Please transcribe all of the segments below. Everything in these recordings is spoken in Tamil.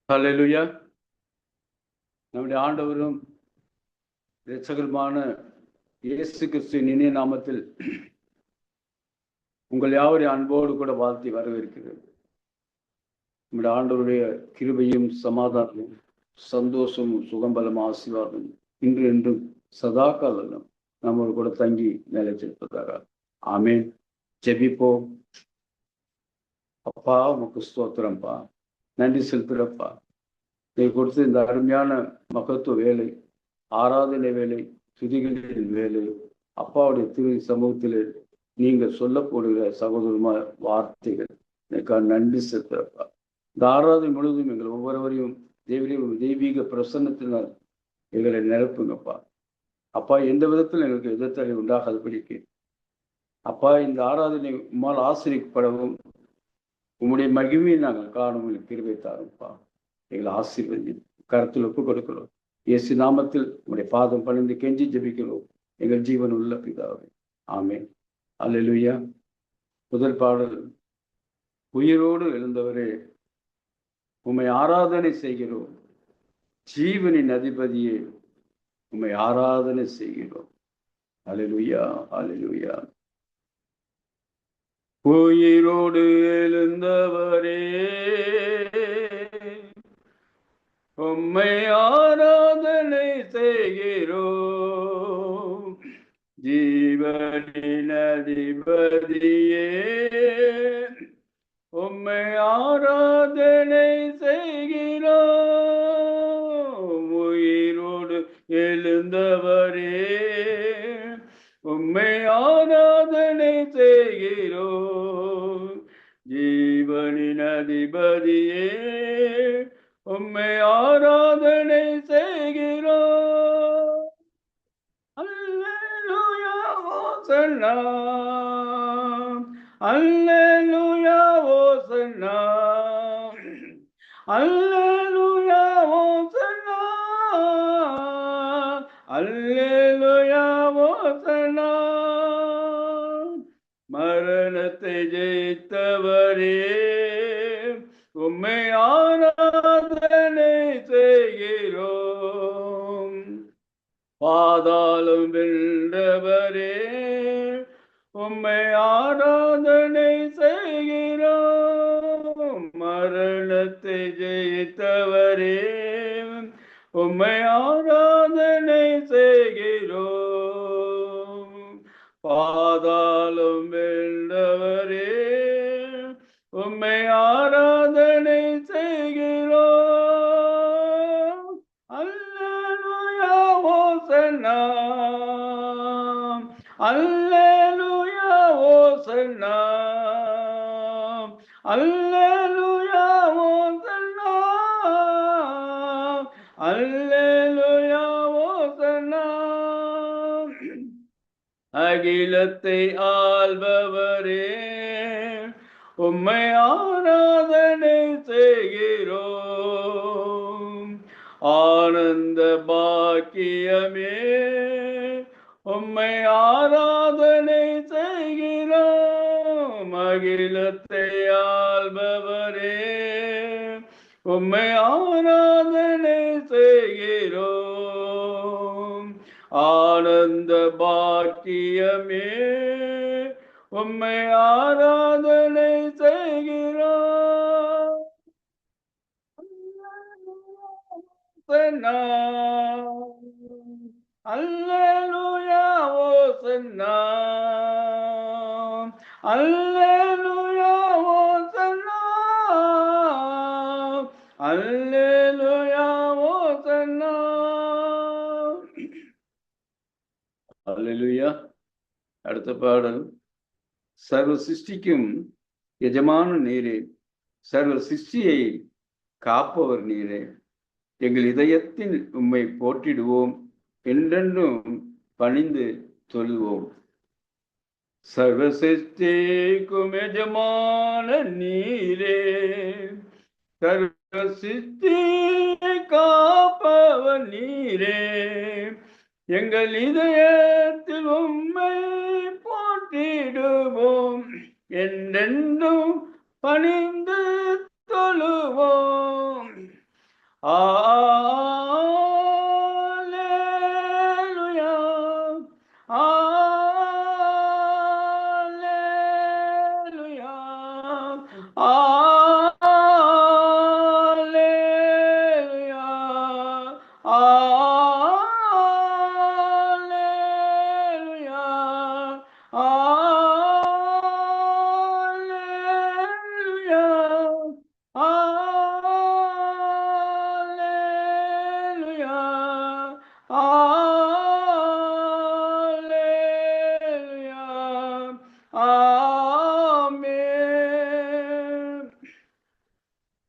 ஹல்லேலூயா. நம்முடைய ஆண்டவரும் இரட்சகருமான இயேசு கிறிஸ்துவின் இனிய நாமத்தில் உங்கள் யாவரையும் அன்போடு கூட வாழ்த்தி வரவேற்கிறது. நம்முடைய ஆண்டவருடைய கிருபையும் சமாதானமும் சந்தோஷமும் சுகம்பலம் ஆசீர்வாதம் இன்று என்றும் சதா காலம் நம்மோடு கூட தங்கி நிலைச்சிருப்பதாக. ஆமேன். ஜெபிப்போம். அப்பா, உமக்கு ஸ்தோத்திரம்ப்பா, நன்றி செலுத்துறப்பா. நீ கொடுத்து இந்த அருமையான மகத்துவ வேலை, ஆராதனை வேலை, துதிகளின் வேலை, அப்பாவுடைய திரு சமூகத்தில் நீங்கள் சொல்ல போடுகிற சகோதரமான வார்த்தைகள் எனக்காக நன்றி செலுத்துறப்பா. இந்த ஆராதனை முழுவதும் எங்கள் ஒவ்வொருவரையும் தெய்வீக பிரசன்னத்தினால் எங்களை நிரப்புங்கப்பா. அப்பா, எந்த விதத்தில் எங்களுக்கு எதிர்த்தலை உண்டாகாதபடிக்கு அப்பா, இந்த ஆராதனை உம்மால் ஆசிரியப்படவும் உம்முடைய மகிமையை நாங்கள் காணும் கிருபை தாரும்ப்பா. எங்களை ஆசீர்வதி கருத்தில் ஒப்புக் கொடுக்கிறோம். இயேசு நாமத்தில் உங்களுடைய பாதம் பணிந்து கெஞ்சி ஜெபிக்கிறோம் எங்கள் ஜீவன் உள்ள பிதாவே. ஆமென். அல்லேலூயா. முதல் பாடல். உயிரோடு எழுந்தவரே உம்மை ஆராதனை செய்கிறோம், ஜீவனின் அதிபதியே உம்மை ஆராதனை செய்கிறோம். அல்லேலூயா, அல்லேலூயா. உயிரோடு எழுந்தவரே உம்மை ஆராதனை செய்கிறோம், ஜீவனின் அதிபதியே உம்மை ஆராதனை செய்கிறோம். உயிரோடு எழுந்தவரே உம்மை ஆராதனை செய்கிறோம், ஜீவனின் அதிபதியே உம்மை ஆராதனை செய்கிறோம். அல்லேலூயா ஓசன்னா, அல்லேலூயா ஓசன்னா, அல்லேலூயா ஓசன்னா, அல்லேலூயா ஓசன்னா. மரணத்தை ஜெயித்தவரே உம்மை ஆராதனை செய்கிறோம், பாதாளம் வென்றவரே உம்மை ஆராதனை செய்கிறோம், மரணத்தை ஜெயித்தவரே உம்மை ஆராதனை செய்கிறோம், பாதாளம் வென்றவரே உம்மை ஆராதனை செய்கிறோம். அல்லேலூயா ஓசன்னா, அல்லேலூயா ஓசன்னா, அல்லேலூயா ஓசன்னா, அல்லேலூயா ஓசன்னா. அகிலத்தை ஆள்பவரே உம்மை ஆராதனை செய்கிறோம், ஆனந்த பாக்கியமே உம்மை ஆராதனை செய்கிறோம், அகிலத்தை ஆள்பவரே உம்மை ஆராதனை செய்கிறோம், ஆனந்த பாக்கியமே உம்மை ஆராதனை செய்கிறோம். அல்லேலூயா ஓசன்னா, அல்லேலூயா ஓசன்னா, அல்லேலூயா ஓசன்னா. அல்லேலூயா. அடுத்த பாடல். சர்வ சிருஷ்டிக்கும் எஜமான நீரே, சர்வ சிருஷ்டியை காப்பவர் நீரே, எங்கள் இதயத்தில் உம்மை போற்றிடுவோம், என்றென்றும் பணிந்து தொழுவோம். சர்வ சிருஷ்டிக்கும் எஜமான நீரே, சர்வ சிருஷ்டியை காப்பவர் நீரே, எங்கள் இதயத்தில் உம்மை போற்றிடுவோம், என்றென்றும் பணிந்து தொழுவோம்.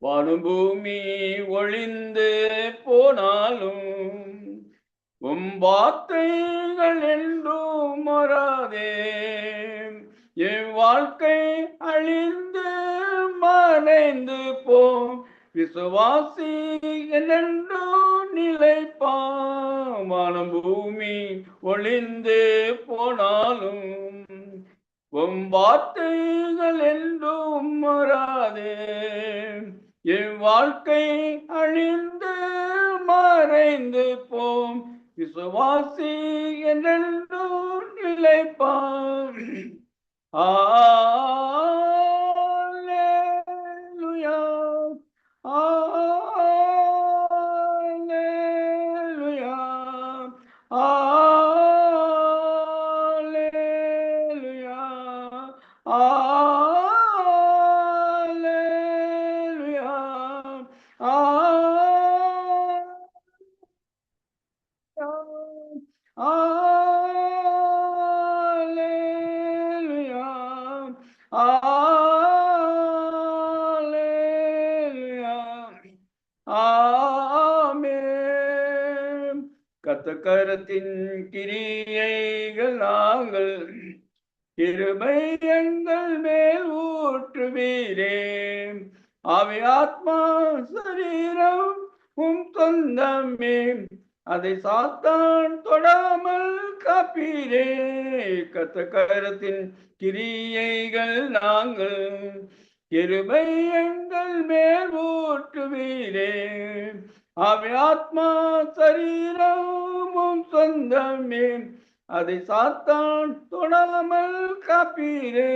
வானம் பூமி ஒளிந்து போனாலும் வார்த்தைகள் என்றும் மாறாதே. என் வாழ்க்கை அழிந்து மறைந்து போம், விசுவாசி என்றும் நிலைப்பான். வானம் பூமி ஒளிந்து போனாலும் வார்த்தைகள் என்றும் மாறாதே. என் வாழ்க்கை அழிந்து மறைந்து போம், விசுவாசி என்றென்றும் நிலைப்பான். அல்லேலூயா, அல்லேலூயா, அல்லேலூயா, அல்லேலூயா, அல்லேலூயா, அல்லேலூயா, ஆமென். கர்த்தரின் கிரியைகள் நாங்கள் கிருபை எங்கள் மேல் ஊற்றுவீரே. ஆவி ஆத்மா சரீரம் சொந்தமே, அதை சாத்தான் தொடாமல் காப்பீரே. கர்த்தரின் கிரியைகள் நாங்கள் கிருபை எங்கள் மேல் ஊற்றுவீரே. ஆவி ஆத்மா சரீரம் சொந்தமே, அதை சாத்தான் தொடாமல் காப்பீரே.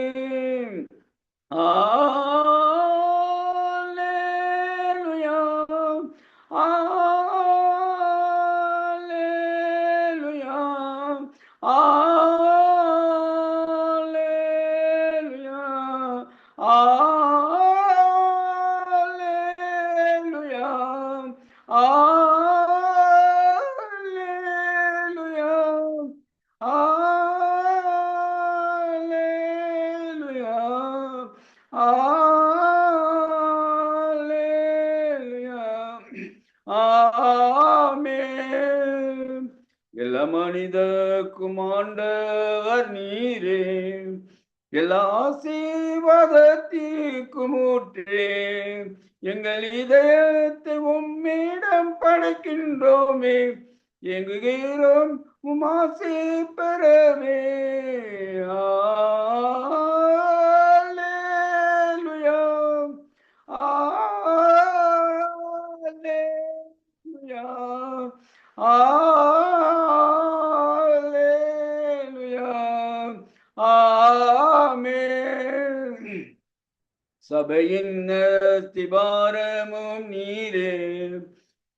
அல்லேலூயா, அல்லேலூயா, அல்லேலூயா, அல்லேலூயா, அல்லேலூயா, அல்லேலூயா, அல்லேலூயா, ஆமென். எல்லா மனிதர்க்கும் ஆண்டவர் நீரே, எல்லா ஆசீர்வாதத்திற்கும் ஊற்றே. எங்கள் இதயத்தை உம்மிடம் படைக்கின்றோமே, எங்குகிறோம் உம் ஆசி பெறவே. அல்லேலூயா, அல்லேலூயா, அல்லேலூயா, ஆமென். சபையின் அஸ்திபாரமும் நீரே,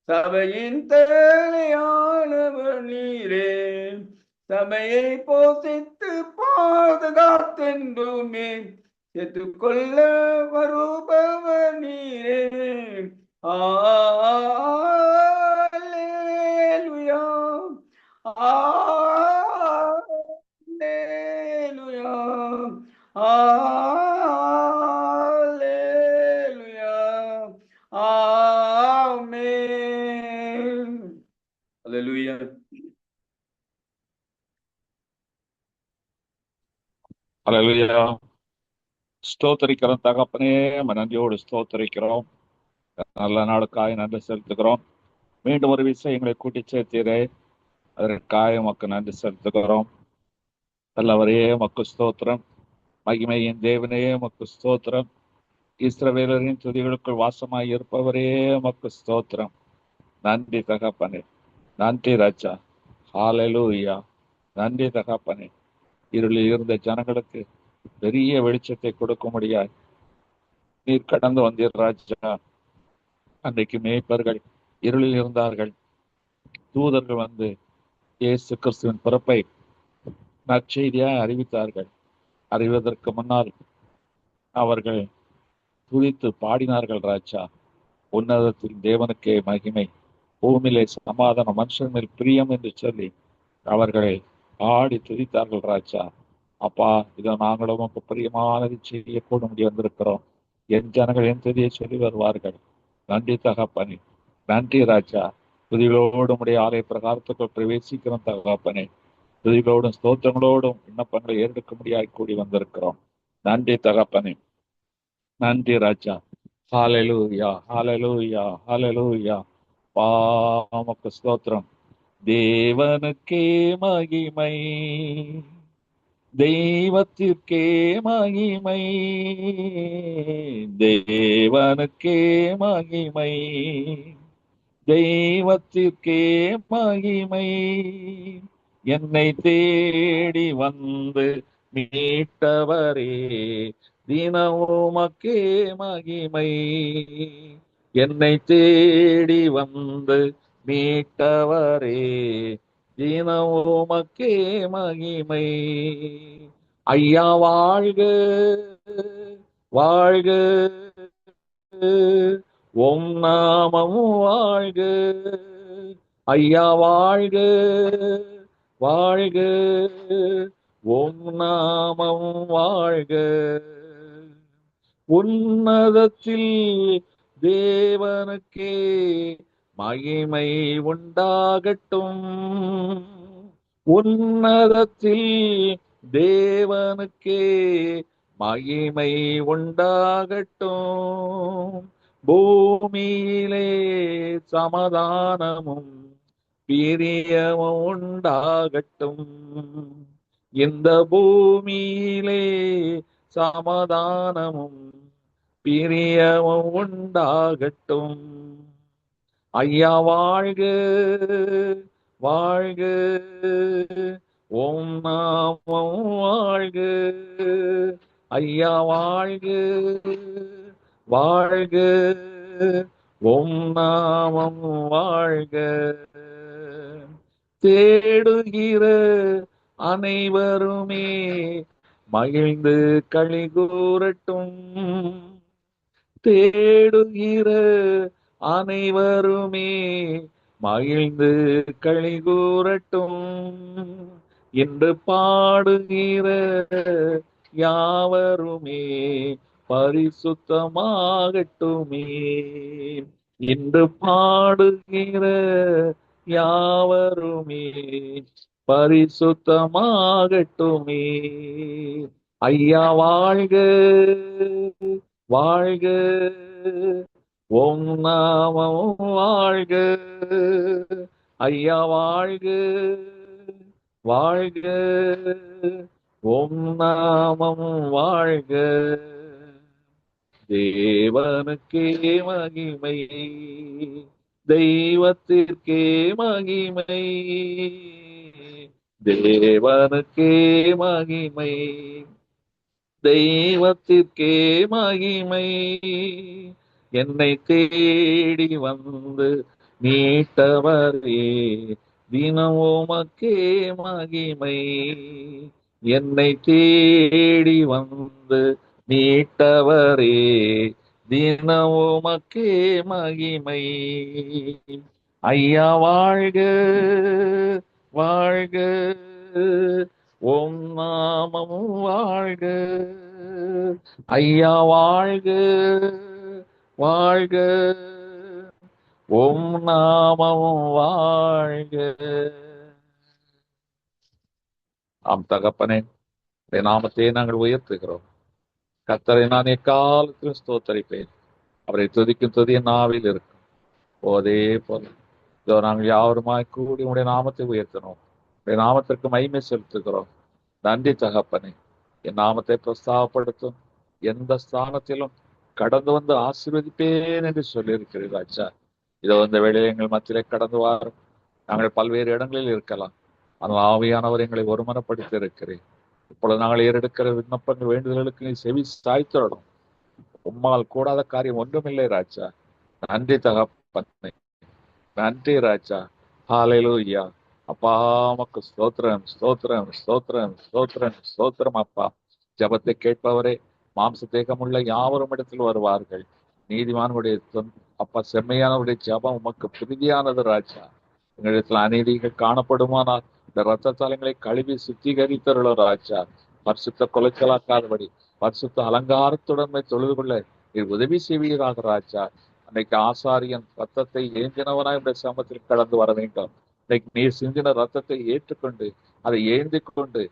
சபையின் தலையானவர் நீரே. சபையை போஷித்து பாதுகாத்தென்றுமே செத்துக்கொள்ள வருபவர் நீரே. அல்லேலூயா, அல்லேலூயா, அல்லேலூயா, ஆமென். அல்லேலூயா. அல்லேலூயா. ஸ்தோத்தரிக்கிறோம் தகப்பனே, நன்றியோடு ஸ்தோத்தரிக்கிறோம். நல்ல நாளுக்காய் நன்றி செலுத்துகிறோம். மீண்டும் ஒரு விஷயம் எங்களை கூட்டி சேர்த்தீரே, அதற்காக உமக்கு நன்றி செலுத்துகிறோம். நல்லவரே உமக்கு ஸ்தோத்திரம். மகிமையின் தேவனே உமக்கு ஸ்தோத்திரம். இஸ்ரவேலரின் துதிகளுக்குள் வாசமாய் இருப்பவரே உமக்கு ஸ்தோத்திரம். நன்றி தகப்பனே, நன்றி ராஜா. ஹல்லேலூயா. நன்றி தகப்பனே. இருளில் இருந்த ஜனங்களுக்கு பெரிய வெளிச்சத்தை கொடுக்க முடியாது நீர் கடந்து வந்தீர் ராஜா. அன்றைக்கு மேய்ப்பர்கள் இருளில் இருந்தார்கள். தூதர்கள் வந்து இயேசு கிறிஸ்துவின் பிறப்பை நற்செய்தியாய் அறிவித்தார்கள். அறிவதற்கு முன்னால் அவர்கள் துதித்து பாடினார்கள் ராஜா. உன்னதத்தில் தேவனுக்கே மகிமை, பூமியிலே சமாதானம், மனுஷன் மேல் பிரியம் என்று சொல்லி அவர்களை பாடி துதித்தார்கள் ராஜா. அப்பா, இதை நாங்களும் பிரியமானது செய்ய கூட முடிய வந்திருக்கிறோம். என் ஜனங்கள் என் துதியை சொல்லி வருவார்கள். நன்றி தகப்பனே, நன்றி ராஜா. துதிகளோடு உடைய ஆலய பிரகாரத்துக்குள் பிரவேசிக்கிறோம் தகப்பனே. துதிகளோடும் ஸ்தோத்திரங்களோடும் விண்ணப்பங்களை ஏறெடுக்க முடியாய் கூடி வந்திருக்கிறோம். நன்றி தகப்பனே, நன்றி ராஜா. ஹalleluya, ஹalleluya, ஹalleluya. பாமக்கு ஸ்தோத்திரம். தேவனுக்கே மகிமை, தெய்வத்திற்கே மகிமை, தேவனுக்கே மகிமை, தெய்வத்திற்கே மகிமை. என்னை தேடி வந்து மீட்டவரே, தினமுமக்கே மகிமை. என்னை தேடி வந்து மீட்டவரே, தினமுமக்கே மகிமை. ஐயா வாழ்க, வாழ்க, உம் நாமம் வாழ்க. ஐயா வாழ்க, வாழ்க, உம் நாமம் வாழ்க. உன்னதத்தில் தேவனுக்கே மகிமை உண்டாகட்டும். உன்னதத்தில் தேவனுக்கே மகிமை உண்டாகட்டும். பூமியிலே சமாதானமும் பிரியமும் உண்டாகட்டும். இந்த பூமியிலே சமாதானமும் பிரியமும் உண்டாகட்டும். ஐயா வாழ்க, வாழ்க, உம் நாமம் வாழ்க. ஐயா வாழ்க, வாழ்க, உம் நாமம் வாழ்க. தேடுகிற அனைவருமே மகிழ்ந்து களி கூறட்டும். தேடுகிற அனைவருமே மகிழ்ந்து களி கூறட்டும். இன்று பாடுகிற யாவருமே பரிசுத்தமாகட்டுமே. இன்று பாடுகிற யாவருமே பரிசுத்தமாகட்டுமே. ஐயா வாழ்க, வாழ்க, உம் நாமம் வாழ்க. ஐயா வாழ்க, வாழ்க, உம் நாமம் வாழ்க. தேவனுக்கே மகிமை, தெய்வத்திற்கே மகிமை, தேவனுக்கே மகிமை, தெய்வத்திற்கே மகிமை. என்னை தேடி வந்து மீட்டவரே, தினம் உமக்கே மகிமை. என்னை தேடி வந்து மீட்டவரே, தினம் உமக்கே மகிமை. ஐயா வாழ்க, வாழ்க, உம் நாமம் வாழ்க. ஐயா வாழ்க, வாழ்க, உம் நாமம் வாழ்க. ஆம் தகப்பனே, உடைய நாமத்தை நாங்கள் உயர்த்துகிறோம். கர்த்தரை நான் எக்காலத்திலும் ஸ்தோத்தரிப்பேன். அவரை துதிக்கும் துதி என் நாவில் இருக்கும். அதே போல இதோ நாங்கள் யாவருமாய் கூடி உடைய நாமத்தை உயர்த்தினோம். உடைய நாமத்திற்கு மகிமை செலுத்துகிறோம். நன்றி தகப்பனே. என் நாமத்தை பிரஸ்தாபப்படுத்தும் எந்த ஸ்தானத்திலும் கடந்து வந்து ஆசீர்வதிப்பேன் என்று சொல்லியிருக்கிறீர் ராஜா. இதோ இந்த வேளையில் எங்கள் மத்தியிலே கடந்து வாரும். நாங்கள் பல்வேறு இடங்களில் இருக்கலாம், ஆனால் ஆவியானவர் எங்களை ஒருமனப்படுத்தி இருக்கிறேன். இப்பொழுது நாங்கள் ஏறெடுக்கிற விண்ணப்பங்கள் வேண்டுதல்களுக்கு நீ செவி சாய்த்திடணும். உம்மால் கூடாத காரியம் ஒன்றுமில்லை ராஜா. நன்றி தகப்பனே, நன்றி ராஜா. ஹalleluya. அப்பா உமக்கு ஸ்தோத்திரம், ஸ்தோத்திரம், ஸ்தோத்திரம், ஸ்தோத்திரம், ஸ்தோத்திரம். அப்பா ஜபத்தை கேட்பவரே, மாம்ச தேகமுள்ள யாவரும் இடத்தில் வருவார்கள். நீதிமானுடைய அப்பா செம்மையானவருடைய ஜபம் உமக்கு பிரீதியானது ராஜா. எங்களிடத்தில் அநீதிகள் காணப்படுமானால் இந்த இரத்த தலங்களை கழுவி சுத்திகரித்தருளோ ராஜா. பரிசுத்த கொலைச்சலாக்காதபடி பரிசுத்த அலங்காரத்துடன் தொழுது கொள்ள உதவி செய்வீராக ராஜா. அன்னைக்கு ஆசாரியன் ரத்தத்தை ஏந்தினவனாய் இந்த சமத்தில் கடந்து வர வேண்டும். இன்னைக்கு நீ சிந்தின ரத்தத்தை ஏற்றுக்கொண்டு அதை ஏந்தி கொண்டு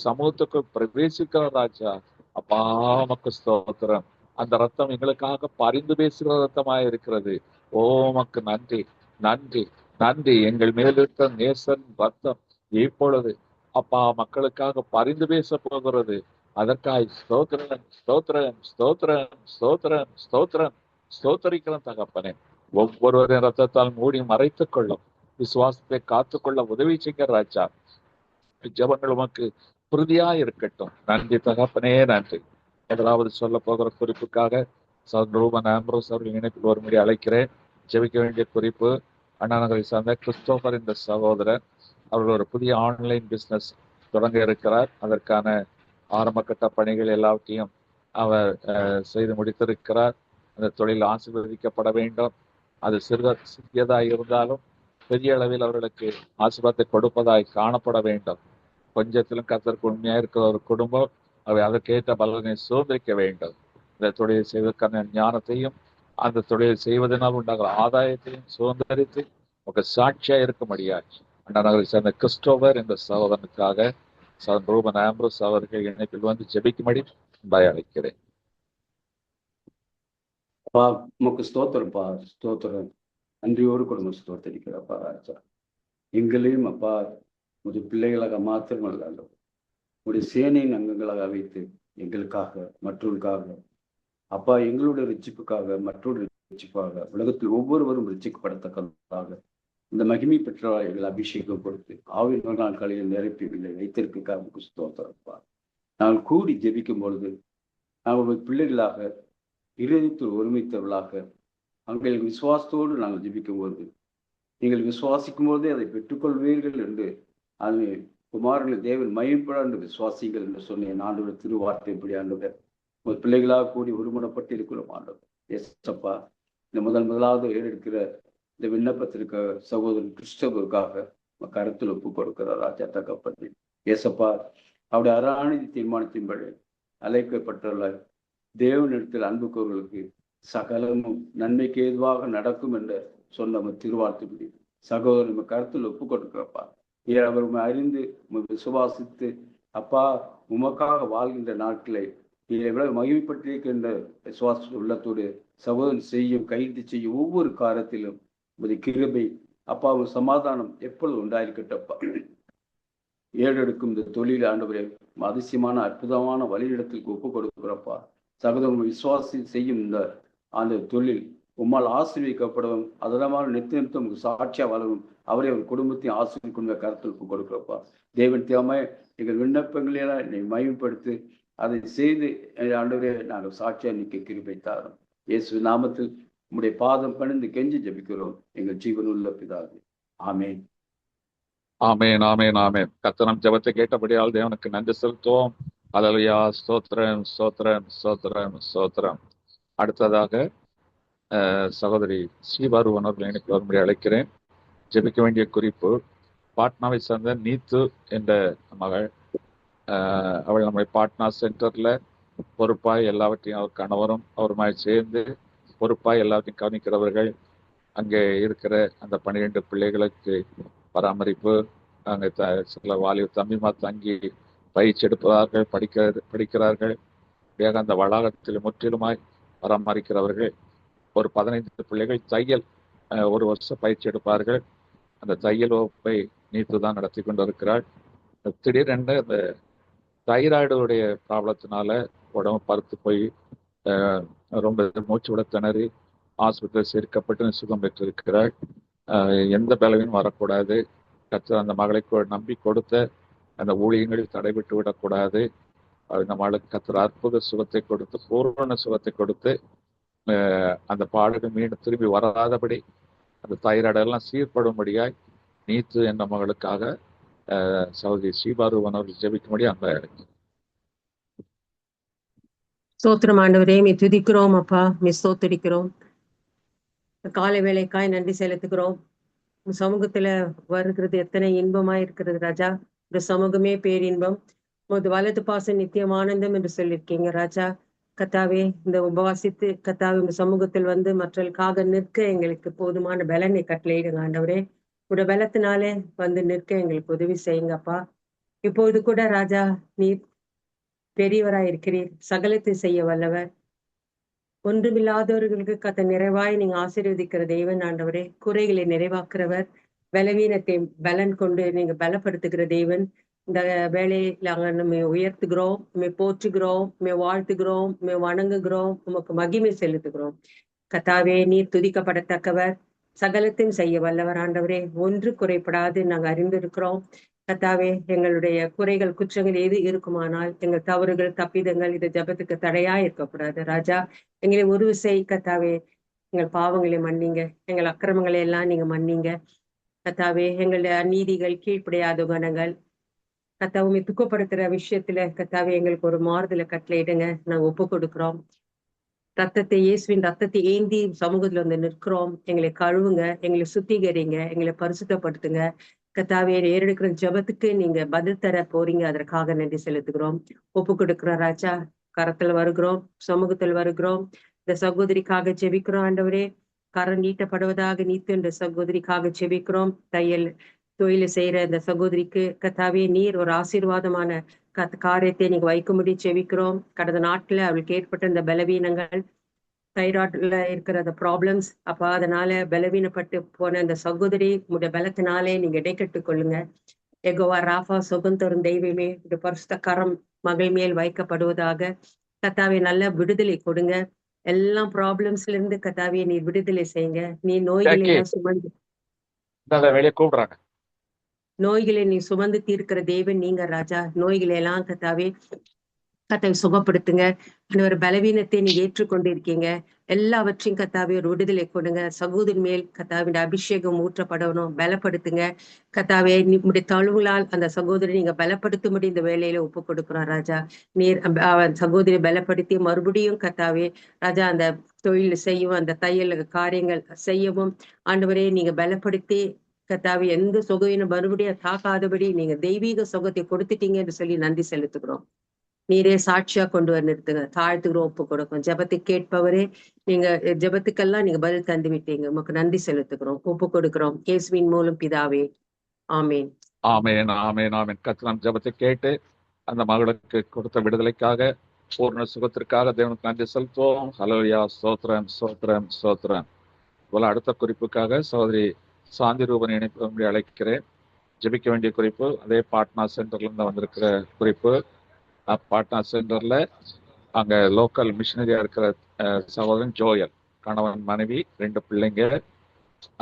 சமூகத்துக்கு பிரவேசிக்கிற ராஜா. அப்பா உமக்கு ஸ்தோத்திரம். அந்த ரத்தம் எங்களுக்காக பரிந்து பேசுகிற ரத்தமாய் இருக்கிறது. ஓ உமக்கு நன்றி, நன்றி, நன்றி. எங்கள் மேலிருக்கிற நேசன் ரத்தம் இப்பொழுது அப்பா மக்களுக்காக பரிந்து பேச போகிறது. அதற்காய் ஸ்தோத்திரம், ஸ்தோத்திரம், ஸ்தோத்திரம், ஸ்தோத்திரம், ஸ்தோத்திரம், ஸ்தோத்தரிக்கிறோம் தகப்பனே. ஒவ்வொருவரின் ரத்தத்தால் மூடி மறைத்துக் கொள்ளும். விசுவாசத்தை காத்துக்கொள்ள உதவி செய்ய ராஜா. ஜெபங்கள் உமக்கு உறுதியா இருக்கட்டும். நன்றி தகப்பனே, நன்றி. முதலாவது சொல்ல போகிற குறிப்புக்காக ரூபன் ஆம்ப்ரோஸ் அவர்கள் இணைப்பில் வரும்படி அழைக்கிறேன். ஜெபிக்க வேண்டிய குறிப்பு, அண்ணா நகரை சார்ந்த கிறிஸ்டோபர் என்ற சகோதரர். அவர்கள் ஒரு புதிய ஆன்லைன் பிசினஸ் தொடங்க இருக்கிறார். அதற்கான ஆரம்ப கட்ட பணிகள் எல்லாவற்றையும் அவர் செய்து முடித்திருக்கிறார். அந்த தொழில் ஆசீர்வதிக்கப்பட வேண்டும். அது சிறியதாய் இருந்தாலும் பெரிய அளவில் அவர்களுக்கு ஆசீர்வாதத்தை கொடுப்பதாய் காணப்பட வேண்டும். கொஞ்சத்திலும் கர்த்தருக்கு உண்மையா இருக்கிற ஒரு குடும்பம் அவை அதற்கேற்ற பலனை சுதந்திரிக்க வேண்டும். இந்த தொழிலை செய்வதற்கான ஞானத்தையும் அந்த தொழிலை செய்வதனால் உண்டாகிற ஆதாயத்தையும் சுதந்திரித்து உங்க சாட்சியா இருக்க முடியாது. அண்ணா நகரை சேர்ந்த கிறிஸ்டோபர் என்ற சகோதரனுக்காக ரூபன் ஆம்ப்ரோஸ் அவர்கள் இணைப்பில் வந்து ஜெபிக்கும்படி அழைக்கிறேன். அப்பா உமக்கு ஸ்தோத்திரப்பா, ஸ்தோத்திரம். நன்றியோடு குடும்பம் ஸ்தோத்தரிக்கிறப்பா ராஜா. எங்களையும் அப்பா ஒரு பிள்ளைகளாக மாத்திரமல்ல, உடைய சேனையின் அங்கங்களாக வைத்து எங்களுக்காக மற்றவர்களுக்காக அப்பா எங்களுடைய ரட்சிப்புக்காக மற்றொரு ரட்சிப்பாக உலகத்தில் ஒவ்வொருவரும் ரட்சிக்கப்படத்தக்கதாக இந்த மகிமை பெற்ற எங்கள் அபிஷேகம் கொடுத்து ஆவின் நாட்களில் நிரப்பவில்லை வைத்திருக்காக ஸ்தோத்திரப்பா. நாங்கள் கூடி ஜெபிக்கும் பொழுது நாங்கள் பிள்ளைகளாக இருதயத்தில் ஒருமித்தவர்களாக அங்கே விசுவாசத்தோடு நாங்கள் ஜெபிக்கும் போது நீங்கள் விசுவாசிக்கும் போதே அதை பெற்றுக்கொள்வீர்கள் என்று அது குமாரனை தேவன் மயப்பட என்று விசுவாசிங்கள் என்று சொன்னேன். ஆண்டவர் திருவார்த்தை இப்படி ஆண்டவர் ஒரு பிள்ளைகளாக கூடி ஒருமனப்பட்டு இருக்கிறோம் ஆண்டவர். ஏசப்பா, இந்த முதலாவது ஏறெடுக்கிற இந்த விண்ணப்பத்திற்கு சகோதரன் கிறிஸ்தவருக்காக கருத்தில் ஒப்பு கொடுக்கிறார் ராஜா தகப்பதி. ஏசப்பா, அவருடைய அராணிதி தீர்மானத்தின்படி அழைக்கப்பட்டுள்ள தேவனிடத்தில் அன்புக்கவர்களுக்கு சகலமும் நன்மைக்கு ஏதுவாக நடக்கும் என்று சொன்ன திருவார்த்தைப்படி சகோதரன் கருத்தில் ஒப்பு கொடுக்கிறப்பா. அவர் அறிந்து விசுவாசித்து அப்பா உமக்காக வாழ்கின்ற நாட்களை எவ்வளவு மகிழ்ப்பட்டிருக்கின்ற விசுவாச உள்ளத்தோடு சகோதரன் செய்யும் கைது செய்யும் ஒவ்வொரு காலத்திலும் ஒரு கிருபை அப்பா ஒரு சமாதானம் எப்பொழுது உண்டாயிருக்கட்டப்பா. ஏறெடுக்கும் இந்த தொழில் ஆண்டவரே அதிசயமான அற்புதமான வழியிடத்திற்கு ஒப்பு கொடுக்கிறப்பா. சகோதரன் விசுவாசி செய்யும் இந்த அந்த தொழில் உம்மால் ஆசீர்வதிக்கப்படவும் அதனமான நித்தியம் சாட்சியா வாழவும் அவரை அவர் குடும்பத்தையும் ஆசீர்வதிக்கும் கருத்துக்கு கொடுக்கிறப்பா. தேவன் தேவமே எங்கள் விண்ணப்பங்களெல்லாம் என்னை மகிமைப்படுத்தி அதை செய்து ஆண்டவரே நாங்கள் சாட்சியா நிற்க கிருபை தாரும். இயேசு நாமத்தில் உம்முடைய பாதம் பணிந்து கெஞ்சி ஜெபிக்கிறோம் எங்கள் ஜீவனுள்ள பிதாவே. ஆமேன், ஆமேன், ஆமேன், ஆமேன். கர்த்தர் ஜெபத்தை கேட்டபடியால் தேவனுக்கு நன்றி செலுத்துவோம். அல்லேலூயா, ஸ்தோத்திரம், ஸ்தோத்திரம், ஸ்தோத்திரம், ஸ்தோத்திரம். அடுத்ததாக சகோதரி ஸ்ரீபாருவன் அவர்கள் எனக்கு வரும்படி அழைக்கிறேன். ஜெபிக்க வேண்டிய குறிப்பு, பாட்னாவை சேர்ந்த நீத்து என்ற மகள். அவள் நம்முடைய பாட்னா சென்டர்ல பொறுப்பாய் எல்லாவற்றையும் அவர் கணவரும் அவருமாய் சேர்ந்து பொறுப்பாய் எல்லாத்தையும் கவனிக்கிறவர்கள். அங்கே இருக்கிற அந்த 12 பிள்ளைகளுக்கு பராமரிப்பு, அங்கே சில வாலிப தம்பிமா தங்கி பயிற்சி எடுப்பவர்கள் படிக்கிறார்கள். அந்த வளாகத்தில் முற்றிலுமாய் பராமரிக்கிறவர்கள். ஒரு 15 பிள்ளைகள் தையல் 1 வருஷம் பயிற்சி எடுப்பார்கள். அந்த தையல் வகுப்பை நீத்து தான் நடத்தி கொண்டு இருக்கிறாள். திடீரென்று அந்த தைராய்டுடைய ப்ராப்ளத்தினால உடம்பு பருத்து போய் ரொம்ப மூச்சு விட திணறி ஆஸ்பத்திரியில் சேர்க்கப்பட்டு சுகம் பெற்றிருக்கிறாள். எந்த பலவீனம் வரக்கூடாது. கர்த்தர் அந்த மகளை நம்பி கொடுத்த அந்த ஊழியங்களில் தடைபட்டு விடக்கூடாது. அந்த மகளுக்கு கர்த்தர் அற்புத சுகத்தை கொடுத்து பூர்ண சுகத்தை கொடுத்து அந்த பாடுகள் மீண்டும் திரும்பி வராதபடி அந்த தைராய்டெல்லாம் சீர்படும்படியாய் நீத்து என்ற மகளுக்காக சகோதரி ஸ்ரீபாருவன் அவர்கள் ஜெபிக்கும்படி அந்த ஸ்தோத்திரம் ஆண்டவரே, மீ துதிக்கிறோம் அப்பா, மீ ஸ்தோத்தரிக்கிறோம். காலை வேளைக்காய் நன்றி செலுத்துகிறோம். சமூகத்துல வருகிறது எத்தனை இன்பமா இருக்கிறது ராஜா. இந்த சமூகமே பேரின்பம். வலது பாசம் நித்தியம் ஆனந்தம் என்று சொல்லியிருக்கீங்க ராஜா. கத்தாவே இந்த உபவாசித்து கத்தாவே இந்த சமூகத்தில் வந்து மற்றவர்களுக்காக நிற்க எங்களுக்கு போதுமான பலனை கட்டளையிடுங்க ஆண்டவரே. உட பலத்தினாலே வந்து நிற்க எங்களுக்கு உதவி செய்யுங்கப்பா. இப்போது கூட ராஜா, நீர் பெரியவராய் இருக்கிறீர், சகலத்தை செய்ய வல்லவர். ஒன்றுமில்லாதவர்களுக்கு கத்த நிறைவாய் நீங்க ஆசீர்வதிக்கிற தேவன் ஆண்டவரே. குறைகளை நிறைவாக்குறவர், பலவீனத்தை பலன் கொண்டு நீங்க பலப்படுத்துகிற தேவன். இந்த வேலையை நாங்கள் நம்ம உயர்த்துகிறோம், நம்ம போற்றுகிறோம், நம்ம வாழ்த்துகிறோம், நம்ம வணங்குகிறோம், உமக்கு மகிமை செலுத்துகிறோம். கத்தாவே, நீர் துதிக்கப்படத்தக்கவர், சகலத்தையும் செய்ய வல்லவர் ஆண்டவரே. ஒன்று குறைபடாது நாங்கள் அறிந்திருக்கிறோம். கத்தாவே, எங்களுடைய குறைகள் குற்றங்கள் எது இருக்குமானால், எங்கள் தவறுகள் தப்பிதங்கள் இது ஜபத்துக்கு தடையா இருக்கக்கூடாது ராஜா. எங்களை ஒரு விசை கத்தாவே எங்கள் பாவங்களை மன்னிங்க, எங்கள் அக்கிரமங்களை எல்லாம் நீங்க மன்னிங்க கத்தாவே. எங்களுடைய அநீதிகள் கீழ்ப்படியாத குணங்கள் கத்தாவுமே துக்கப்படுத்துற விஷயத்துல கத்தாவே எங்களுக்கு ஒரு மாறுதலை கட்டளையிடுங்க. நாங்க ஒப்பு கொடுக்கிறோம். இயேசுவின் ரத்தத்தை ஏந்தி சமூகத்துல வந்து நிற்கிறோம். எங்களை கழுவுங்க, எங்களை சுத்திகரிங்க, எங்களை பரிசுத்தப்படுத்துங்க கத்தாவே. ஏறெடுக்கிற ஜபத்துக்கு நீங்க பதில் தர போறீங்க, அதற்காக நன்றி செலுத்துகிறோம். ஒப்பு கொடுக்கிறோம் ராஜா. கரத்துல வருகிறோம், சமூகத்தில் வருகிறோம். இந்த சகோதரிக்காக ஜெபிக்கிறோம் ஆண்டவரே. கரம் நீட்டப்படுவதாக நீத்து இந்த சகோதரிக்காக ஜெபிக்கிறோம். தொழிலை செய்யற இந்த சகோதரிக்கு கத்தாவே நீர் ஒரு ஆசீர்வாதமான காரியத்தை நீங்க வைக்கும்படி ஜெபிக்கிறோம். கடந்த நாட்கள அவளுக்கு ஏற்பட்ட இந்த பலவீனங்கள், தைராய்டுல இருக்கிற அந்த ப்ராப்ளம்ஸ், அப்ப அதனால பலவீனப்பட்டு போன இந்த சகோதரி உடைய பலத்தினாலே நீங்க இடைக்கட்டு கொள்ளுங்க. எகோவா ராஃபா, சுகம் தரும் தெய்வமே, இந்த பரிசுத்த கரம் மகள் மேல் வைக்கப்படுவதாக. கத்தாவே நல்ல விடுதலை கொடுங்க. எல்லா ப்ராப்ளம்ஸ்ல இருந்து கத்தாவே நீ விடுதலை செய்யுங்க. நீ நோய்களை எல்லாம் சுமந்து வெளியே கூப்பிடுறாங்க. நோய்களை நீ சுமந்து தீர்க்கிற தேவன் நீங்க ராஜா. நோய்களை எல்லாம் கத்தாவே கத்தாவை சுகப்படுத்துங்க. ஒரு பலவீனத்தை நீ ஏற்றுக்கொண்டு இருக்கீங்க. எல்லாவற்றையும் கத்தாவே ஒரு விடுதலை கொடுங்க. சகோதரி மேல் கத்தாவின் அபிஷேகம் ஊற்றப்படணும், பலப்படுத்துங்க கத்தாவே. உடைய தழுவுகளால் அந்த சகோதரி நீங்க பலப்படுத்தும்படி இந்த வேலையில ஒப்பு கொடுக்குறோம் ராஜா. நீர் சகோதரி பலப்படுத்தி மறுபடியும் கத்தாவே ராஜா அந்த தொழில் செய்யவும், அந்த தையல் காரியங்கள் செய்யவும் ஆண்டவரே நீங்க பலப்படுத்தி கத்தாவே எந்த சுகையினும் மறுபடியும் தாக்காதபடி நீங்க தெய்வீக சுகத்தை கொடுத்துட்டீங்க என்று சொல்லி நன்றி செலுத்துகிறோம். நீரே சாட்சியா கொண்டு வர நிறுத்துங்க. தாழ்த்துக்கிறோம், ஒப்பு கொடுக்கும். ஜபத்தை கேட்பவரே, நீங்க ஜபத்துக்கெல்லாம் நீங்க பதில் தந்து விட்டீங்க. உமக்கு நன்றி செலுத்துக்கிறோம், ஒப்பு கொடுக்கிறோம். இயேசுவின் மூலம் பிதாவே, ஆமேன். ஆமேன், ஆமேன், ஆமேன். கர்த்தர் ஜபத்தை கேட்டு அந்த மகளுக்கு கொடுத்த விடுதலைக்காக, பூர்ண சுகத்திற்காக தேவனுக்கு நன்றி செலுத்துவோம். ஹல்லேலூயா, ஸ்தோத்திரம், ஸ்தோத்திரம், ஸ்தோத்திரம். போல அடுத்த குறிப்புக்காக சகோதரி சாந்தி ரூபன் இணைப்பு அழைக்கிறேன். ஜெபிக்க வேண்டிய குறிப்பு அதே பாட்னா சென்டர்ல இருந்து வந்திருக்கிற குறிப்பு. பாட்னா சென்டர்ல அங்க லோக்கல் மிஷினரியா இருக்கிற சகோதரன் ஜோயல், கணவன் மனைவி 2 பிள்ளைங்க.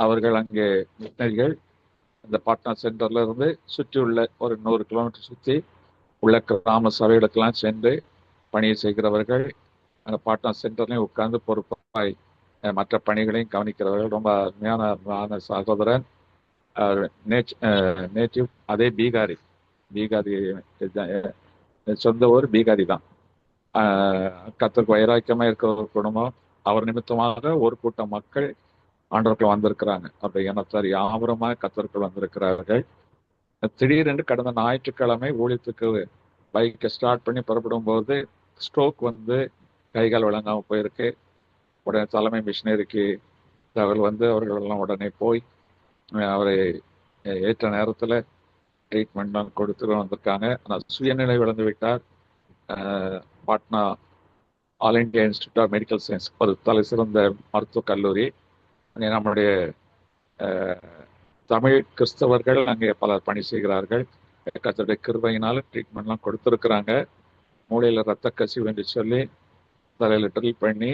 அவர்கள் அங்கே மிஷினரிகள். இந்த பாட்னா சென்டர்ல இருந்து சுற்றி உள்ள ஒரு 100 கிலோமீட்டர் சுற்றி உள்ள கிராம சபைகளுக்கெல்லாம் சென்று பணியை செய்கிறவர்கள். அந்த பாட்னா சென்டர்லையும் உட்கார்ந்து பொறுப்பாய் மற்ற பணிகளையும் கவனிக்கிறவர்கள். ரொம்ப அருமையான சகோதரன். நேட்டிவ் அதே பீகாரி சொந்த ஊர் பீகாரி தான். கர்த்தருக்கு வைராக்கியமா இருக்கிற ஒரு குடும்பம். அவர் நிமித்தமாக ஒரு கூட்டம் மக்கள் ஆண்டவர்கள் வந்திருக்கிறாங்க. அப்படி இனத்தார் யாவரமாக கர்த்தர்கள் வந்திருக்கிறார்கள். திடீரென்று கடந்த ஞாயிற்றுக்கிழமை ஊழியத்துக்கு பைக்கை ஸ்டார்ட் பண்ணி புறப்படும் போது ஸ்ட்ரோக் வந்து கைகால் விளங்காம போயிருக்கு. உடனே தலைமை மிஷினரிக்கு தகவல் வந்து அவர்கள் எல்லாம் உடனே போய் அவரை ஏற்ற நேரத்தில் ட்ரீட்மெண்ட்லாம் கொடுத்து வந்திருக்காங்க. ஆனால் சுயநிலை விளந்து விட்டார். Patna all India institute of medical science ஒரு தலை சிறந்த மருத்துவக் கல்லூரி. அங்கே நம்முடைய தமிழ் கிறிஸ்தவர்கள் அங்கே பலர் பணி செய்கிறார்கள். கர்த்தருடைய கிருபையினால ட்ரீட்மெண்ட்லாம் கொடுத்துருக்குறாங்க. மூளையில் ரத்த கசிவு என்று சொல்லி தலையில் ட்ரில் பண்ணி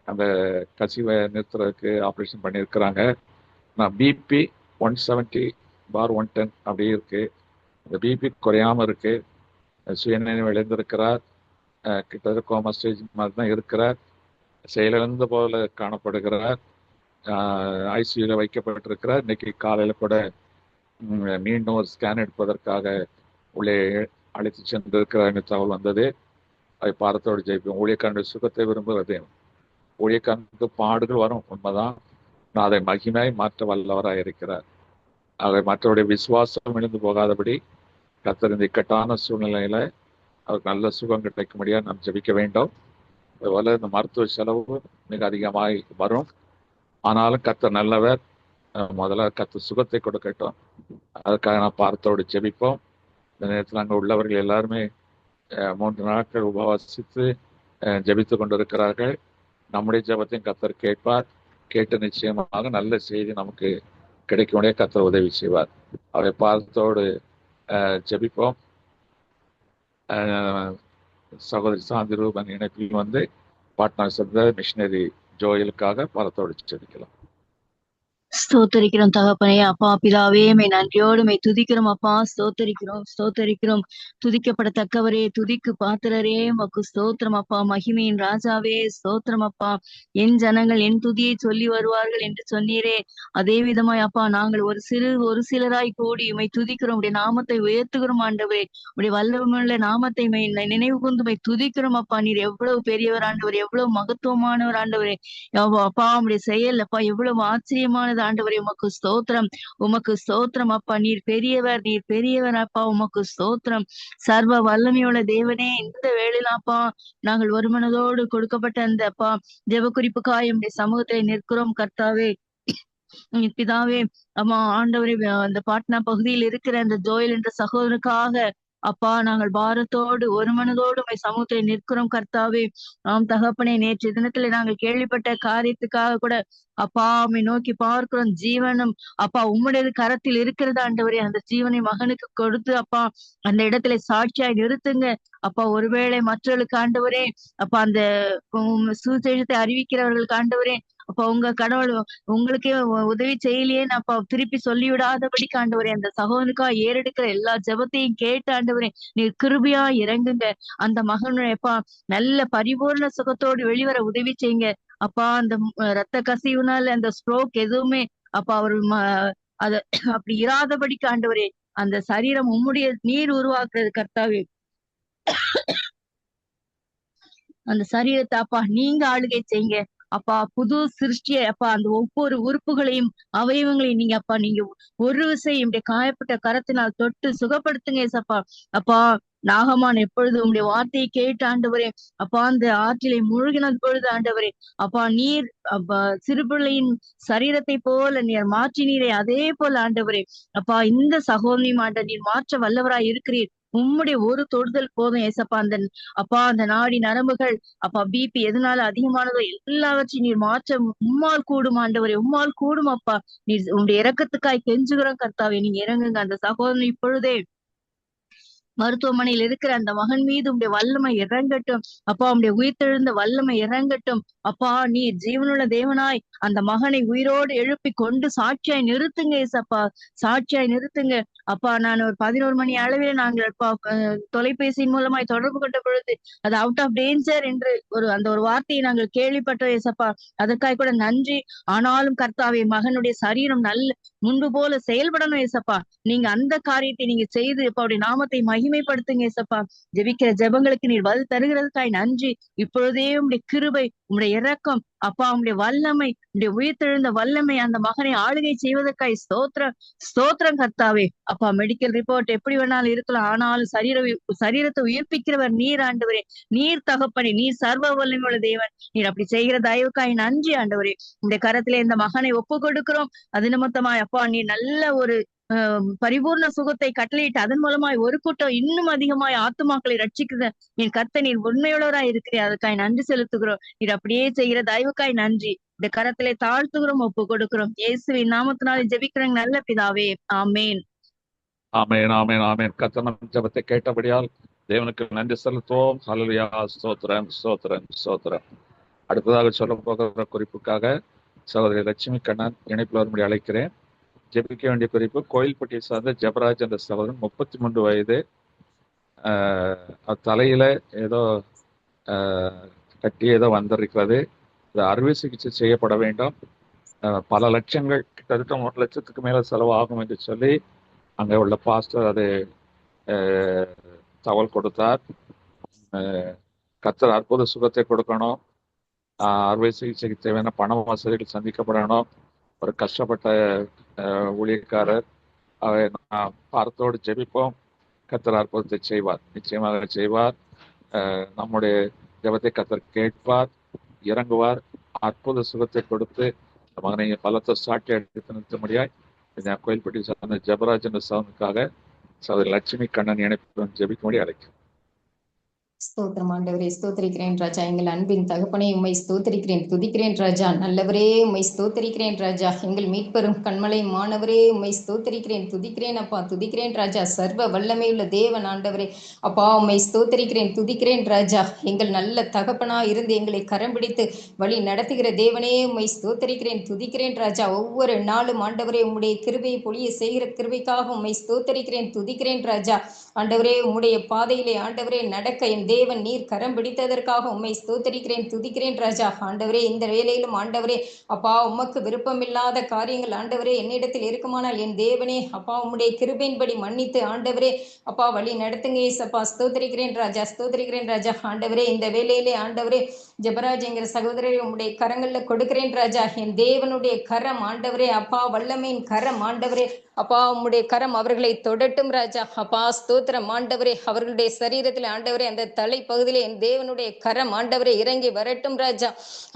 அந்த கசிவை நிறுத்துறதுக்கு ஆப்ரேஷன் பண்ணியிருக்கிறாங்க. நான் பிபி 170/110 அப்படியே இருக்கு. அந்த பிபி குறையாம இருக்கு. சுயநினைவு இழந்திருக்கிறார். கிட்டத்தட்ட கோமா ஸ்டேஜ் மாதிரி தான் இருக்கிறார். செயலிழந்த போல காணப்படுகிறார். ஐசியூல வைக்கப்பட்டிருக்கிறார். இன்னைக்கு காலையில கூட மீண்டும் ஒரு ஸ்கேன் எடுப்பதற்காக உள்ளே அழைத்து சென்றிருக்கிறார் தகவல் வந்தது. அதை பாரத்தோடு ஜெயிப்போம். ஊழியக்காரனுடைய சுகத்தை விரும்புகிறது. ஊழியக்காரனுக்கு பாடுகள் வரும், உண்மைதான். நான் அதை மகிமையாய் மாற்ற வல்லவராக இருக்கிறார். அதை மற்றவருடைய விசுவாசம் இழந்து போகாதபடி கர்த்தர் இந்த இக்கட்டான சூழ்நிலையில அவருக்கு நல்ல சுகம் கிடைக்கும்படியா நாம் ஜெபிக்க வேண்டும். அதுபோல இந்த மருத்துவ செலவு மிக அதிகமாய் வரும். ஆனாலும் கர்த்தர் நல்லவர். முதல்ல கர்த்தர் சுகத்தை கொடுக்கட்டும். அதுக்காக நான் பார்த்தோடு ஜெபிப்போம். இந்த நேரத்தில் அங்கே உள்ளவர்கள் எல்லாருமே 3 நாட்கள் உபவாசித்து ஜெபித்து கொண்டிருக்கிறார்கள். நம்முடைய ஜெபத்தையும் கர்த்தர் கேட்பார். கேட்டு நிச்சயமாக நல்ல செய்தி நமக்கு கிடைக்கக்கூடிய கர்த்தர் உதவி செய்வார். அவரை பார்த்தோடு ஜெபிப்போம். சகோதரி சாந்தி ரூபன் இணைப்பில் வந்து பாட்னா சேர்ந்த மிஷினரி ஜோயலுக்காக பலத்தோடு ஜெபிக்கலாம். ஸ்தோத்தரிக்கிறோம் தகப்பனே. அப்பா பிதாவே, மை நன்றியோடு மை துதிக்கிறோம் அப்பா. ஸ்தோத்தரிக்கிறோம். துதிக்கப்படத்தக்கவரே, துதிக்கு பாத்திரரே, உமக்கு ஸ்தோத்திரம் அப்பா. மகிமையின் ராஜாவே ஸ்தோத்திரம் அப்பா. என் ஜனங்கள் என் துதியை சொல்லி வருவார்கள் என்று சொன்னீரே, அதே விதமாய் அப்பா நாங்கள் ஒரு சிலராய் கூடி உமை துதிக்கிறோம். உடைய நாமத்தை உயர்த்துகிறோம் ஆண்டவரே. உடைய வல்லமையுள்ள நாமத்தை நினைவு கூர்ந்து உமை துதிக்கிறோம் அப்பா. நீர் எவ்வளவு பெரியவர் ஆண்டவர், எவ்வளவு மகத்துவமானவர் ஆண்டவரே. அப்பா உடைய செயல் அப்பா எவ்வளவு ஆச்சரியமானது ஆண்டவரே. உமக்கு ஸ்தோத்திரம் அப்பா. நீர் பெரியவர் அப்பா. உமக்கு ஸ்தோத்திரம். சர்வ வல்லமையுள்ள தேவனே, இந்த வேளையில அப்பா நாங்கள் ஒரு மனதோடு கொடுக்கப்பட்ட அந்த அப்பா ஜெப குறிப்புக்காய் உம்முடைய சமூகத்திலே நிற்கிறோம் கர்த்தாவே. பிதாவே, அம்மா ஆண்டவரே, அந்த பாட்னா பகுதியில் இருக்கிற அந்த ஜோயல் என்ற சகோதரனுக்காக அப்பா நாங்கள் பாரத்தோடு ஒரு மனதோடு உம்மை சமூகத்திலே நிற்கிறோம் கர்த்தாவே. தகப்பனே, நேற்று தினத்துல நாங்கள் கேள்விப்பட்ட காரியத்துக்காக கூட அப்பா உம்மை நோக்கி பார்க்கிறோம். ஜீவனும் அப்பா உம்முடையது கரத்தில் இருக்கிறது ஆண்டவரே. அந்த ஜீவனை மகனுக்கு கொடுத்து அப்பா அந்த இடத்துல சாட்சியாய் நிறுத்துங்க அப்பா. ஒருவேளை மற்றவர்களுக்கு ஆண்டவரே அப்பா அந்த சுவிசேஷத்தை அறிவிக்கிறவர்களுக்கு ஆண்டவரே அப்ப உங்க கடவுள் உங்களுக்கே உதவி செய்யலையே அப்பா திருப்பி சொல்லிவிடாதபடிக்கு ஆண்டவரே, அந்த சகோதரனுக்கா ஏறெடுக்கிற எல்லா ஜெபத்தையும் கேட்டு ஆண்டவரே நீர் கிருபையா இறங்குங்க. அந்த மகனுடையப்பா நல்ல பரிபூர்ண சுகத்தோடு வெளிவர உதவி செய்யுங்க அப்பா. அந்த ரத்த கசிவுனால அந்த ஸ்ட்ரோக் எதுவுமே அப்பா அவர் அத அப்படி இராதபடிக்கு ஆண்டவரே, அந்த சரீரம் உம்முடைய நீர் உருவாக்குறது கர்த்தாவே. அந்த சரீரத்தை அப்பா நீங்க ஆளுகை செய்யுங்க அப்பா. புது சிருஷ்டியை அப்பா அந்த ஒவ்வொரு உறுப்புகளையும் அவயவங்களையும் நீங்க அப்பா நீங்க ஒரு விஷயம் காயப்பட்ட கரத்தினால் தொட்டு சுகப்படுத்துங்க ஏசப்பா. அப்பா நாகமான் எப்பொழுது உங்களுடைய வார்த்தையை கேட்டு ஆண்டவரே அப்பா அந்த ஆற்றிலை மூழ்கினது பொழுது ஆண்டவரே அப்பா நீர் அப்பா சிறுபிள்ளையின் சரீரத்தை போல நீர் மாற்றினீரே, அதே போல ஆண்டவரே அப்பா இந்த சகோதரியும் ஆண்ட நீர் மாற்ற வல்லவராய் இருக்கிறீர். உம்முடைய ஒரு தொடுதல் போதும் ஏசப்பா. அந்த அப்பா அந்த நாடி நரம்புகள் அப்பா பிபி எதனால அதிகமானதோ எல்லாவற்றையும் நீர் மாற்ற உம்மால் கூடும் ஆண்டவரே, உம்மால் கூடும் அப்பா. நீர் உங்களுடைய இறக்கத்துக்காய் கெஞ்சுகிறோம் கர்த்தாவே, நீங்க இறங்குங்க. அந்த சகோதரன் இப்பொழுதே மருத்துவமனையில் இருக்கிற அந்த மகன் மீது உடைய வல்லமை இறங்கட்டும் அப்பா. உடைய உயிர்த்தெழுந்த வல்லமை இறங்கட்டும் அப்பா. நீ ஜீவனுள்ள தேவனாய் அந்த மகனை உயிரோடு எழுப்பி கொண்டு சாட்சியாய் நிறுத்துங்க ஏசப்பா. சாட்சியாய் நிறுத்துங்க அப்பா. நான் ஒரு 11 மணி அளவில் நாங்கள் தொலைபேசியின் மூலமாய் தொடர்பு கொண்ட பொழுது அது அவுட் ஆஃப் டேஞ்சர் என்று ஒரு வார்த்தையை நாங்கள் கேள்விப்பட்டோம் ஏசப்பா. அதற்காக கூட நன்றி. ஆனாலும் கர்த்தாவே மகனுடைய சரீரம் நல்ல முன்பு போல செயல்படணும் ஏசப்பா. நீங்க அந்த காரியத்தை நீங்க செய்து இப்ப அவருடைய நாமத்தை மகிமைப்படுத்துங்க ஏசப்பா. ஜெபிக்கிற ஜெபங்களுக்கு நீர் பதில் தருகிறதுக்காய் நன்றி. இப்பொழுதே உங்களுடைய கிருபை, உங்களுடைய இரக்கம் அப்பா, உங்களுடைய வல்லமை, உங்களுடைய உயிர்த்தெழுந்த வல்லமை அந்த மகனை ஆளுகை செய்வதற்காய் ஸ்தோத்திரம் கர்த்தாவே. அப்பா மெடிக்கல் ரிப்போர்ட் எப்படி வேணாலும் இருக்கலாம், ஆனாலும் சரீரத்தை உயிர்ப்பிக்கிறவர் நீர் ஆண்டவரே. நீர் தகப்பனே, நீர் சர்வ வல்லமையுள்ள தேவன். நீர் அப்படி செய்கிற தயவுக்காய் நன்றி ஆண்டவரே. இந்த கரத்திலே இந்த மகனை ஒப்பு கொடுக்கிறோம். அது நிமித்தமாய் அப்பா நீர் நல்ல ஒரு பரிபூர்ண சுகத்தை கட்டளையிட்டு அதன் மூலமாய் ஒரு கூட்டம் இன்னும் அதிகமாய் ஆத்துமாக்களை ரட்சிக்கிற நீர் கர்த்த நீர் உண்மையுள்ளவராய் இருக்கிறீர். அதுக்காய் நன்றி செலுத்துகிறோம். நீர் அப்படியே செய்கிற தயவுக்காய் நன்றி. இந்த கரத்திலே தாழ்த்துகிறோம், ஒப்பு கொடுக்கிறோம். இயேசுவின் நாமத்தினாலே ஜெபிக்கிறேன் நல்ல பிதாவே, ஆமேன். ஆமேன் ஆமேன் ஆமேன். கர்த்தர் ஜெபத்தை கேட்டபடியால் தேவனுக்கு நன்றி செலுத்துவோம். ஹல்லேலூயா. ஸ்தோத்திரம். அடுத்ததாக சொல்ல போகிற குறிப்புக்காக சகோதரி லட்சுமி கண்ணன் இணைப்பில் வரும்படி அழைக்கிறேன். ஜெபிக்க வேண்டிய குறிப்பு, கோயில்பட்டியை சார்ந்த ஜெபராஜ் என்ற சகோதரன், 33 வயது. தலையில ஏதோ கட்டி ஏதோ வந்திருக்கிறது. இது அறுவை சிகிச்சை செய்யப்பட வேண்டும். பல லட்சங்கள், கிட்டத்தட்ட 1 லட்சத்துக்கு மேல செலவாகும் என்று சொல்லி அங்கே உள்ள பாஸ்டர் அது தகவல் கொடுத்தார். கர்த்தர் அற்புத சுகத்தை கொடுக்கணும். அறுவை சிகிச்சைக்கு தேவையான பண வசதிகள் சந்திக்கப்படணும். ஒரு கஷ்டப்பட்ட ஊழியக்காரர். நான் பார்த்தோடு ஜெபிப்போம். கர்த்தர் அற்புதத்தை செய்வார், நிச்சயமாக செய்வார். நம்முடைய ஜெபத்தை கர்த்தர் கேட்பார், இறங்குவார், அற்புத சுகத்தை கொடுத்து மகனை பலத்த சாட்சி எடுத்து நிறுத்தும்படியாய் இந்த கோயில்பட்டி சார்ந்த ஜெபராஜ் என்ற சவுனுக்காக சகோதரி லட்சுமி கண்ணன் இணைப்புடன் ஜெபிக்கும்படி அழைக்கும். ஸ்தோத்திரம் ஆண்டவரே, ஸ்தோத்திரிக்கிறேன் ராஜா. எங்கள் அன்பின் தகப்பனே, உம்மை ஸ்தோத்திரிக்கிறேன், துதிக்கிறேன் ராஜா. நல்லவரே, உம்மை ஸ்தோத்திரிக்கிறேன் ராஜா. எங்கள் மீட்பெரும் கண்மலை மாணவரே, உம்மை ஸ்தோத்திரிக்கிறேன், துதிக்கிறேன் அப்பா, துதிக்கிறேன் ராஜா. சர்வ வல்லமையுள்ள தேவன் ஆண்டவரே, அப்பா உம்மை ஸ்தோத்திரிக்கிறேன், துதிக்கிறேன் ராஜா. எங்கள் நல்ல தகப்பனா இருந்து எங்களை கரம் பிடித்து வழி நடத்துகிற தேவனே, உம்மை ஸ்தோத்திரிக்கிறேன், துதிக்கிறேன் ராஜா. ஒவ்வொரு நாளும் ஆண்டவரே உம்முடைய கிருபையை பொழிய செய்கிற கிருபைக்காக உம்மை ஸ்தோத்திரிக்கிறேன், துதிக்கிறேன் ராஜா. ஆண்டவரே உம்முடைய பாதையிலே ஆண்டவரே நடக்க என் தேவன் நீர் கரம் பிடித்ததற்காக உம்மை ஸ்தோத்திரிக்கிறேன், துதிக்கிறேன் ராஜா. ஆண்டவரே இந்த வேளையிலும் ஆண்டவரே அப்பா உமக்கு விருப்பமில்லாத காரியங்கள் ஆண்டவரே என்னிடத்தில் இருக்குமானால் என் தேவனே அப்பா உம்முடைய கிருபையின்படி மன்னித்து ஆண்டவரே அப்பா வழி நடத்துங்க ஏசப்பா. ஸ்தோத்திரிக்கிறேன் ராஜா, ஸ்தோத்திரிக்கிறேன் ராஜா. ஆண்டவரே இந்த வேளையிலே ஆண்டவரே ஜெபராஜ் என்கிற சகோதரரை உம்முடைய கரங்கள்ல கொடுக்கிறேன் ராஜா. என் தேவனுடைய கரம் ஆண்டவரே அப்பா, வல்லமையின் கரம் ஆண்டவரே அப்பா, உம்முடைய கரம் அவர்களை தொடட்டும் ராஜா. அப்பா ஸ்தோத்திரம் ஆண்டவரே. அவர்களுடைய சரீரத்தில் ஆண்டவரே அந்த தலை பகுதியிலே என் தேவனுடைய கரம் ஆண்டவரே இறங்கி வரட்டும் ராஜா.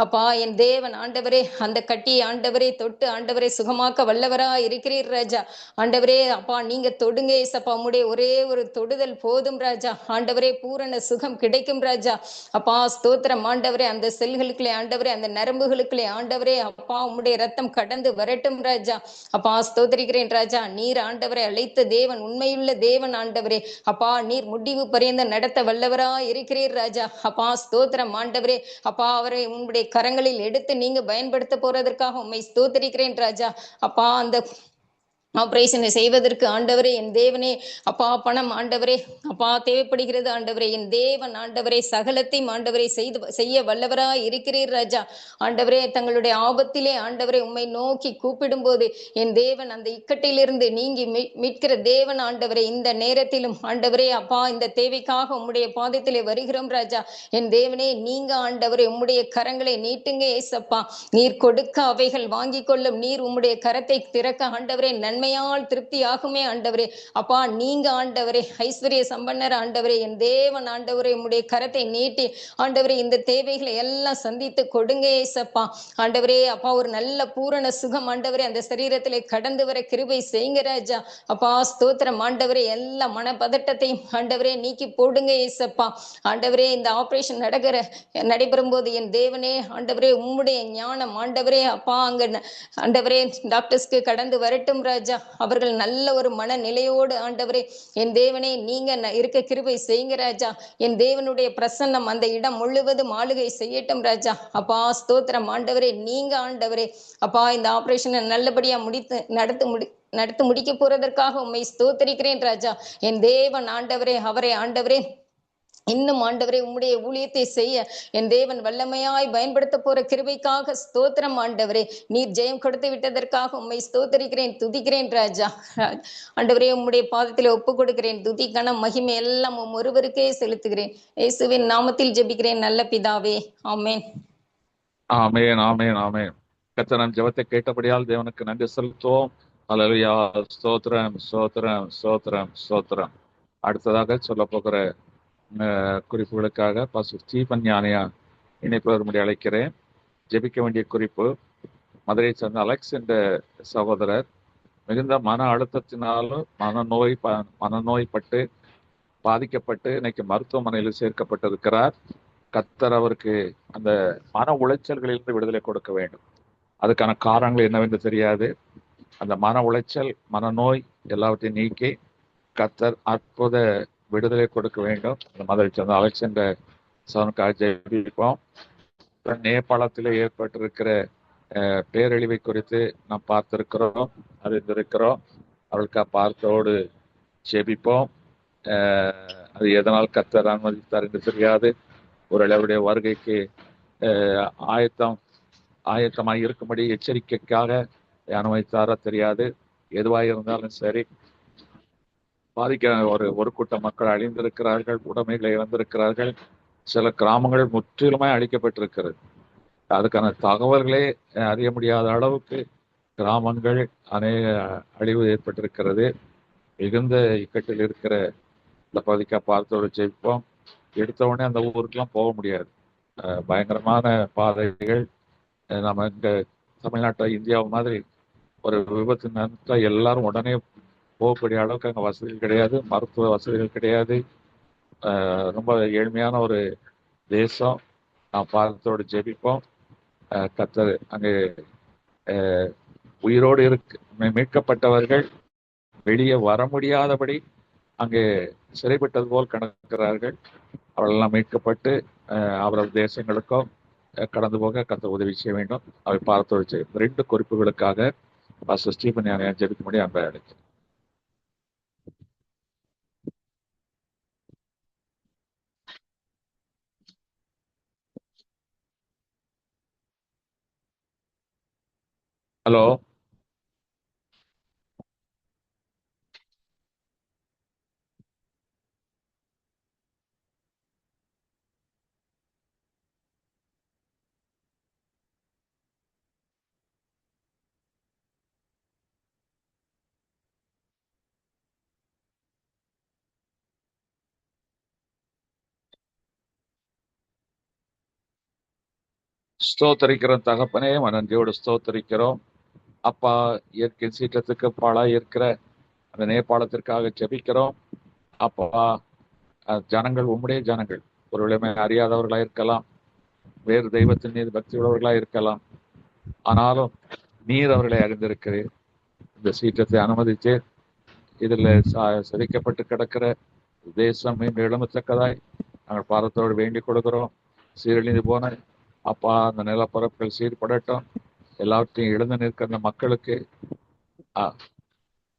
அப்பா என் தேவன் ஆண்டவரே அந்த கட்டியை ஆண்டவரே தொட்டு ஆண்டவரே சுகமாக்க வல்லவரா இருக்கிறீர் ராஜா. ஆண்டவரே அப்பா நீங்க தொடுங்க ஏசப்பா. உம்முடைய ஒரே ஒரு தொடுதல் போதும் ராஜா. ஆண்டவரே பூரண சுகம் கிடைக்கும் ராஜா. அப்பா ஸ்தோத்திரம் ஆண்டவரே. அந்த செல்களுக்குள்ளே ஆண்டவரே, அந்த நரம்புகளுக்குள்ளே ஆண்டவரே அப்பா உம்முடைய ரத்தம் கடந்து வரட்டும் ராஜா. அப்பா ஸ்தோத்திரிக்கிறேன் ராஜா. நீர் ஆண்டவரை அழைத்த தேவன், உண்மையுள்ள தேவன் ஆண்டவரே அப்பா. நீர் முடிவு பரியந்த நடத்த வல்லவரா இருக்கிறீர் ராஜா. அப்பா ஸ்தோத்திரம் ஆண்டவரே அப்பா. அவரை உங்களுடைய கரங்களில் எடுத்து நீங்க பயன்படுத்த போறதற்காக உம்மை ஸ்தோத்திரிக்கிறேன் ராஜா. அப்பா அந்த ஆபரேஷனை செய்வதற்கு ஆண்டவரே என் தேவனே அப்பா பணம் ஆண்டவரே அப்பா தேவைப்படுகிறது ஆண்டவரே. என் தேவன் ஆண்டவரே சகலத்தையும் ஆண்டவரை செய்ய வல்லவரா இருக்கிறீர் ராஜா. ஆண்டவரே தங்களுடைய ஆபத்திலே ஆண்டவரை உம்மை நோக்கி கூப்பிடும் போது என் தேவன் அந்த இக்கட்டிலிருந்து நீங்கி மீட்கிற தேவன் ஆண்டவரே. இந்த நேரத்திலும் ஆண்டவரே அப்பா இந்த தேவைக்காக உம்முடைய பாதத்திலே வருகிறோம் ராஜா. என் தேவனே நீங்க ஆண்டவரே உம்முடைய கரங்களை நீட்டுங்க ஏசப்பா. நீர் கொடுக்க அவைகள் வாங்கி கொள்ளும். நீர் உம்முடைய கரத்தை திறக்க ஆண்டவரே நன்மையால் திருப்தி ஆகுமே ஆண்டவரே அப்பா. நீங்க ஆண்டவரே ஐஸ்வர்ய சம்பன்னர் ஆண்டவரே. என் தேவன் ஆண்டவரே உம்முடைய கரத்தை நீட்டி ஆண்டவரே இந்த தேவைகளை எல்லாம் சந்தித்து கொடுங்க ஏசப்பா. ஆண்டவரே அப்பா ஒரு நல்ல பூரண சுகம் ஆண்டவரே அந்த சரீரத்திலே கடந்து வர கிருபை செய்யுங்க ராஜா. அப்பா ஸ்தோத்திரம் ஆண்டவரே. எல்லா மனப்பதட்டத்தையும் ஆண்டவரே நீக்கி போடுங்க ஏசப்பா. ஆண்டவரே இந்த ஆபரேஷன் நடைபெறும் போது என் தேவனே ஆண்டவரே உம்முடைய ஞானம் ஆண்டவரே அப்பா அங்க ஆண்டவரே டாக்டர்ஸ்க்கு கடந்து வரட்டும் ராஜா. அவர்கள் நல்ல ஒரு மனநிலையோடு ஆண்டவரே என் தேவனே நீங்க இருக்க கிருபை செய்யுங்க ராஜா. என் தேவனுடைய பிரசன்னம் அந்த இடம் முழுவதும் ஆளுகை செய்யட்டும் ராஜா. அப்பா ஸ்தோத்திரம் ஆண்டவரே. நீங்க ஆண்டவரே அப்பா இந்த ஆபரேஷனை நல்லபடியா நடத்து முடிக்க போறதற்காக உம்மை ஸ்தோத்திரிக்கிறேன் ராஜா. என் தேவன் ஆண்டவரே அவரை ஆண்டவரே இன்னும் ஆண்டவரே உம்முடைய ஊழியத்தை செய்ய என் தேவன் வல்லமையாய் பயன்படுத்த போற கிருபைக்காக ஸ்தோத்திரம் ஆண்டவரே. நீர் ஜெயம் கொடுத்து விட்டதற்காக உம்மை ஸ்தோத்திரிக்கிறேன், துதிக்கிறேன் ராஜா. ஆண்டவரே உம்முடைய பாதத்தில் ஒப்பு கொடுக்கிறேன். துதி கனம் மகிமை எல்லாம் ஒருவருக்கே செலுத்துகிறேன். இயேசுவின் நாமத்தில் ஜெபிக்கிறேன் நல்ல பிதாவே, ஆமேன். ஆமேன் ஆமேன் ஆமேன். கர்த்தர் ஜெபத்தை கேட்டபடியால் தேவனுக்கு நன்றி செலுத்துவோம். அல்லேலூயா. ஸ்தோத்திரம் ஸ்தோத்திரம் ஸ்தோத்திரம் ஸ்தோத்திரம். அடுத்ததாக சொல்ல போகிற குறிப்புகளுக்காக பாஸ்டர் ஸ்டீபன் ஞானியா இணைப்பு வரும்படி அழைக்கிறேன். ஜெபிக்க வேண்டிய குறிப்பு, மதுரை சேர்ந்த அலெக்ஸ் என்ற சகோதரர் மிகுந்த மன அழுத்தத்தினாலும் மனநோய்பட்டு பாதிக்கப்பட்டு இன்னைக்கு மருத்துவமனையில் சேர்க்கப்பட்டிருக்கிறார். கர்த்தர் அவருக்கு அந்த மன உளைச்சல்களிலிருந்து விடுதலை கொடுக்க வேண்டும். அதுக்கான காரணங்கள் என்னவென்று தெரியாது. அந்த மன உளைச்சல், மனநோய் எல்லாவற்றையும் நீக்கி கர்த்தர் அற்புத விடுதலை கொடுக்க வேண்டும். அந்த மதுரை சேர்ந்த அலெக்ஸ் என்ற சகோதரனுக்காக ஜெபிப்போம். நேபாளத்தில் ஏற்பட்டிருக்கிற பேரழிவை குறித்து நாம் பார்த்திருக்கிறோம், அறிந்திருக்கிறோம். அவர்களுக்கு பார்த்தோடு ஜெபிப்போம். அது எதனால் கர்த்தர் அனுமதித்தார் என்று தெரியாது. ஒரு அவருடைய வருகைக்கு ஆயத்தமாக இருக்கும்படி எச்சரிக்கைக்காக அனுமதித்தாரோ தெரியாது. எதுவாக இருந்தாலும் சரி, பாதிக்க ஒரு கூட்ட மக்கள் அழிந்திருக்கிறார்கள், உடைமைகளை இழந்திருக்கிறார்கள். சில கிராமங்கள் முற்றிலுமாய் அழிக்கப்பட்டிருக்கிறது. அதுக்கான தகவல்களே அறிய முடியாத அளவுக்கு கிராமங்கள் அநேக அழிவு ஏற்பட்டிருக்கிறது. மிகுந்த இக்கட்டில் இருக்கிற இந்த பகுதிக்காக பார்த்தோடு ஜெயிப்போம். எடுத்த உடனே அந்த ஊருக்கெல்லாம் போக முடியாது. பயங்கரமான பாதைகள். நம்ம இங்க தமிழ்நாட்டில் இந்தியாவு மாதிரி ஒரு விபத்து நடந்தா எல்லாரும் உடனே போகக்கூடிய அளவுக்கு அங்கே வசதிகள் கிடையாது, மருத்துவ வசதிகள் கிடையாது. ரொம்ப ஏழ்மையான ஒரு தேசம். நாம் பாதத்தோடு ஜெபிப்போம். கர்த்தர் அங்கே உயிரோடு மீட்கப்பட்டவர்கள் வெளியே வர முடியாதபடி அங்கே சிறைப்பட்டது போல் கணக்கிறார்கள். அவர்களெல்லாம் மீட்கப்பட்டு அவரது தேசங்களுக்கும் கடந்து போக கர்த்தர் உதவி செய்ய வேண்டும். அவை பாதத்தோடு செய்யும். 2 குறிப்புகளுக்காக பாஸ்டர் ஸ்டீபன் ஜெபிக்கும்படி அன்பை அழைக்கிறேன். ஹலோ. ஸ்தோத்தரிக்கிறோம் தகப்பனே, நன்றியோடு ஸ்தோத்தரிக்கிறோம். அப்பா, இயற்கை சீற்றத்துக்கு பாழாய் இருக்கிற அந்த நேபாளத்திற்காக ஜெபிக்கிறோம். அப்பா, ஜனங்கள் உம்முடைய ஜனங்கள் ஒருவேளை அறியாதவர்களா இருக்கலாம், வேறு தெய்வத்தின் மீது பக்தி உள்ளவர்களா இருக்கலாம். ஆனாலும் நீர் அவர்களை அறிந்திருக்கிறீர். இந்த சீற்றத்தை அனுமதித்து இதில் சிதைக்கப்பட்டு கிடக்கிற தேசம் மீண்டும் எழுமத்தக்கதாய் நாங்கள் பாரத்தோடு வேண்டிக் கொடுக்கிறோம். சீரழிந்து போன அப்பா, அந்த நிலப்பரப்புகள் சீர்படட்டும். எல்லாத்தையும் எழுந்து நிற்கிற அந்த மக்களுக்கு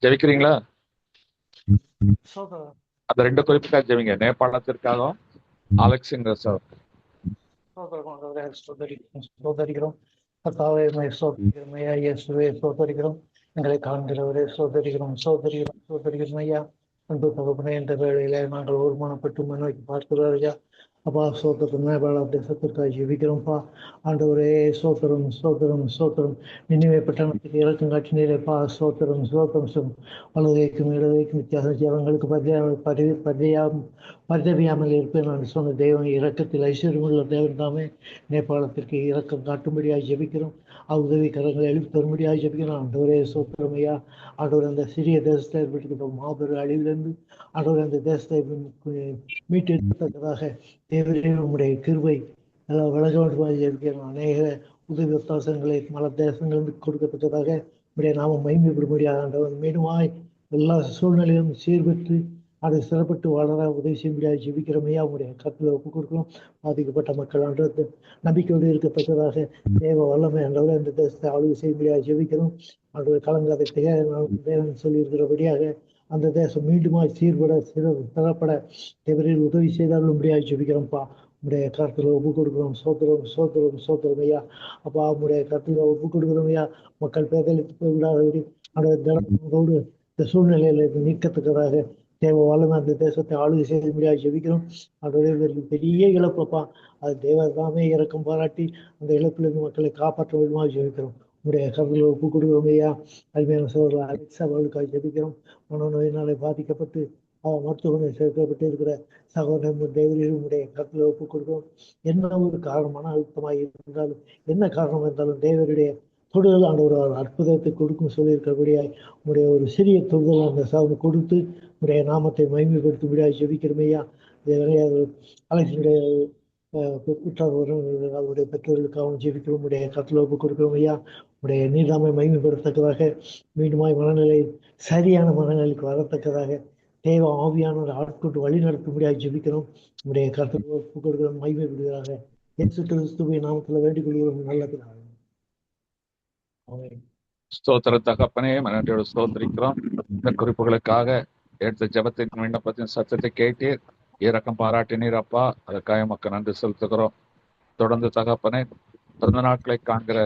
ஜெபிக்கிறீங்களா? அந்த 2 குறிப்புக்காக ஜெபிங்க. நேபாளத்திற்காகவும் அலெக்சிங்கிற சார். சோதரிக்கிறோம் கர்த்தாவே, சோதரிக்கிறோம் ஐயா. இயேசுவே சோதரிக்கிறோம். எங்களை காண்கிறவரே சோதரிக்கிறோம். சோதரிக்கிறோம் ஐயா. அன்பு தகப்பனே, என்ற வேளையில நாங்கள் ஒருமானப்பட்டு முன்னோக்கி பார்க்கிறோம் ஐயா. அப்பா, சோத்திரம் நேபாள தேசத்திற்காக ஜெபிக்கிறோம்ப்பா. ஆண்டவரே சோத்திரம். நினைவே பட்டணத்துக்கு இறக்கம் காட்டினீரேப்பா. சோத்திரம். வலதைக்கும் இடதைக்கும் வித்தியாசம் ஜனங்களுக்கு பரிதவியாமல் இருப்பேன் நான் சொன்ன தெய்வம் இரக்கத்தில் ஐஸ்வர்யமுள்ள தேவன் தாமே நேபாளத்திற்கு இரக்கம் காட்டும்படியாக ஜெபிக்கிறோம். உதவி கரங்களை எழுப்பி தரும்படியாக ஜெபிக்கிறோம். ஆண்டவரே சோத்திரம் ஐயா. ஆண்டவர் அந்த சிறிய தேசத்தை ஏற்படுத்திக்கிட்ட மாபெரும் அழிவிலிருந்து ஆண்டவர் அந்த தேசத்தை மீட்டெடுக்கத்தக்கதாக தேவரே உம்முடைய கிருபை எல்லாம் விலக வேண்டுமாக ஜெபிக்கிறோம். அநேக உதவி ஒத்தாசங்களை மல தேசங்களிலிருந்து கொடுக்கத்தக்கதாக உடைய நாம மகிமைப்படும்படியாக ஆண்டவர் மீண்டுமாய் எல்லா சூழ்நிலையும் சீர்பெற்று அதை சிறப்பட்டு வளர உதவி செய்யும்படியாக ஜெபிக்கிறோமையா. உங்களுடைய கருத்தில் ஒப்புக் கொடுக்கிறோம். பாதிக்கப்பட்ட மக்கள் அன்றது நம்பிக்கையோடு இருக்கத்தக்கதாக தேவ வல்லமை ஆண்டவரை அந்த தேசத்தை ஆளுகை செய்யும்படியாக ஜெபிக்கிறோம். ஆண்டவரை கலங்காத தேவன் சொல்லியிருக்கிறபடியாக அந்த தேசம் மீண்டுமாய் சிறப்பட தேவரில் உதவி செய்தாலும்படியாக ஜெபிக்கிறோம்ப்பா. உடைய கருத்துல ஒப்புக் கொடுக்கிறோம். சோத்திரம் ஐயா. அப்பா, உடைய கருத்துல ஒப்புக் கொடுக்கிறோம் ஐயா. மக்கள் பேதலித்து போய் விடாதபடி அதோடு இந்த சூழ்நிலையில நீக்கத்தக்கதாக தேவ வல்லமை அந்த தேசத்தை ஆளுகை செய்ய முடியாது ஜெபிக்கிறோம். அதோட பெரிய இழப்பப்பா, அது தேவதாமே இறக்கம் பாராட்டி அந்த இழப்பிலிருந்து மக்களை காப்பாற்ற வேண்டுமா ஜெபிக்கிறோம். உடைய கருத்துல ஒப்புக் கொடுக்கிறோம் ஐயா. அருமையான சோழர் அலெக்ஸா அவர்களுக்காக ஜெபிக்கிறோம். மனநோயினாலே பாதிக்கப்பட்டு மருத்துவமனை சேர்க்கப்பட்டு இருக்கிற சகோதரன் தேவரையும் உடைய கருத்துல ஒப்புக் கொடுக்கிறோம். என்ன ஒரு காரணமான அழுத்தமாக இருந்தாலும், என்ன காரணம் இருந்தாலும் தேவருடைய தொடுதல் அந்த ஒரு அற்புதத்தை கொடுக்கும் சொல்லியிருக்கிறபடியாய் உடைய ஒரு சிறிய தொடுதல் அந்த சாதனை கொடுத்து உடைய நாமத்தை மகிமைப்படுத்தும்படியாக ஜெபிக்கிறமையா. அலெக்ஸனுடைய உற்றார் அவருடைய பெற்றோர்களுக்காகவும் ஜெபிக்கிறோம். உடைய கருத்துல ஒப்புக் கொடுக்கிறோம் ஐயா. உடைய நீர்தாமை மகிமைப்படுத்தக்கதாக மீண்டுமாய் மனநிலையில் சரியான மனநிலைக்கு வரத்தக்கதாக தேவ ஆவியானவர் ஆட்கொண்டு வழி நடத்தும்படியாக ஜெபிக்கிறோம். உடைய கருத்துல ஒப்புக் கொடுக்கிறோம். மகிமைப்படுவதாக இயேசு கிறிஸ்துவின் நாமத்துல வேண்டிக் கொள்கிறோம். நல்லது. ஸ்தோத்திர தகப்பனே, நன்றியோடு ஸ்தோத்திரிக்கிறோம். இந்த குறிப்புகளுக்காக எடுத்த ஜெபத்தின் விண்ணப்பத்தின் சத்தத்தை கேட்டு இரக்கம் பாராட்டினீர் அப்பா. அதற்காக மக்கள் நன்றி செலுத்துகிறோம். தொடர்ந்து தகப்பனே, பிறந்த நாட்களை காண்கிற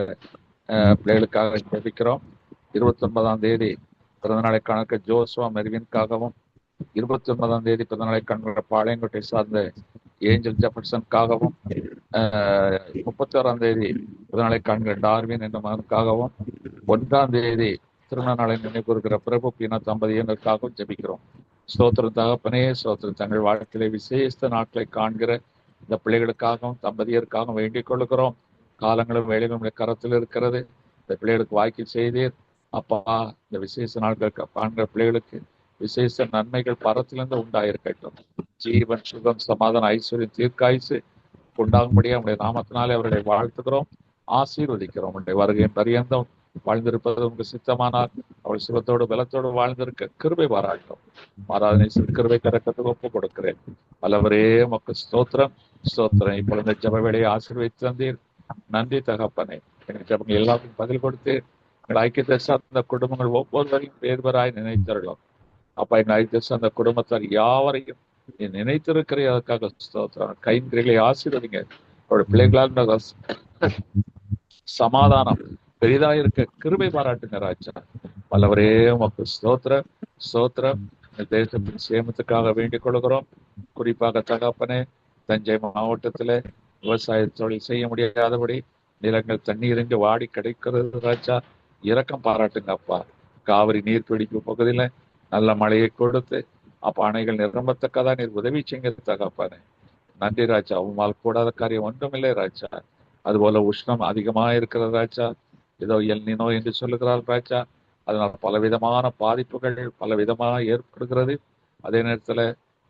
பிள்ளைகளுக்காக ஜெபிக்கிறோம். 29ஆம் தேதி பிறந்த நாளை காண்கிற ஜோஸ்வா மெர்வின்காகவும், 29ஆம் தேதி பிறந்த நாளை காண்கிற பாளையங்கோட்டை சார்ந்த ஏஞ்சல் ஜெபர்சனுக்காகவும், 31ஆம் தேதி பிறந்தநாளை காண்கிற டார்வின் என்ற மகனுக்காகவும், 1ஆம் தேதி திருமண நாளை நினைவு கூறுகிற பிரபு பீனா தம்பதியினருக்காகவும் ஜெபிக்கிறோம். ஸ்தோத்திரம் தகப்பனே, ஸ்தோத்திரம். தங்கள் வாழ்க்கையில விசேஷ நாட்களை காண்கிற இந்த பிள்ளைகளுக்காகவும் தம்பதியருக்காகவும் வேண்டிக் கொள்கிறோம். காலங்களும் வேலைகளும் கரத்தில் இருக்கிறது. இந்த பிள்ளைகளுக்கு வாய்க்கு செய்தீர் அப்பா. இந்த விசேஷ நாட்கள் காண்கிற பிள்ளைகளுக்கு விசேஷ நன்மைகள் பரத்திலிருந்து உண்டாயிருக்கட்டும். ஜீவன், சுகம், சமாதானம், ஐஸ்வர்யம், தீர்க்காயுசு உண்டாகும்படியா உங்களுடைய நாமத்தினாலே அவர்களை வாழ்த்துகிறோம், ஆசீர்வதிக்கிறோம். உங்களுடைய வருகையின் பரியந்தம் வாழ்ந்திருப்பது உங்க சித்தமானால் அவள் சுகத்தோடு பலத்தோடு வாழ்ந்திருக்க கிருபை பாராட்டும். ஆராதனை கிருபை கரக்கத்துக்கு ஒப்பு கொடுக்கிறேன். பலவரே உமக்கு ஸ்தோத்திரம், ஸ்தோத்திரம். இப்பொழுது இந்த ஜப வேலையை ஆசீர்வதித்து தந்தீர். நன்றி தகப்பனே. எங்கள் ஜபங்கள் எல்லாத்துக்கும் பதில் கொடுத்து எங்கள் ஐக்கியத்தை சார்ந்த குடும்பங்கள் ஒவ்வொருவரையும் பேர்வராய் நினைத்தரலாம். அப்பா, எங்கள் ஐக்கியத்தை சார்ந்த குடும்பத்தார் யாவரையும் நீ நினைத்திருக்கிற அதற்காக ஸ்தோத்திரம். கைங்களை ஆசீர்வதிங்க. அவருடைய பிள்ளைகளால் சமாதானம் பெரிதா இருக்க கிருபை பாராட்டுங்க ராஜா. பலவரே உமக்கு ஸ்தோத்திரம், ஸ்தோத்திரம். தேசத்தின் சேமத்துக்காக வேண்டிக் கொள்கிறோம். குறிப்பாக தகப்பனே, தஞ்சை மாவட்டத்துல விவசாய தொழில் செய்ய முடியாதபடி நிலங்கள் தண்ணீர் வாடி கிடைக்கிறது ராஜா. இரக்கம் பாராட்டுங்க அப்பா. காவிரி நீர்பிடிப்பு பகுதியில நல்ல மழையை கொடுத்து அப்ப அணைகள் நிரம்பத்தக்கதா நீர் உதவி செய்ய தகப்பானே. நன்றி ராஜா. உமால் கூடாத காரியம் ஒன்றுமில்லை ராஜா. அதுபோல உஷ்ணம் அதிகமா இருக்கிற ராஜா. ஏதோ எல்னினோ என்று சொல்லுகிறார் ராஜா. அதனால் பலவிதமான பாதிப்புகள் பலவிதமாக ஏற்படுகிறது. அதே நேரத்துல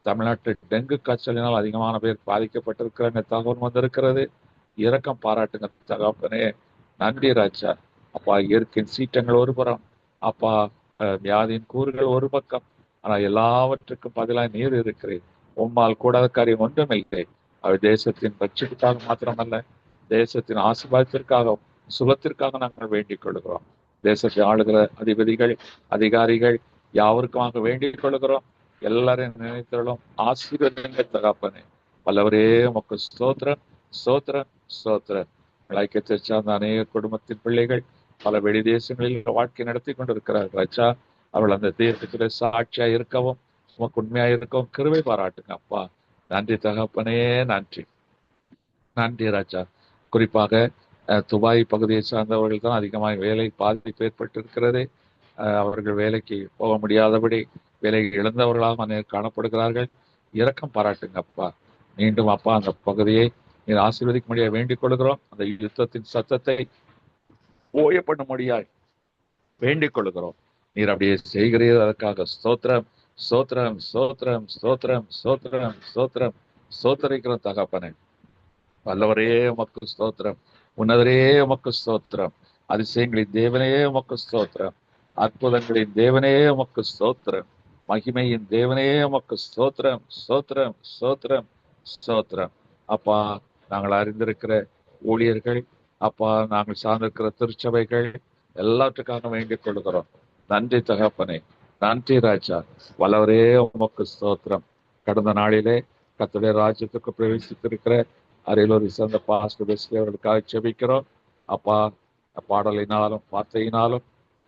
தமிழ்நாட்டு டெங்கு காய்ச்சலினால் அதிகமான பேர் பாதிக்கப்பட்டிருக்கிற தகவல் வந்திருக்கிறது. இரக்கம் பாராட்டுங்க தகப்பனே. நன்றி ராஜா. அப்பா, இயற்கையின் சீற்றங்கள் ஒரு புறம், அப்பா வியாதியின் கூறுகள் ஒரு பக்கம், ஆனா எல்லாவற்றுக்கும் பதிலாக நீர் இருக்கிறேன். உம்மால் கூடாத காரியம் ஒன்றுமில்லை. அவை தேசத்தின் ரட்சிப்புக்காக மாத்திரமல்ல, தேசத்தின் ஆசீர்வாதத்திற்காக சுகத்திற்காக நாங்கள் வேண்டிக் கொள்கிறோம். தேசத்தை ஆளுகிற அதிபதிகள் அதிகாரிகள் யாவருக்குமாக வேண்டிக் கொள்கிறோம். எல்லாரையும் நினைத்தாலும் ஆசீர்வாதங்க தகப்பனே. பல்லவரே உமக்கு ஸ்தோத்திரம், ஸ்தோத்திரம், ஸ்தோத்திரம். ஐக்கியத்தை சார்ந்த அநேக குடும்பத்தின் பிள்ளைகள் பல வெளி தேசங்களில் வாழ்க்கை நடத்தி கொண்டிருக்கிறார் ராஜா. அவள் அந்த தேசத்துல சாட்சியா இருக்கவும் உமக்கு உண்மையா இருக்கவும் கிருபை பாராட்டுங்க அப்பா. நன்றி தகப்பனே, நன்றி, நன்றி ராஜா. குறிப்பாக துபாய் பகுதியை சார்ந்தவர்கள் தான் அதிகமாக வேலை பாதிப்பு ஏற்பட்டிருக்கிறது. அவர்கள் வேலைக்கு போக முடியாதபடி வேலை இழந்தவர்களாக அநேகர் காணப்படுகிறார்கள். இரக்கம் பாராட்டுங்க அப்பா. மீண்டும் அப்பா அந்த பகுதியை நீர் ஆசீர்வதிக்க முடியாது வேண்டிக் கொள்கிறோம். அந்த யுத்தத்தின் சத்தத்தை ஓய பண்ண முடியாது வேண்டிக் கொள்கிறோம். நீர் அப்படியே செய்கிறீர். அதற்காக ஸ்தோத்திரம், ஸ்தோத்திரம், ஸ்தோத்திரம், ஸ்தோத்திரம், ஸ்தோத்திரம், ஸ்தோத்திரம், ஸ்தோத்திரிக்கிற தகப்பனே. வல்லவரே உமக்கு ஸ்தோத்திரம், உன்னதரே உமக்கு ஸ்தோத்திரம், அதிசயங்களின் தேவனே உமக்கு ஸ்தோத்திரம், அற்புதங்களின் தேவனே உமக்கு ஸ்தோத்திரம், மகிமையின் தேவனே உமக்கு ஸ்தோத்திரம், ஸ்தோத்திரம், ஸ்தோத்திரம், ஸ்தோத்திரம். அப்பா, நாங்கள் அறிந்திருக்கிற ஊழியர்கள், அப்பா நாங்கள் சார்ந்திருக்கிற திருச்சபைகள் எல்லாத்துக்காக வேண்டிக் கொள்கிறோம். நன்றி தகப்பனே, நன்றி ராஜா. வல்லவரே உமக்கு ஸ்தோத்திரம். கடந்த நாளிலே கர்த்தருடைய ராஜ்யத்துக்கு பிரவேசித்திருக்கிற அரியலூர் சேர்ந்த பாஸ்டர் பெஸ்லி அவர்களுக்காக ஜெபிக்கிறோம். அப்பா, பாடலினாலும் வார்த்தையினாலும்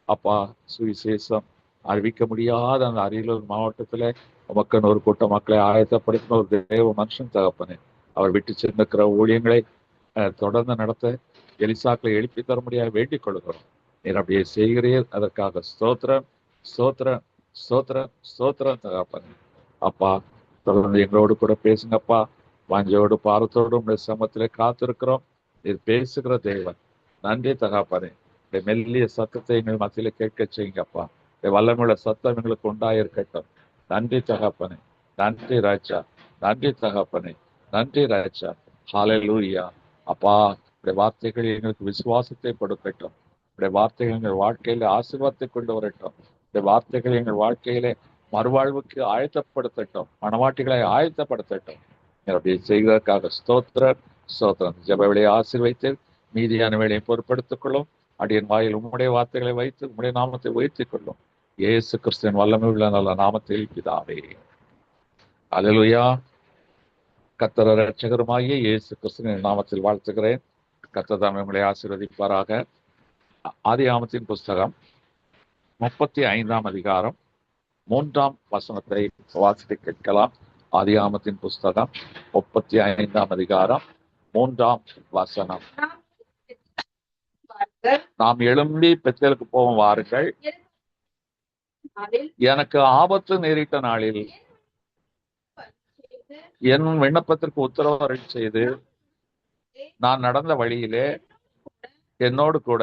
அப்பா சுவிசேஷம் அறிவிக்க முடியாத அந்த அரியலூர் மாவட்டத்துல உமக்கு ஒரு கூட்ட மக்களை ஆயத்தப்படுத்தின ஒரு தேவ மனுஷன் தகப்பனே. அவர் விட்டு சென்றிருக்கிற ஊழியங்களை தொடர்ந்து நடத்த எலிசாக்களை எழுப்பி தர முடியாது வேண்டிக் கொள்கிறோம். நீர் அப்படியே செய்கிறீர். அதற்காக ஸ்தோத்திரம், ஸ்தோத்திரம், ஸ்தோத்திரம், ஸ்தோத்திரம் தகப்பனே. அப்பா, தொடர்ந்து எங்களோடு கூட பேசுங்கப்பா. வாஞ்சோடு பாரத்தோடு உங்களுடைய சமத்திலே காத்திருக்கிறோம். நீர் பேசுகிற தேவன். நன்றி தகப்பனே. மெல்லிய சத்தத்தை எங்கள் மத்தியில கேட்க செய்யுங்கப்பா. வல்லமுள்ள சத்தம் எங்களுக்கு உண்டாயிருக்கட்டும். நன்றி தகப்பனே, நன்றி ராஜா, நன்றி தகப்பனே, நன்றி ராஜா. ஹல்லேலூயா. அப்பா, உடைய வார்த்தைகள் எங்களுக்கு விசுவாசத்தை கொடுக்கட்டும். உடைய வார்த்தைகள் எங்கள் வாழ்க்கையில ஆசீர்வாதத்தை கொண்டு வரட்டும். உடைய வார்த்தைகள் எங்கள் வாழ்க்கையிலே மறுவாழ்வுக்கு ஆயத்தப்படுத்தட்டும், மனவாட்டிகளை ஆயத்தப்படுத்தட்டும். அப்படி செய்வதற்காக ஸ்தோத்திரம், ஸ்தோத்திரம். ஜெப வேளையை ஆசீர்வைத்து மீதியான வேலையை பொறுப்படுத்திக் கொள்ளும். அடியின் வாயில் உம்முடைய வார்த்தைகளை வைத்து உம்முடைய நாமத்தை உயர்த்திக் கொள்ளும். இயேசு கிறிஸ்துவின் வல்லமை உள்ள நல்ல நாமத்தில் பிதாவே. அல்லேலூயா. கர்த்தர் இரட்சகருமாகிய இயேசு கிறிஸ்துவின் நாமத்தில் வாழ்த்துகிறேன். கர்த்தர் தாமே உங்களை ஆசீர்வதிப்பாராக. ஆதியாகமத்தின் புஸ்தகம் 35ஆம் அதிகாரம் 3ஆம் வசனத்தை வாசித்து கேட்கலாம். ஆதியாகமத்தின் புஸ்தகம் 35ஆம் அதிகாரம் 3ஆம் வசனம். நாம் எழும்பி பெத்தேலுக்கு போவோம் வாருங்கள், எனக்கு ஆபத்து நேரிட்ட நாளில் என் விண்ணப்பத்திற்கு உத்தரவு அருளி செய்து நான் நடந்த வழியிலே என்னோடு கூட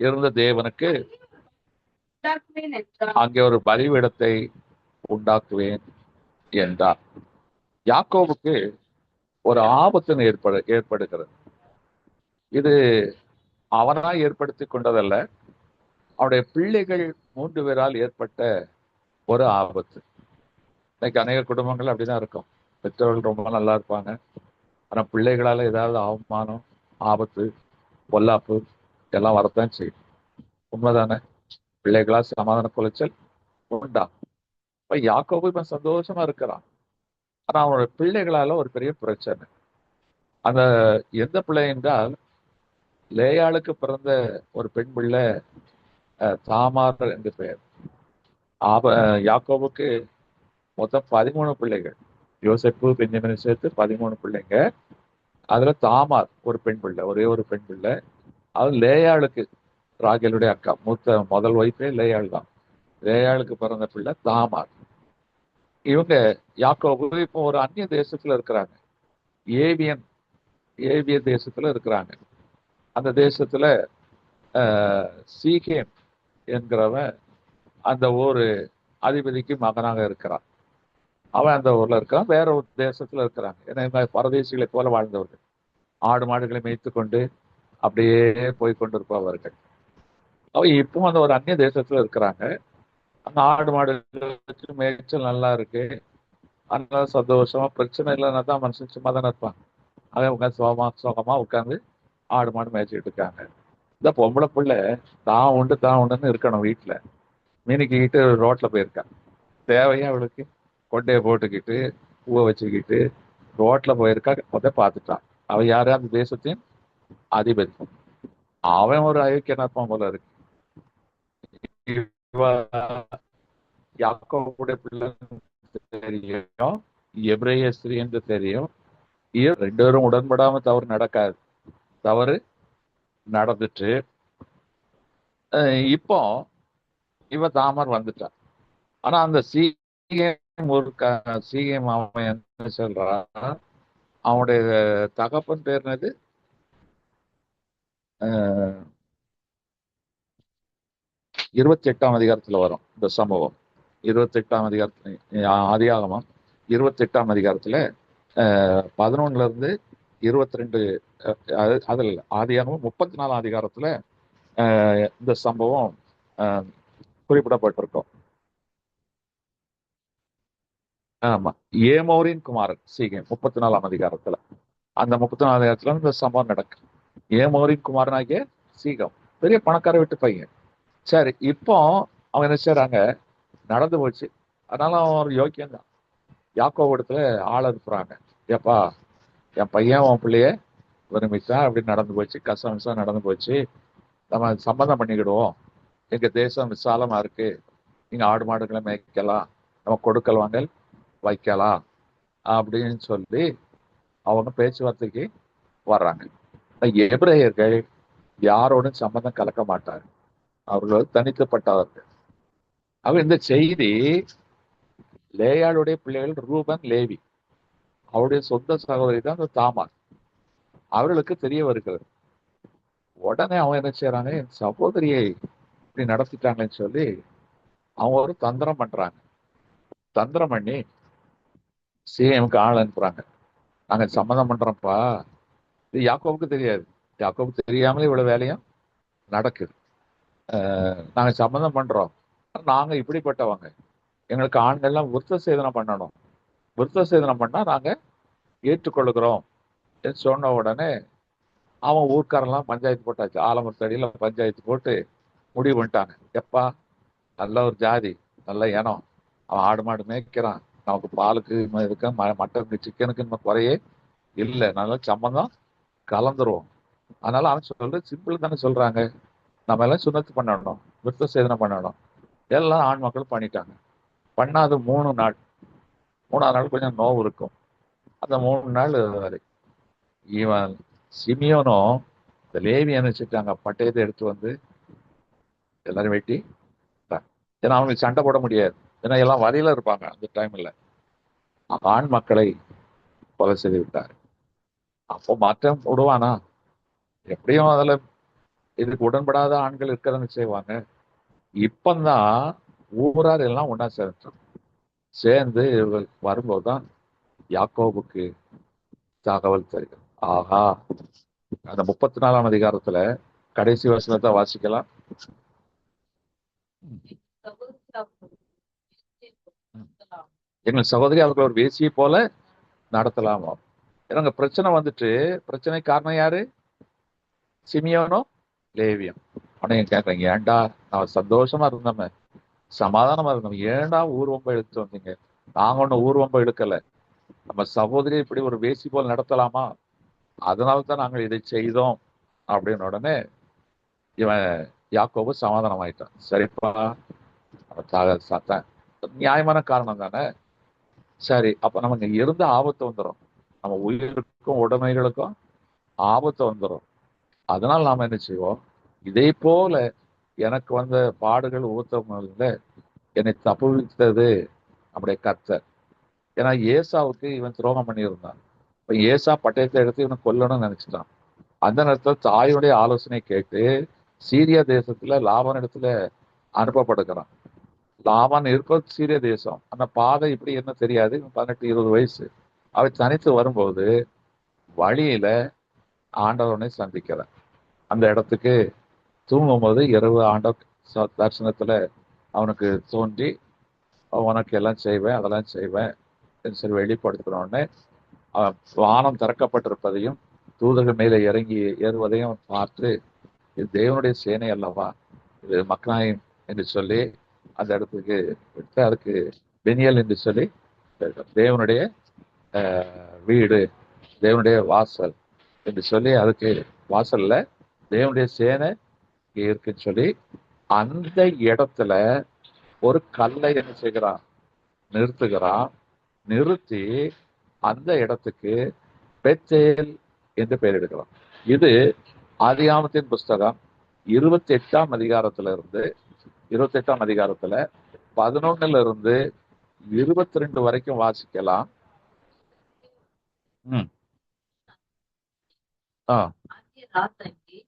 இருந்த தேவனுக்கு அங்கே ஒரு பலிபீடத்தை உண்டாக்குவேன் என்றார். யாக்கோபுக்கு ஒரு ஆபத்து ஏற்படுகிறது. இது அவனாய் ஏற்படுத்தி கொண்டதல்ல, அவருடைய பிள்ளைகள் 3 பேரால் ஏற்பட்ட ஒரு ஆபத்து. இன்னைக்கு அநேக குடும்பங்கள் அப்படிதான் இருக்கும். பெற்றோர்கள் ரொம்ப நல்லா இருப்பாங்க, ஆனா பிள்ளைகளால ஏதாவது அவமானம், ஆபத்து, பொல்லாப்பு எல்லாம் வரத்தான் செய்யும். உண்மைதானே? பிள்ளைகளா சமாதான குலைச்சல் உண்டா? இப்ப யாக்கோபு இப்ப சந்தோஷமா இருக்கிறான், ஆனா அவனுடைய பிள்ளைகளால ஒரு பெரிய பிரச்சனை. அந்த எந்த பிள்ளை என்றால், லேயாளுக்கு பிறந்த ஒரு பெண் பிள்ளை தாமார் என்று பெயர். யாக்கோபுக்கு மொத்தம் 13 பிள்ளைகள். யோசேப்பு பெஞ்சமினை சேர்த்து 13 பிள்ளைங்க. அதுல தாமார் ஒரு பெண் பிள்ளை, ஒரே ஒரு பெண் பிள்ளை. அது லேயாளுக்கு, ராகேலுடைய அக்கா, முதல் ஒய்ஃபே லேயாள் தான். லேயாளுக்கு பிறந்த பிள்ளை தாமார். இவங்க யாக்கோபு இப்போ ஒரு அந்நிய தேசத்துல இருக்கிறாங்க. ஏவிய தேசத்துல இருக்கிறாங்க. அந்த தேசத்துல சீகேம் என்கிறவன் அந்த ஊர் அதிபதிக்கு மகனாக இருக்கிறான். அவன் அந்த ஊர்ல இருக்கான், வேற ஒரு தேசத்துல இருக்கிறாங்க. ஏன்னா பரதேசிகளை போல வாழ்ந்தவர்கள், ஆடு மாடுகளை மேய்த்து கொண்டு அப்படியே போய் கொண்டிருப்பவர்கள். அவன் இப்போ அந்த ஒரு அந்நிய தேசத்துல இருக்கிறாங்க. அந்த ஆடு மாடுகளுக்கு மேய்ச்சல் நல்லா இருக்கு, அதனால சந்தோஷமா, பிரச்சனை இல்லைன்னா தான் மனுஷன் சும்மா தானே இருப்பான். அவன் உட்காந்து சுகமா உட்காந்து ஆடு மாடு மேய்ச்சிட்டு இருக்காங்க. இந்த பொம்பளை பிள்ளை தான் உண்டுன்னு இருக்கணும் வீட்டுல, மீனிக்கிட்டு ரோட்ல போயிருக்கான். தேவையா அவளுக்கு? கொட்டையை போட்டுக்கிட்டு பூவை வச்சுக்கிட்டு ரோட்ல போயிருக்கா. அதை பார்த்துட்டான். அவன் யாரு? அந்த தேசத்தின் அதிபதி. அவன் ஒரு அயோக்கியனாத்தான் போல இருக்கு. யாக்கோபுடைய பிள்ளை தெரியும், எபிரேய ஸ்திரீ என்று தெரியும். 2 பேரும் உடன்படாம தவறு நடக்காது. தவறு நடந்துட்டு இப்போ இவ தாமர் வந்துட்டான். ஆனா அந்த சீகேம் அவன் என்ன சொல்றான், அவனுடைய தகப்பன் பேர் என்னது? 28ஆம் அதிகாரத்துல வரும் இந்த சம்பவம். 28ஆம் அதிகாரத்துல, ஆதியாகமம் 28ஆம் அதிகாரத்துல 11 இருந்து 22, அதுல ஆதியாகமம் 34ஆம் அதிகாரத்துல இந்த சம்பவம் குறிப்பிடப்பட்டிருக்கும். ஆமா, ஏமோரின் குமாரன் சீகேம் 34ஆம் அதிகாரத்துல. அந்த 34ஆம் அதிகாரத்துல இந்த சம்பவம் நடக்கும். ஏமோரின் குமாரனாகிய சீகம் பெரிய பணக்கார வீட்டு பையன். சரி, இப்போ அவன் என்ன செய்றாங்க, நடந்து போச்சு. அதனால அவன் ஒரு யோக்கியம் தான். யாக்கோபு இடத்துல ஆள் அனுப்புறாங்க. ஏப்பா, என் பையன் உன் பிள்ளைய விரும்பிச்சா அப்படி நடந்து போச்சு, கசம் நடந்து போச்சு, நம்ம சம்மந்தம் பண்ணிக்கிடுவோம். எங்க தேசம் விசாலமா இருக்கு, நீங்க ஆடு மாடுகளை மேய்க்கலாம், நம்ம கொடுக்கல் வாங்கல் வைக்கலாம் அப்படின்னு சொல்லி அவங்க பேச்சுவார்த்தைக்கு வர்றாங்க. எபிரேயர்கள் யாரோடும் சம்பந்தம் கலக்க மாட்டார், அவர்கள் தனித்துப்பட்டவர்கள். அவ இந்த செய்தி லேயாளுடைய பிள்ளைகள் ரூபன், லேவி, அவருடைய சொந்த சகோதரி தான் அந்த தாமார், அவர்களுக்கு தெரிய வருகிறது. உடனே அவன் என்ன செய்யறாங்க, என் சகோதரியை இப்படி நடத்திட்டாங்கன்னு சொல்லி அவங்க ஒரு தந்திரம் பண்றாங்க. தந்திரம் பண்ணி சீகேமுக்கு ஆள் அனுப்புறாங்க. நாங்க சம்மதம் பண்றோம்ப்பா. இது யாக்கோபுக்கு தெரியாது. யாக்கோபுக்கு தெரியாமலே இவ்வளவு வேலையும் நடக்குது. நாங்க சம்மதம் பண்றோம், நாங்க இப்படிப்பட்டவங்க, எங்களுக்கு ஆண்கள்லாம் விருத்த சேதனம் பண்ணணும், விருத்த சேதனம் பண்ணா நாங்க ஏற்றுக்கொள்ளுகிறோம் சொன்ன உடனே அவன் ஊர்க்காரெல்லாம் பஞ்சாயத்து போட்டாச்சு. ஆலமரத்தடியில பஞ்சாயத்து போட்டு முடிவு பண்ணிட்டாங்க. எப்பா, நல்ல ஒரு ஜாதி, நல்ல இனம், அவன் ஆடு மாடு மேய்க்கிறான், நமக்கு பாலுக்கு இருக்க மட்டனுக்கு சிக்கனுக்கு நம்ம குறையே இல்லை, நல்ல சம்பந்தம் கலந்துருவோம். அதனால அவன் சொல்ற சிம்பிள் தானே சொல்றாங்க, நம்ம எல்லாம் சுண்ணத்து பண்ணணும், விருத்த சேதனம் பண்ணணும். எல்லாம் ஆண் மக்கள் பண்ணிட்டாங்க. பண்ணாது 3 நாள், 3ஆவது நாள் கொஞ்சம் நோவு இருக்கும். அந்த 3 நாள் வரை இவன் சிமியோனும் இந்த லேவி அனுப்பிச்சிட்டாங்க. பட்டயத்தை எடுத்து வந்து எல்லாரும் வெட்டி ஏன்னா அவங்களுக்கு சண்டை போட முடியாது. ஏன்னா எல்லாம் வரியில இருப்பாங்க அந்த டைம்ல. ஆண் மக்களை கொலை செய்து விட்டார். அப்போ மாற்றம் விடுவானா? எப்படியும் அதுல இதுக்கு உடன்படாத ஆண்கள் இருக்கிறன்னு செய்வாங்க. இப்பந்தான் ஊரார் எல்லாம் ஒன்னா சேர்ந்து வரும்போதுதான் யாக்கோபுக்கு தகவல் தருகிறது. ஆஹா, அந்த 34ஆம் அதிகாரத்துல கடைசி வசனத்தை வாசிக்கலாம். எங்கள் சகோதரி அவர்கள் ஒரு வேசியை போல நடத்தலாமா? எனக்கு பிரச்சனை வந்துட்டு, பிரச்சனை காரணம் யாரு? சிமியோனோ லேவியம். உடனே கேட்கறீங்க, ஏன்டா நான் சந்தோஷமா இருந்தோமே, சமாதானமா இருந்தோம், ஏன்டா ஊர்வம்பை இழுத்து வந்தீங்க? நாங்க ஒன்னும் ஊர்வம்பை இழுக்கல. நம்ம சகோதரி இப்படி ஒரு வேசி போல் நடத்தலாமா? அதனால்தான் நாங்கள் இதை செய்தோம் அப்படின்னு உடனே இவன் யாக்கோபு சமாதானம் ஆயிட்டான். சரிப்பா, சாத்தான் நியாயமான காரணம் தானே. சரி, அப்ப நமக்கு இருந்த ஆபத்து வந்துடும், நம்ம உயிருக்கும் உடைமைகளுக்கும் ஆபத்து வந்துடும். அதனால நாம என்ன செய்வோம், இதே போல எனக்கு வந்த பாடுகள் ஊத்தமில்ல என்னை தப்புவித்தது நம்முடைய கர்த்தர். ஏன்னா ஏசாவுக்கு இவன் துரோகம் பண்ணியிருந்தான். இப்ப ஏசா பட்டயத்தை எடுத்து இவனை கொல்லணும்னு நினைச்சிட்டான். அந்த நேரத்தில் தாயுடைய ஆலோசனை கேட்டு சீரியா தேசத்துல லாபான் இடத்துல அனுப்பப்படுகிறான். லாபான் இருப்பது சீரிய தேசம். அந்த பாதை இப்படி என்ன தெரியாது. 18-20 வயசு. அவன் தனித்து வரும்போது வழியில ஆண்டவனை சந்திக்கிறான். அந்த இடத்துக்கு தூங்கும்போது இரவு ஆண்டவர் தரிசனத்துல அவனுக்கு தோன்றி, உனக்கு எல்லாம் செய்வேன், அதெல்லாம் செய்வேன் சொல்லி வெளிப்படுத்தினோடனே அவன் வானம் திறக்கப்பட்டிருப்பதையும் தூதர்கள் மேலே இறங்கி ஏறுவதையும் பார்த்து, இது தேவனுடைய சேனை அல்லவா, இது மக்னாயிம் என்று சொல்லி அந்த இடத்துக்கு விட்டு, அதுக்கு பெனியல் என்று சொல்லி தேவனுடைய வீடு, தேவனுடைய வாசல் என்று சொல்லி, அதுக்கு வாசல்ல தேவனுடைய சேனை இருக்குன்னு சொல்லி அந்த இடத்துல ஒரு கல்லை என்ன செய்கிறான், நிறுத்துகிறான். நிறுத்தி அந்த இடத்துக்கு பெத்தேல் என்று பெயரிடுகிறான். இது ஆதியாகமத்தின் புஸ்தகம் 28ஆம் அதிகாரத்துல இருந்து 28ஆம் அதிகாரத்துல 11ல இருந்து 22 வரைக்கும் வாசிக்கலாம்.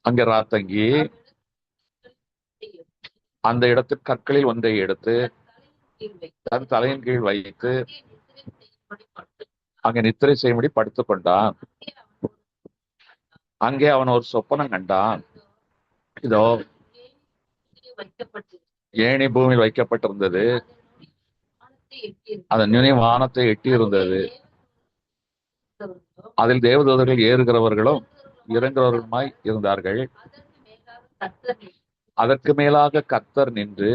அங்க ராத்தங்கி அந்த இடத்துக்கு கற்களில் ஒன்றை எடுத்து தன் தலையின் கீழ் வைத்து அங்க நித்திரை செய்யும்படி படுத்துக் கொண்டான். அங்கே அவன் ஒரு சொப்பனம் கண்டான். இதோ ஏணி பூமியில் வைக்கப்பட்டிருந்தது, அதன் நுனி வானத்தை எட்டி இருந்தது. அதில் தேவதூதர்கள் ஏறுகிறவர்களும் இறங்குறவர்களுமாய் இருந்தார்கள். அதற்கு மேலாக கர்த்தர் நின்று,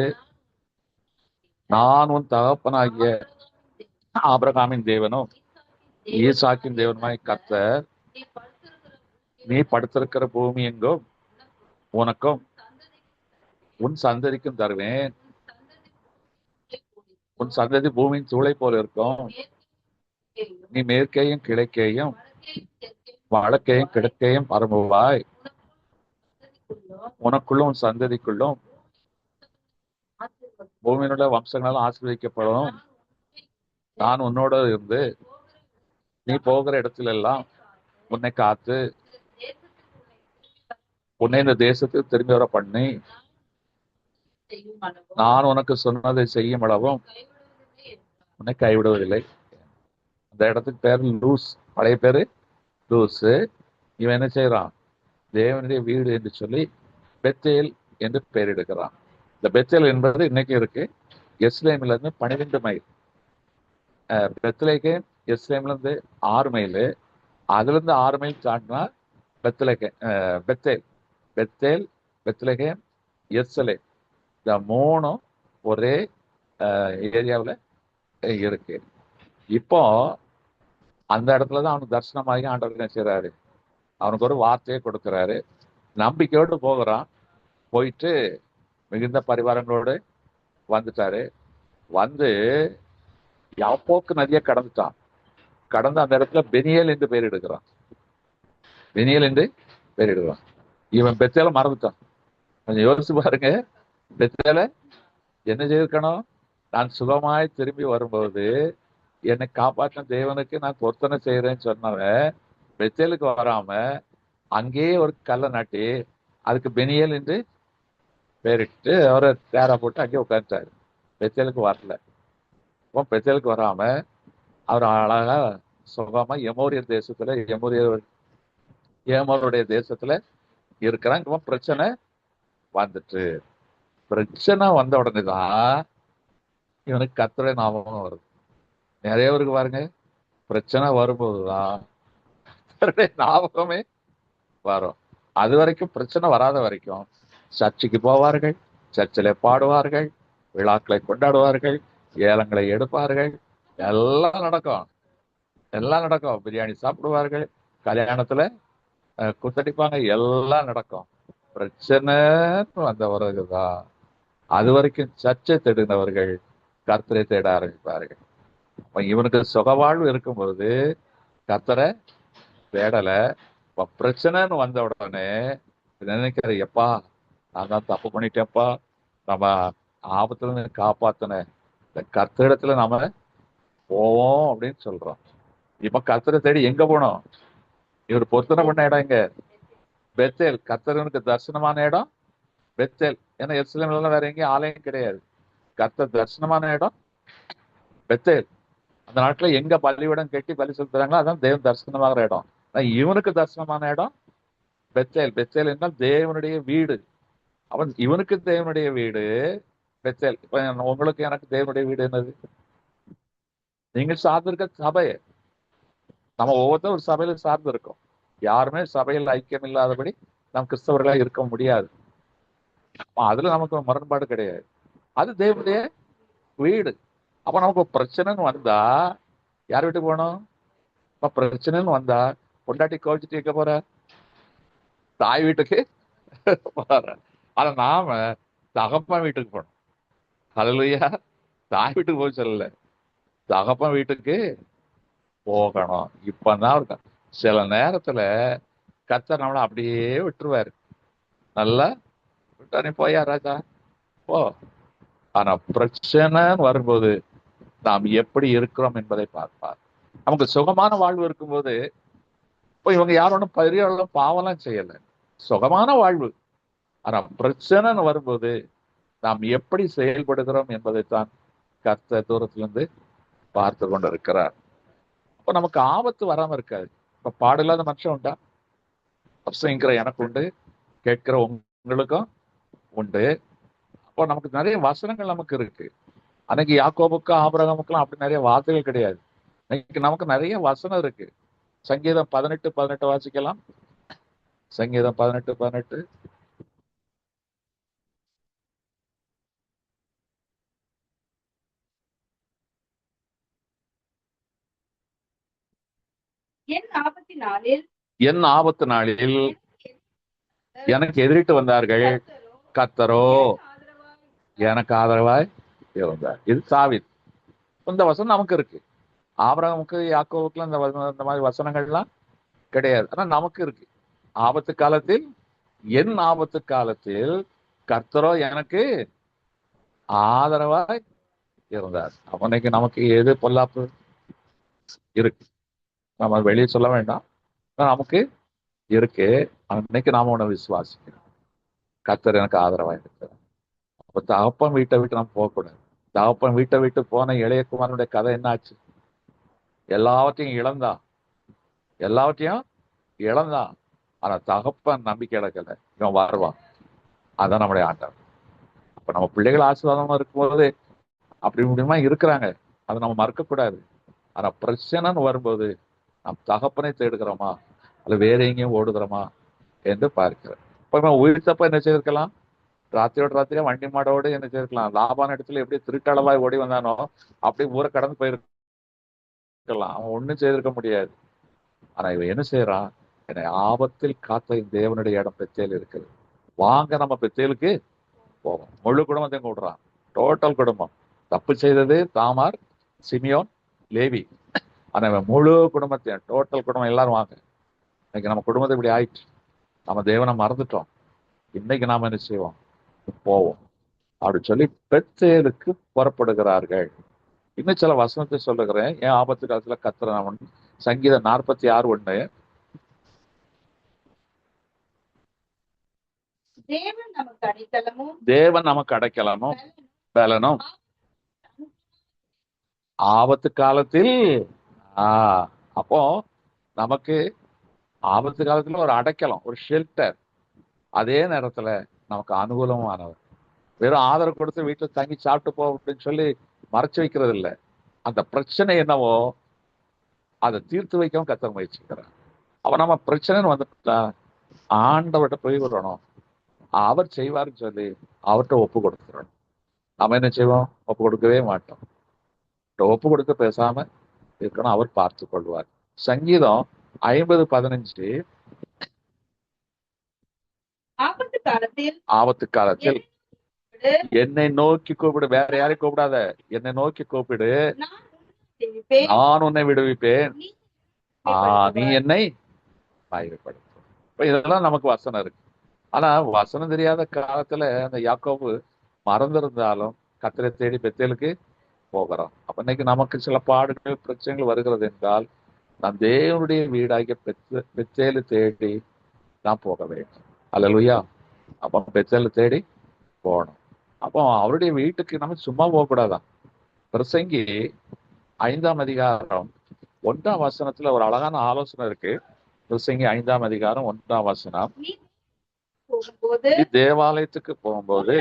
நான் உன் தகப்பனாகிய ஆபிரகாமின் தேவனும் ஈசாக்கின் தேவனுமாய் கர்த்தர், நீ படுத்திருக்கிற பூமி எங்கும் உனக்கும் உன் சந்ததிக்கும் தருவேன். உன் சந்ததி பூமியின் சூளை போல இருக்கும். நீ மேற்கேயும் கிழக்கேயும் வடக்கையும் கிழக்கையும் பரம்புவாய். உனக்குள்ளும் உன் சந்ததிக்குள்ளும் பூமியினுள்ள வம்சங்களால் ஆசீர்வதிக்கப்படும். நான் உன்னோட இருந்து நீ போகிற இடத்துல எல்லாம் உன்னை காத்து உன்னை இந்த தேசத்துக்கு திரும்பி வர பண்ணி, நான் உனக்கு சொன்னதை செய்யும் அளவும் உன்னை கைவிடுவதில்லை. அந்த இடத்துக்கு பேர் லூஸ், பழைய பேரு லூஸ். இவன் என்ன செய்யறான், தேவனுடைய வீடு என்று சொல்லி பெத்தேல் என்று பெயரிடுகிறான். இந்த பெத்தேல் என்பது இன்னைக்கு இருக்கு. எஸ்லேமில இருந்து 12 மைல், பெத்லேகே எஸ்லேம்ல இருந்து 6 மைல், அதுல இருந்து 6 மைல் தாண்டினா பெத்லேகே, பெத்தேல், பெத்தேல், பெத்லேகேம், எஸ்லே, இந்த 3 ஒரே ஏரியாவில் இருக்கு. இப்போ அந்த இடத்துலதான் அவனுக்கு தரிசனமாகி ஆண்டவர் என்ன செய்யறாரு, அவனுக்கு ஒரு வார்த்தையை கொடுக்கிறாரு. நம்பிக்கையோடு போகிறான். போயிட்டு மிகுந்த பரிவாரங்களோடு வந்துட்டாரு. வந்து யாப்போக்கு நதியை கடந்துட்டான். கடந்து அந்த இடத்துல பெனியல் என்று பெயரிடுகிறான். பெனியல் என்று பெயரிடுகிறான். இவன் பெத்தேல மறந்துட்டான். கொஞ்சம் யோசிச்சு பாருங்க, பெத்தேல என்ன செய்திருக்கணும்? நான் சுகமாய் திரும்பி வரும்போது என்னை காப்பாற்றின தேவனுக்கு நான் பொருத்தனை செய்யறேன்னு சொன்னவன் பெத்தேலுக்கு வராம அங்கேயே ஒரு கல்லை நாட்டி அதுக்கு பெனியல் என்று பேரிட்டு அவரை தேரா போட்டு அங்கேயே உட்காந்துட்டாரு. பெத்தேலுக்கு வரல. இப்போ பெத்தேலுக்கு வராம அவர் அழகா சுகமா எமோரியர் தேசத்துல ஏமோருடைய தேசத்துல இருக்கிறாங்க. இப்போ பிரச்சனை வந்துட்டு, பிரச்சனை வந்த உடனே தான் இவனுக்கு கர்த்தருடைய ஞாபகம் வருது. நிறைய பேருக்கு பாருங்க, பிரச்சனை வரும்போதுதான் கர்த்தருடைய ஞாபகமே வரும். அது வரைக்கும் பிரச்சனை வராத வரைக்கும் சர்ச்சுக்கு போவார்கள், சர்ச்சில் பாடுவார்கள், விழாக்களை கொண்டாடுவார்கள், ஏலங்களை எடுப்பார்கள், எல்லாம் நடக்கும். எல்லாம் நடக்கும். பிரியாணி சாப்பிடுவார்கள், கல்யாணத்துல குத்தடிப்பாங்க, எல்லாம் நடக்கும். பிரச்சனைன்னு வந்த பிறகுதான் அது வரைக்கும் சர்ச்சை தேடினவர்கள் கர்த்தரை தேட ஆரம்பிப்பார்கள். அப்ப இவனுக்கு சுகவாழ்வு இருக்கும்போது கர்த்தரை தேடல. இப்ப பிரச்சனைன்னு வந்த உடனே நினைக்கிற, எப்பா நான் தான் தப்பு பண்ணிட்டேன்ப்பா, நம்ம ஆபத்துல இருந்து காப்பாத்தின இந்த கர்த்தரிடத்துல நாம போவோம் அப்படின்னு சொல்றோம். இப்ப கர்த்தரை தேடி எங்க போனோம்? இவர் பொருத்தனை பண்ண இடம் எங்க? பெத்தேல். கர்த்தருக்கு தரிசனமான இடம் பெத்தேல். ஏன்னா எருசலேம்ல வேற எங்கேயும் ஆலயம் கிடையாது. கர்த்தர் தரிசனமான இடம் பெத்தேல். அந்த நாட்டுல எங்க பலிவிடம் கட்டி பலி செலுத்துறாங்களோ அதான் தேவன் தரிசனமாகிற இடம். இவனுக்கு தரிசனமான இடம் பெத்தேல். பெத்தேல் என்றால் தேவனுடைய வீடு. அவன் இவனுக்கு தேவனுடைய வீடு பெத்தேல். இப்ப உங்களுக்கு எனக்கு தேவனுடைய வீடு என்னது? நீங்க சார்ந்திருக்க சபை. நம்ம ஒவ்வொருத்தரும் ஒரு சபையில சார்ந்து இருக்கோம். யாருமே சபையில் ஐக்கியம் இல்லாதபடி நம் கிறிஸ்தவர்களா இருக்க முடியாது. அதுல நமக்கு முரண்பாடு கிடையாது. அது தேவனுடைய வீடு. அப்ப நமக்கு பிரச்சனைன்னு வந்தா யார் வீட்டுக்கு போகணும்? இப்ப பிரச்சனைன்னு வந்தா பொண்டாட்டி கோவிச்சுட்டு இருக்க போற, தாய் வீட்டுக்கு போற. ஆனா நாம தகப்பன் வீட்டுக்கு போனோம். ஹல்லேலூயா. தாய் வீட்டுக்கு போய் சொல்லல, தகப்பன் வீட்டுக்கு போகணும். இப்பதான் இருக்கும். சில நேரத்துல கர்த்தர் நம்மளை அப்படியே விட்டுருவாரு. நல்லா விட்டா, நீ போயா ராஜா போ. ஆனா பிரச்சனைன்னு வரும்போது நாம் எப்படி இருக்கிறோம் என்பதை பார்ப்பார். நமக்கு சுகமான வாழ்வு இருக்கும்போது, இப்போ இவங்க யாரும் ஒன்றும் பெரிய பாவம்லாம் செய்யல, சுகமான வாழ்வு. ஆனா பிரச்சனைன்னு வரும்போது நாம் எப்படி செயல்படுகிறோம் என்பதைத்தான் கர்த்தர் தூரத்திலிருந்து பார்த்து கொண்டு இருக்கிறார். அப்போ நமக்கு ஆபத்து வராம இருக்காது. இப்ப பாடில்லாத மனுஷன் உண்டா? அப்சங்கிற எனக்கு உண்டு, கேட்கிற உங்களுக்கும் உண்டு. அப்போ நமக்கு நிறைய வசனங்கள் நமக்கு இருக்கு. அன்னைக்கு யாக்கோபுக்கும் ஆபிரகாமுக்கெல்லாம் அப்படி நிறைய வார்த்தைகள் கிடையாது. இன்னைக்கு நமக்கு நிறைய வசனம் இருக்கு. சங்கீதம் 18:18 வாசிக்கலாம். சங்கீதம் 18:18. என் ஆபத்து நாளில் எனக்கு எதிரிட்டு வந்தார்கள், கர்த்தரோ எனக்கு ஆதரவாய் இருந்தார். இது தாவீது. இந்த வசனம் நமக்கு இருக்கு. ஆபிரகாமுக்கு யாக்கோபுக்குலாம் இந்த மாதிரி வசனங்கள்லாம் கிடையாது. ஆனா நமக்கு இருக்கு. ஆபத்து காலத்தில், என் ஆபத்து காலத்தில் கர்த்தரோ எனக்கு ஆதரவாய் இருந்தார். அவனைக்கு நமக்கு எது பொல்லாப்பு இருக்கு, நம்ம வெளியே சொல்ல வேண்டாம். நமக்கு இருக்கு. அன்னைக்கு நாம உன்னை விசுவாசிக்கணும். கர்த்தர் எனக்கு ஆதரவாய் இருக்கிறார். அப்ப தகப்பன் வீட்டை விட்டு நம்ம போகக்கூடாது. தகப்பன் வீட்டை விட்டு போன இளையகுமாரனுடைய கதை என்னாச்சு? எல்லாவற்றையும் இழந்தான். ஆனா தகப்பன் நம்பிக்கை இழக்கல, இவன் வருவான். அதான் நம்முடைய ஆண்டவர். அப்ப நம்ம பிள்ளைகள் ஆசீர்வாதமா இருக்கும்போது அப்படி இப்படிமா இருக்கிறாங்க, அதை நம்ம மறக்கக்கூடாது. ஆனா பிரச்சனைன்னு வரும்போது நம் தகப்பனை தேடுகிறோமா அல்ல வேற எங்கேயும் ஓடுகிறோமா என்று பார்க்கிறேன். இப்ப இவன் உயிர் தப்ப என்ன செய்திருக்கலாம்? ராத்திரியா வண்டி மாடோடு என்ன செய்திருக்கலாம்? லாபான இடத்துல எப்படி திருட்டளவாய் ஓடி வந்தானோ அப்படி ஊரை கடந்து போயிருக்கலாம். அவன் ஒண்ணும் செய்திருக்க முடியாது. ஆனா இவன் என்ன செய்யறான்? என்னை ஆபத்தில் காத்த தேவனுடைய இடம் பெத்தேல் இருக்குது, வாங்க நம்ம பெத்தேலுக்கு போவோம். முழு குடும்பத்தையும் கூடுறான். டோட்டல் குடும்பம். தப்பு செய்தது தாமார், சிமியோன், லேவி. ஆனா இவன் முழு குடும்பத்தையும், டோட்டல் குடும்பம் எல்லாரும் வாங்க. இன்னைக்கு நம்ம குடும்பத்தை இப்படி ஆயிடுச்சு. நம்ம தேவனை மறந்துட்டோம். இன்னைக்கு நாம என்ன செய்வோம்? போவோம். அப்படி சொல்லி பெத்தேலுக்கு புறப்படுகிறார்கள். இன்னும் சில வசனத்தை சொல்லுகிறேன், ஏன் ஆபத்து காலத்துல கத்துறான். சங்கீதம் 46:1. தேவன் நமக்கு அடைக்கலமும் பலனும் ஆபத்து காலத்தில். அப்போ நமக்கு ஆபத்து காலத்துல ஒரு அடைக்கலம், ஒரு ஷெல்டர். அதே நேரத்துல நமக்கு அனுகூலமானவர். வெறும் ஆதரவு கொடுத்து வீட்டுல தங்கி சாப்பிட்டு போ அப்படின்னு சொல்லி மறைச்சு வைக்கிறது இல்லை. அந்த பிரச்சனை என்னவோ அதை தீர்த்து வைக்கவும் கர்த்தர் முயற்சிக்கிறார். அவன் நம்ம பிரச்சனைன்னு வந்துட்டா ஆண்டவர்கிட்ட போய் விடணும், அவர் செய்வார்னு சொல்லி அவர்கிட்ட ஒப்பு கொடுத்துடணும். நம்ம என்ன செய்வோம்? ஒப்பு கொடுக்கவே மாட்டோம். ஒப்பு கொடுக்க பேசாம இருக்கணும், அவர் பார்த்து கொள்வார். சங்கீதம் 50:15. ஆபத்து காலத்தில் என்னை நோக்கி கூப்பிடு. வேற யாரையும் கூப்பிடாத, என்னை நோக்கி கூப்பிடு, நான் உன்னை விடுவிப்பேன், நீ என்னை மகிமைப்படுத்து. இப்ப இதெல்லாம் நமக்கு வசனம் இருக்கு. ஆனா வசனம் தெரியாத காலத்துல அந்த யாக்கோபு மறந்திருந்தாலும் கர்த்தரை தேடி பெத்தேலுக்கு போகிறோம். அப்ப இன்னைக்கு நமக்கு சில பாடுகள் பிரச்சனைகள் வருகிறது என்றால் நாம் தேவனுடைய வீடாகிய பெத்தேலு தேடி தான் போக வேண்டும். அல்லேலூயா. அப்போ பெத்தேலு தேடி போகணும். அப்போ அவருடைய வீட்டுக்கு நம்ம சும்மா போகக்கூடாதான். பிரசங்கி 5:1 ஒரு அழகான ஆலோசனை இருக்கு. பிரசங்கி 5:1 தேவாலயத்துக்கு போகும்போது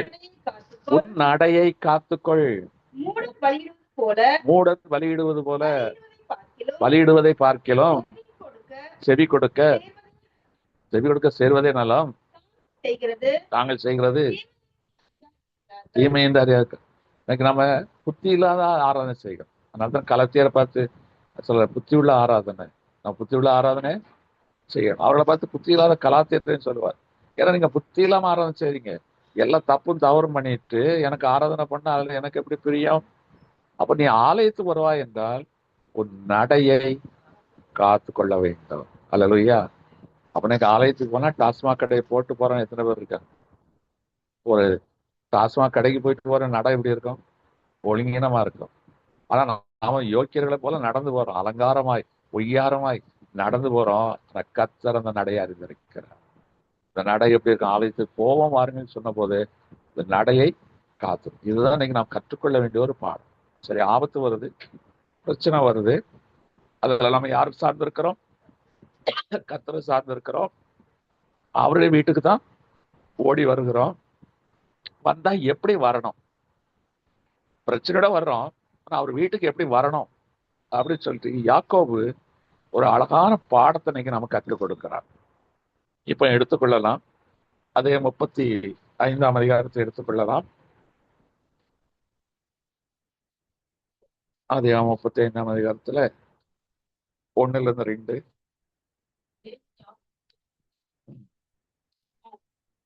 உன் நடையை காத்துக்கொள். மூடன் பலியிடுவது போல பலியிடுவதை பார்க்கிலும் செவி கொடுக்க சேர்வதே நலம், தாங்கள் செய்கிறது தீமை என்று அறியாது. இன்னைக்கு நம்ம புத்தி இல்லாத ஆராதனை செய்கிறோம். அதனால்தான் கலத்தியரை பார்த்து சொல்ற புத்தி உள்ள ஆராதனை, நம்ம புத்தி உள்ள ஆராதனை செய்யணும். அவர்களை பார்த்து புத்தி இல்லாத கலாத்தியத்தையும் சொல்லுவார். ஏன்னா நீங்க புத்தி இல்லாம ஆராதனை செய்றீங்க, எல்லாம் தப்பும் தவறும் பண்ணிட்டு எனக்கு ஆராதனை பண்ண அதுல எனக்கு எப்படி பிரியம்? அப்ப நீ ஆலயத்துக்கு வருவாய் என்றால் உன் நடையை காத்து கொள்ள வேண்டும். அல்லேலூயா. அப்ப எனக்கு ஆலயத்துக்கு போனா டாஸ்மாக் கடையை போட்டு போறோம் எத்தனை பேர் இருக்காங்க? ஒரு டாஸ்மாக் கடைக்கு போயிட்டு போற நடை எப்படி இருக்கும்? ஒழுங்கீனமா இருக்கும். ஆனா நாம யோக்கியர்களை போல நடந்து போறோம், அலங்காரமாய் ஒய்யாரமாய் நடந்து போறோம். கர்த்தர் அந்த நடையை அறிந்திருக்கிறார். இந்த நடை எப்படி இருக்கும்? ஆலயத்துக்கு போவோம் வாருங்கன்னு சொன்ன போது இந்த நடையை காத்து. இதுதான் இன்னைக்கு நாம் கற்றுக்கொள்ள வேண்டிய ஒரு பாடம். சரி, ஆபத்து வருது, பிரச்சனை வருது, அதுல நம்ம யாருக்கு சார்ந்து இருக்கிறோம்? கர்த்தரை சார்ந்து இருக்கிறோம். அவருடைய வீட்டுக்கு தான் ஓடி வருகிறோம். வந்தா எப்படி வரணும்? பிரச்சனையோட வர்றோம், ஆனா அவர் வீட்டுக்கு எப்படி வரணும் அப்படின்னு சொல்லிட்டு யாக்கோபு ஒரு அழகான பாடத்தை இன்னைக்கு நமக்கு கற்றுக் கொடுக்கிறார். இப்ப எடுத்துக்கொள்ளலாம், அதே 35 எடுத்துக்கொள்ளலாம். அதே 35 1-2.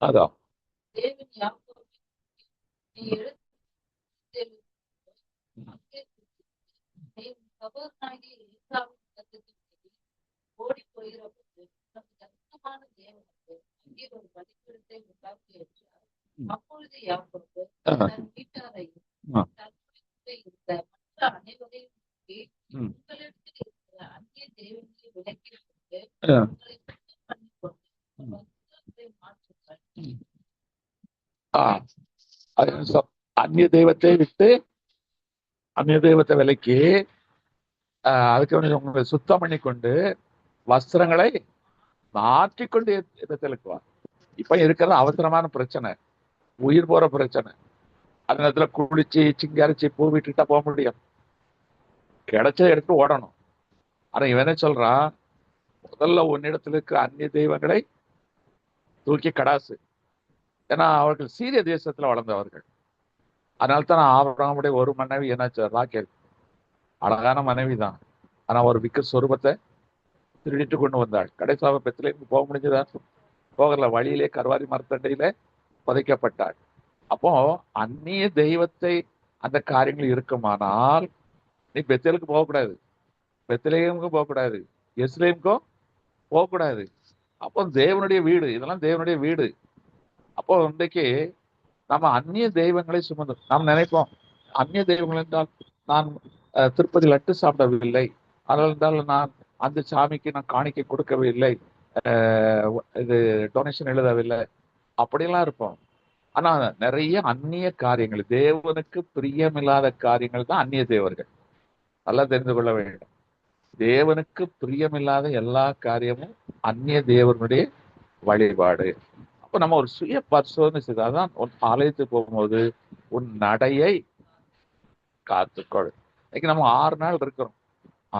அதான் அந்நிய தெய்வத்தை விட்டு அந்நிய தெய்வத்தை விலைக்கு அதுக்கு உங்களை சுத்தம் பண்ணி கொண்டு வஸ்திரங்களை மாற்றிக்கொண்டு இடத்திலுக்கு வா. இப்ப இருக்கிறது அவசரமான பிரச்சனை, உயிர் போற பிரச்சனை. அந்த நேரத்துல குளிச்சு சிங்கரிச்சு பூ விட்டுட்டா போக முடியும்? கிடைச்ச எடுத்து ஓடணும். ஆனா இவனே சொல்றான், முதல்ல உன்னிடத்துல இருக்கிற அந்நிய தெய்வங்களை தூக்கி கடாசு. ஏன்னா அவர்கள் சீரிய தேசத்துல வளர்ந்தவர்கள். அதனால்தான் ஆபிரகாமுடைய ஒரு மனைவி என்னாச்சு? ராக்கேல் அழகான மனைவி தான், ஆனா ஒரு விக்க சொரூபத்தை திருடிட்டு கொண்டு வந்தாள். கடைசியாக பெத்லகேமுக்கு போக முடிஞ்சதா? போகல. வழியிலே கர்வாரி மரத்தண்டையில புதைக்கப்பட்டாள். அப்போ அந்நிய தெய்வத்தை அந்த காரியங்கள் இருக்குமானால் நீ பெத்தேலுக்கு போகக்கூடாது, பெத்லகேமுக்கும் போகக்கூடாது, எருசலேமுக்கும் போகக்கூடாது. அப்போ தேவனுடைய வீடு, இதெல்லாம் தேவனுடைய வீடு. அப்போ இன்றைக்கு நம்ம அந்நிய தெய்வங்களை சுமந்து நாம் நினைப்போம், அந்நிய தெய்வங்கள் என்றால் நான் திருப்பதி லட்டு சாப்பிடவில்லை, அதனால் என்றால் நான் அந்த சாமிக்கு நான் காணிக்கை கொடுக்கவில்லை, இது டொனேஷன் எழுதவில்லை, அப்படியெல்லாம் இருப்போம். ஆனா நிறைய அந்நிய காரியங்கள், தேவனுக்கு பிரியமில்லாத காரியங்கள் தான் அந்நிய தேவர்கள். நல்லா தெரிந்து கொள்ள வேண்டும். தேவனுக்கு பிரியமில்லாத எல்லா காரியமும் அந்நிய தேவனுடைய வழிபாடு. அப்ப நம்ம ஒரு சுய பரிசோதனை செய்தாதான், ஆலயத்துக்கு போகும்போது உன் நடையை காத்துக்கொள். இன்னைக்கு நம்ம 6 நாள் இருக்கிறோம்,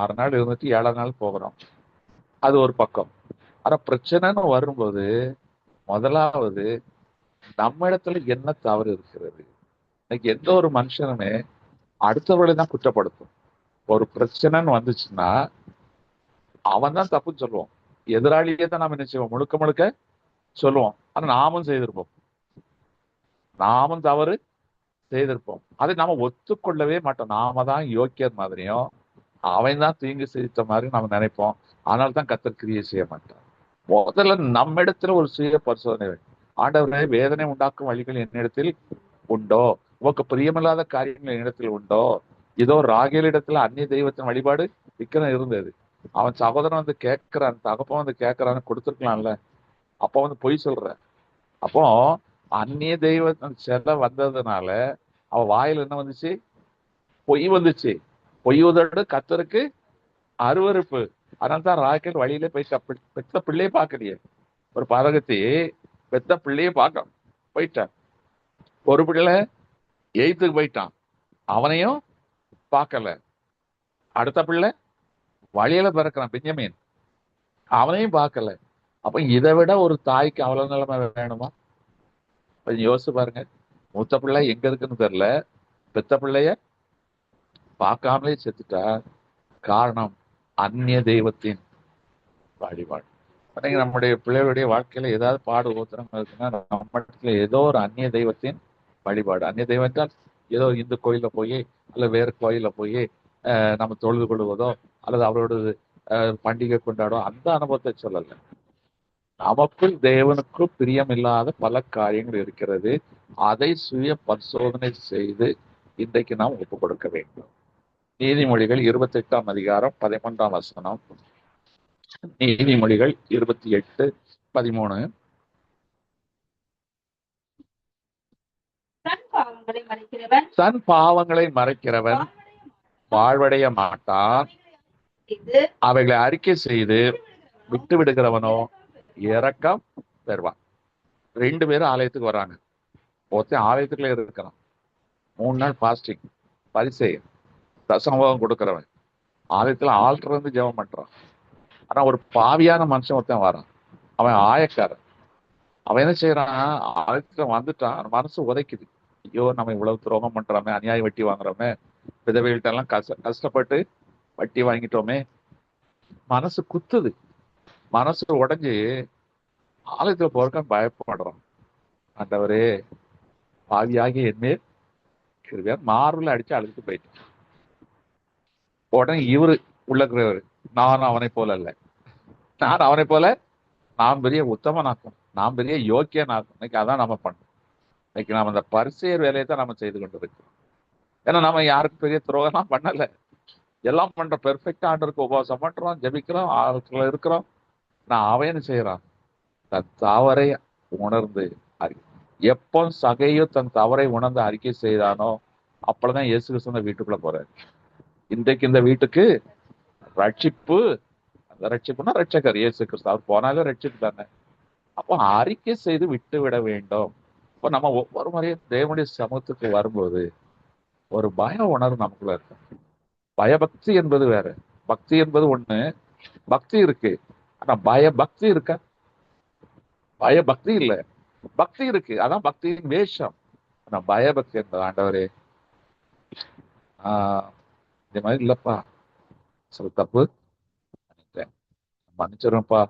6 நாள் இருந்துட்டு 7 நாள் போகிறோம், அது ஒரு பக்கம். ஆனா பிரச்சனைன்னு வரும்போது முதலாவது நம்ம இடத்துல என்ன தவறு இருக்கிறது. இன்னைக்கு எந்த ஒரு மனுஷனுமே அடுத்தவர்களை தான் குற்றப்படுத்தும். ஒரு பிரச்சனைன்னு வந்துச்சுன்னா அவன் தான் தப்புன்னு சொல்லுவோம், எதிராளியே தான் நாம என்ன செய்வோம், முழுக்க முழுக்க சொல்லுவோம். ஆனா நாமும் செய்திருப்போம், நாமும் தவறு செய்திருப்போம். அதை நாம ஒத்துக்கொள்ளவே மாட்டோம். நாம தான் யோக்கியர் மாதிரியும் அவன் தான் தீங்கு செய்த மாதிரி நாம நினைப்போம். ஆனால் தான் கர்த்தர் கிரியை செய்ய மாட்டான். முதல்ல நம்ம இடத்துல ஒரு சுய பரிசோதனை வேண்டும். ஆண்டவரே, வேதனை உண்டாக்கும் வழிகள் என்னிடத்தில் உண்டோ, உனக்கு பிரியமில்லாத காரியங்கள் என்னிடத்தில் உண்டோ. இதோ ராகேல் இடத்துல அந்நிய தெய்வத்தின் வழிபாடு விக்கிரம் இருந்தது. அவன் சகோதரன் வந்து கேட்கிறான், தகப்பன் வந்து கேட்கறான்னு கொடுத்துருக்கலாம்ல. அப்போ வந்து பொய் சொல்ற. அப்போ அந்நிய தெய்வத்தின் சிலை வந்ததுனால அவ வாயில என்ன வந்துச்சு, பொய் வந்துச்சு. பொய் உதடு கர்த்தருக்கு அருவருப்பு. அதனால தான் ராகேல் வழியில போய் பெத்த பிள்ளையே பார்க்கலையே. ஒரு பதகத்தி பெத்த பிள்ளையே பார்க்க போயிட்டான். ஒரு பிள்ளை 8th போயிட்டான், அவனையும் பார்க்கல. அடுத்த பிள்ளை வழியில பிறக்கிறான், பென்யமீன், அவனையும் பார்க்கல. அப்ப இதை விட ஒரு தாய்க்கு அவ்வளவு நிலைமை வேணுமா? கொஞ்சம் யோசிச்சு பாருங்க. மூத்த பிள்ளை எங்க இருக்குன்னு தெரியல, பெத்த பிள்ளைய பார்க்காமலே செத்துட்டா. காரணம் அந்நிய தெய்வத்தின் வழிபாடு. நம்முடைய பிள்ளைகளுடைய வாழ்க்கையில ஏதாவது பாடு ஓத்திரம் இருக்குன்னா நம்ம இடத்துல ஏதோ ஒரு அந்நிய தெய்வத்தின் வழிபாடு. அந்நிய தெய்வம் என்றால் ஏதோ இந்து கோயில போய் அல்லது வேறு கோயில போய் நம்ம தொழுது கொள்வதோ அல்லது அவரோட பண்டிகை கொண்டாடோ அந்த அனுபவத்தை சொல்லல. நமக்குள் தேவனுக்கும் பிரியமில்லாத பல காரியங்கள் இருக்கிறது. அதை சுய பரிசோதனை செய்து இன்றைக்கு நாம் ஒப்புக் கொடுக்க வேண்டும். நீதிமொழிகள் 28ஆம் அதிகாரம் 11ஆம் வசனம். நீதிமொழிகள் 28:13. தன் பாவங்களை மறைக்கிறவன் வாழ்வடைய மாட்டான், அவைகளை அறிக்கை செய்து விட்டு விடுகிறவனோ இரக்கம் பெறுவான். 2 பேரும் ஆலயத்துக்கு வர்றாங்க. ஒருத்தன் ஆலயத்துக்குள்ள இருக்கிறான், 3 நாள் பாஸ்டிங், பரிசேயன், தசமபாகம் கொடுக்கிறவன், ஆலயத்துல ஆல்டர் வந்து ஜெபம் பண்றான். ஆனா ஒரு பாவியான மனுஷன் ஒருத்தன் வரான், அவன் ஆயக்காரன். அவன் என்ன செய்யறான், ஆலயத்துல வந்துட்டான், மனசு உதைக்குது. ஐயோ, நம்ம இவ்வளவு துரோகம் பண்றோமே, அநியாயம் வட்டி வாங்குறோமே, விதவைகள்ட்ட எல்லாம் கஷ்டப்பட்டு வட்டி வாங்கிட்டோமே, மனசு குத்துது. மனசு உடைஞ்சு ஆலயத்துல போறக்க பயப்படுறான். ஆண்டவரே, பாவியாகி என்மேல் கிருபையார் மார்பில் அடிச்சு அழுத்து போயிட்டான். உடனே இவரு உள்ளவர், நான் அவனை போல அல்ல, நான் அவனை போல நான் பெரிய உத்தமனாக்கும், நான் பெரிய யோக்கியனாக்கும். இன்னைக்கு அதான் நம்ம பண்ணோம். இன்னைக்கு நாம அந்த பரிசேயர் வேலையை தான் நம்ம செய்து கொண்டு இருக்கோம். ஏன்னா நம்ம யாருக்கும் பெரிய துரோகம்லாம் பண்ணல, எல்லாம் பண்ற பெர்ஃபெக்டா ஆண்டருக்கு உபவாசம் பண்றோம், ஜபிக்கிறோம், ஆளுக்குள்ள இருக்கிறோம். நான் அவன் செய்யறான், தன் தவறை உணர்ந்து எப்போ சகையோ தன் தவறை உணர்ந்து அறிக்கை செய்தானோ அப்பதான் இயேசு கிறிஸ்து வீட்டுக்குள்ள போறாரு. இன்றைக்கு இந்த வீட்டுக்கு ரட்சிப்பு, அந்த ரட்சிப்புனா ரட்சகர் இயேசு கிறிஸ்து, அவர் போனாலும் ரட்சிப்பு தானே. அப்போ அறிக்கை செய்து விட்டு விட வேண்டும். இப்போ நம்ம ஒவ்வொரு முறையும் தேவனுடைய சமூகத்துக்கு வரும்போது ஒரு பய உணர்வு நமக்குள்ள இருக்கு. பயபக்தி என்பது வேற, பக்தி என்பது ஒண்ணு. பக்தி இருக்கு, ஆனா பயபக்தி இருக்கா? பயபக்தி இல்ல, பக்தி இருக்கு, அதான் பக்தியின் வேஷம். ஆனா பயபக்தி என்பது, ஆண்டவரே இந்த மாதிரி இல்லப்பா, சில தப்பு மன்னிச்சிருப்பா,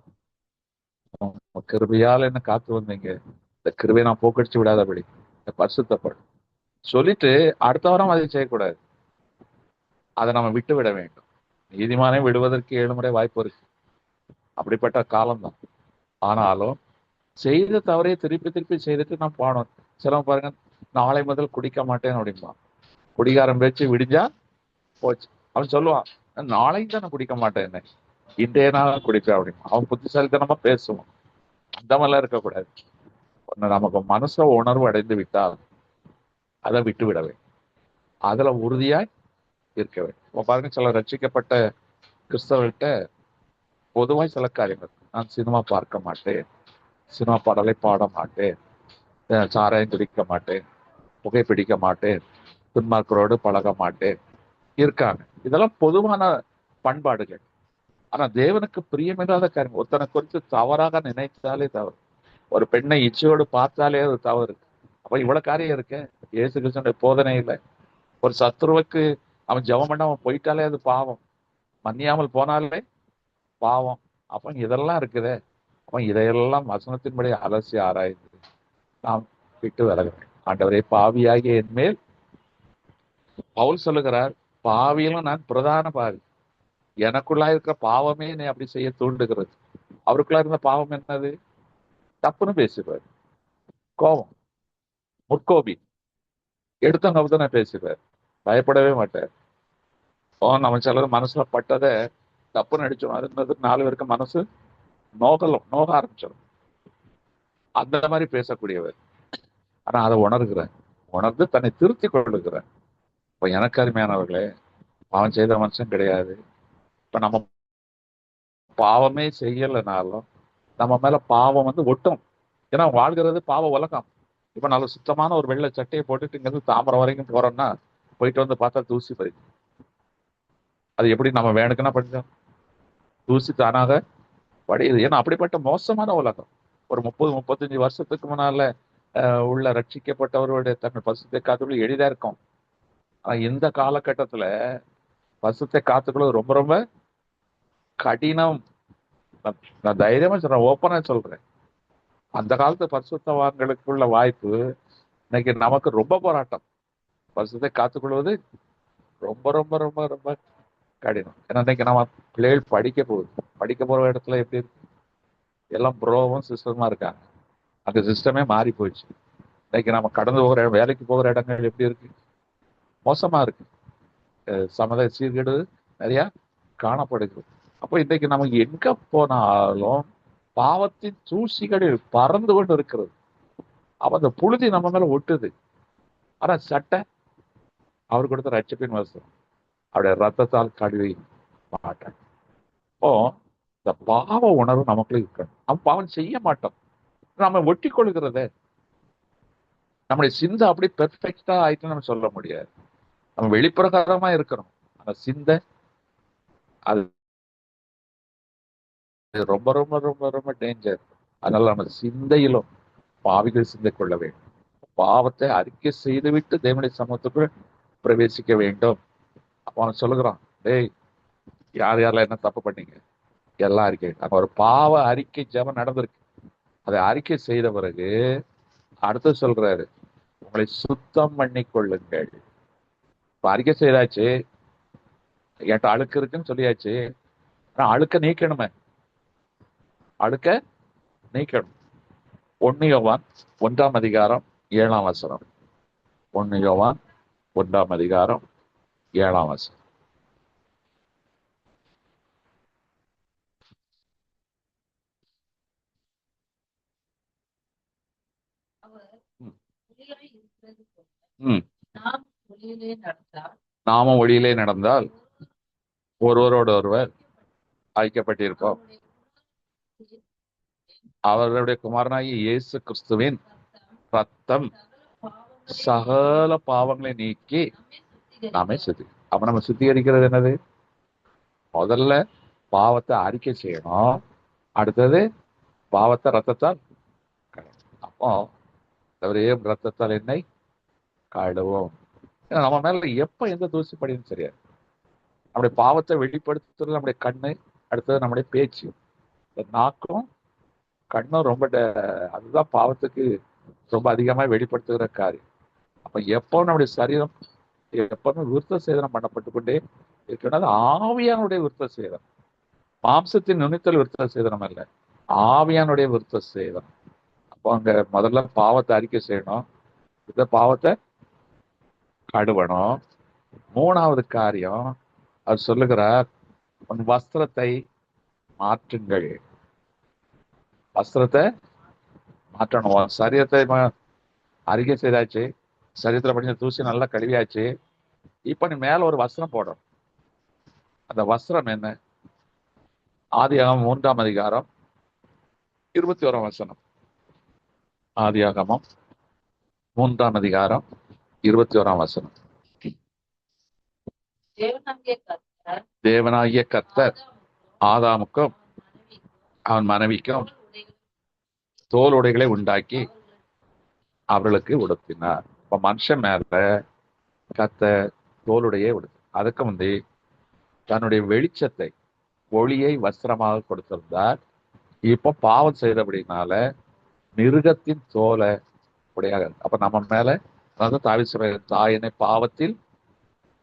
கிருபையால் என்ன காத்து வந்தீங்க, இந்த கிருபையை நான் போக்கடிச்சு விடாதபடி பரிசுத்தப்படும் சொல்லிட்டு அடுத்த வாரம் அதை செய்யக்கூடாது. அதை நம்ம விட்டு விட வேண்டும். நீதிமானை விடுவதற்கு 7 முறை வாய்ப்பு இருக்கு, அப்படிப்பட்ட காலம்தான். ஆனாலும் செய்த தவறையை திருப்பி திருப்பி செய்துட்டு நான் போனோம். சில பாருங்க, நாளை முதல் குடிக்க மாட்டேன் அப்படிம்பான். குடிகாரன் பேச்சு விடிஞ்சா போச்சு. அவன் சொல்லுவான், நாளைக்கு தான் நான் குடிக்க மாட்டேன், இன்றைய நாள் குடிப்பேன் அப்படிமா. அவன் புத்திசாலித்தனமா பேசுவான். அந்த மாதிரிலாம் இருக்கக்கூடாது. நமக்கு மனச உணர்வு அடைந்து விட்டால் அதை விட்டு விடவே, அதுல உறுதியாய் இருக்க வேண்டும். இப்போ பாருங்க, சில ரட்சிக்கப்பட்ட கிறிஸ்தவர்கிட்ட பொதுவாய் சில காரியங்கள், நான் சினிமா பார்க்க மாட்டேன், சினிமா பாடலை பாட மாட்டேன், சாராயம் குடிக்க மாட்டேன், புகைப்பிடிக்க மாட்டேன், துன்மார்க்கரோடு பழக மாட்டேன் இருக்காங்க. இதெல்லாம் பொதுவான பண்பாடுகள். ஆனா தேவனுக்கு பிரியமில்லாத காரியம். ஒருத்தனை குறித்து தவறாக நினைத்தாலே தவறு. ஒரு பெண்ணை இச்சையோடு பார்த்தாலே அது தவறு. அப்ப இவ்வளவு காரியம் இருக்கு இயேசு கிறிஸ்துடைய போதனை இல்லை. ஒரு சத்துருவுக்கு அவன் ஜெபம் பண்ண அவன் போயிட்டாலே அது பாவம், மன்னியாமல் போனாலே பாவம். அப்ப இதெல்லாம் இருக்குதே. அப்ப இதையெல்லாம் வசனத்தின்படி அலசி ஆராய்ந்து நாம் விட்டு விலகிறேன். ஆண்டவரே, பாவியாகிய என் மேல் பவுல் சொல்லுகிறார், பாவியிலும் நான் பிரதான பாவி, எனக்குள்ளா இருக்கிற பாவமே என்னை அப்படி செய்ய தூண்டுகிறது. அவருக்குள்ளா இருந்த பாவம் என்னது? தப்புன்னு பேசுவார், கோபம், முற்கோபி, எடுத்தவங்க அப்படிதான் பேசுவார், பயப்படவே மாட்டார். நம்ம சிலர் மனசுல பட்டதை தப்புன்னு அடிச்சோம், அது 4 பேருக்கு மனசு நோக ஆரம்பிச்சிடும். அந்த மாதிரி பேசக்கூடியவர். ஆனா அதை உணர்ந்து தன்னை திருத்தி கொள்ளுகிறார். இப்ப எனக்கு அருமையானவர்களே, பாவம் செய்த மனுஷன் கிடையாது. இப்ப நம்ம பாவமே செய்யலைனாலும் நம்ம மேல பாவம் ஒட்டும். ஏன்னா வாழ்கிறது பாவ உலகம். இப்ப நல்ல சுத்தமான ஒரு வெள்ளை சட்டையை போட்டுட்டு இங்கிருந்து தாமரை வரைக்கும் போறோம்னா போயிட்டு பார்த்தா தூசி பறிக்கும். அது எப்படி நம்ம வேணுக்குன்னா படிச்சோம், தூசி தானாக படியுது. ஏன்னா அப்படிப்பட்ட மோசமான உலகம். ஒரு 30-35 வருஷத்துக்கு முன்னால உள்ள ரட்சிக்கப்பட்டவர்களுடைய தங்கள் பசுத்தை காத்துக்குள்ள எளிதா இருக்கும். ஆனா இந்த காலகட்டத்துல பசுத்தை காத்துக்குள்ள ரொம்ப ரொம்ப கடினம். நான் தைரியமா சொல்றேன், ஓப்பனா சொல்றேன். அந்த காலத்து பரிசுத்தவான்களுக்குள்ள வாய்ப்பு இன்னைக்கு நமக்கு ரொம்ப போராட்டம். பரிசுத்தை காத்துக்கொள்வது ரொம்ப ரொம்ப ரொம்ப ரொம்ப கடினம். ஏன்னா இன்னைக்கு நம்ம பிள்ளைகள் படிக்க போற இடத்துல எப்படி இருக்கு? எல்லாம் ப்ரோவும் சிஸ்டமா இருக்காங்க. அந்த சிஸ்டமே மாறி போயிடுச்சு. இன்னைக்கு நம்ம கடந்து போகிற வேலைக்கு போகிற இடங்கள் எப்படி இருக்கு? மோசமா இருக்கு. சமுதாய சீர்கேடு நிறைய காணப்படுகிறது. அப்போ இன்னைக்கு நமக்கு எங்க போனாலும் பாவத்தின் தூசிகளில் பறந்து கொண்டு இருக்கிறது. அப்ப அந்த புழுதி நம்ம மேல ஒட்டுது. ஆனா சட்டை அவர் கொடுத்த ரட்சிப்பின் வசம், அவருடைய ரத்தத்தால் கழுவி மாட்டான். இப்போ இந்த பாவ உணர்வு நமக்குள்ள இருக்கணும். நம்ம பாவம் செய்ய மாட்டோம், நம்ம ஒட்டி கொள்கிறத. நம்முடைய சிந்தை அப்படி பெர்ஃபெக்டா ஆயிட்டு நம்ம சொல்ல முடியாது. நம்ம வெளிப்பிரகாரமா இருக்கிறோம், அந்த சிந்தை அது ரொம்ப ரொம்ப ரொம்ப ரொம்ப டேஞ்சர். அதனால நம்ம சிந்தையிலும் பாவிகள் சிந்தை கொள்ள வேண்டும். பாவத்தை அறிக்கை செய்துவிட்டு தேவனுடைய சமூகத்துக்குள் பிரவேசிக்க வேண்டும். அப்போ அவன் சொல்லுகிறான், டேய், யாரெல்லாம் என்ன தப்பு பண்ணீங்க எல்லாம் அறிக்கை. அங்க ஒரு பாவ அறிக்கை ஜெபம் நடந்திருக்கு. அதை அறிக்கை செய்த பிறகு அடுத்து சொல்றாரு, உங்களை சுத்தம் பண்ணி கொள்ளுங்கள். இப்ப அறிக்கை செய்தாச்சு, என்கிட்ட அழுக்கு இருக்குன்னு சொல்லியாச்சு. ஆனா அழுக்க நீக்கணுமே, அழுக்க நீக்கணும். 1 யோவான் 1ஆம் அதிகாரம் 7ஆம் வசனம். 1 யோவான் 1ஆம் அதிகாரம் 7ஆம் வசனம். நாமும் ஒளியிலே நடந்தால் ஒருவரோடு ஒருவர் ஐக்கியப்பட்டிருப்போம். அவர்களுடைய குமாரனாகிய இயேசு கிறிஸ்துவின் ரத்தம் சகல பாவங்களை நீக்கி நாமே அப்ப நம்ம சுத்திகரிக்கிறது என்னது? முதல்ல பாவத்தை அறிக்கை செய்யணும், அடுத்தது பாவத்தை ரத்தத்தால். அப்போ ஒரே ரத்தத்தால் என்னை கழுவோம். நம்ம மேல எப்ப எந்த தூசி படியும் சரியா. நம்முடைய பாவத்தை வெளிப்படுத்துறது நம்முடைய கண்ணு, அடுத்தது நம்முடைய பேச்சு. நாக்கும் கண்ணும் ரொம்ப அதுதான் பாவத்துக்கு ரொம்ப அதிகமா வெளிப்படுத்துகிற காரியம். அப்ப எப்போ நம்முடைய சரீரம் எப்பவுமே விருத்த சேதனம் பண்ணப்பட்டு கொண்டே இருக்கணும். அது ஆவியானுடைய விருத்த சேதனம், மாம்சத்தின் நுனித்தல் விருத்த சேதனம் அல்ல, ஆவியானுடைய விருத்த சேதனம். அப்போ அங்க முதல்ல பாவத்தை அறிக்கை செய்யணும், இந்த பாவத்தை கழுவணும். மூணாவது காரியம் அவர் சொல்லுகிறார், உன் வஸ்திரத்தை மாற்றுங்கள். வஸ்திரத்தை மாற்றணும். உன் சரீரத்தை அறிக்கை செய்தாச்சு, சரீரத்தில் படிச்ச தூசி நல்லா கழுவியாச்சு. இப்ப நீ மேல ஒரு வஸ்திரம் போடணும். அந்த வஸ்திரம் என்ன? ஆதியாகமம் 3ஆம் அதிகாரம் 21ஆம் வசனம். ஆதியாகமம் 3ஆம் அதிகாரம் 21ஆம் வசனம். தேவனாகிய கர்த்தர் ஆதாமுக்கும் அவன் மனைவிக்கும் தோல் உடைகளை உண்டாக்கி அவர்களுக்கு உடுத்தினார். இப்ப மனுஷன் மேல கர்த்தர் தோலுடையே உடுத்து. அதுக்கு முந்தி தன்னுடைய வெளிச்சத்தை, ஒளியை வஸ்திரமாக கொடுத்திருந்தார். இப்போ பாவம் செய்தபடினால மிருகத்தின் தோலை உடையாக. அப்ப நம்ம மேல அதாவது தாயினை பாவத்தில்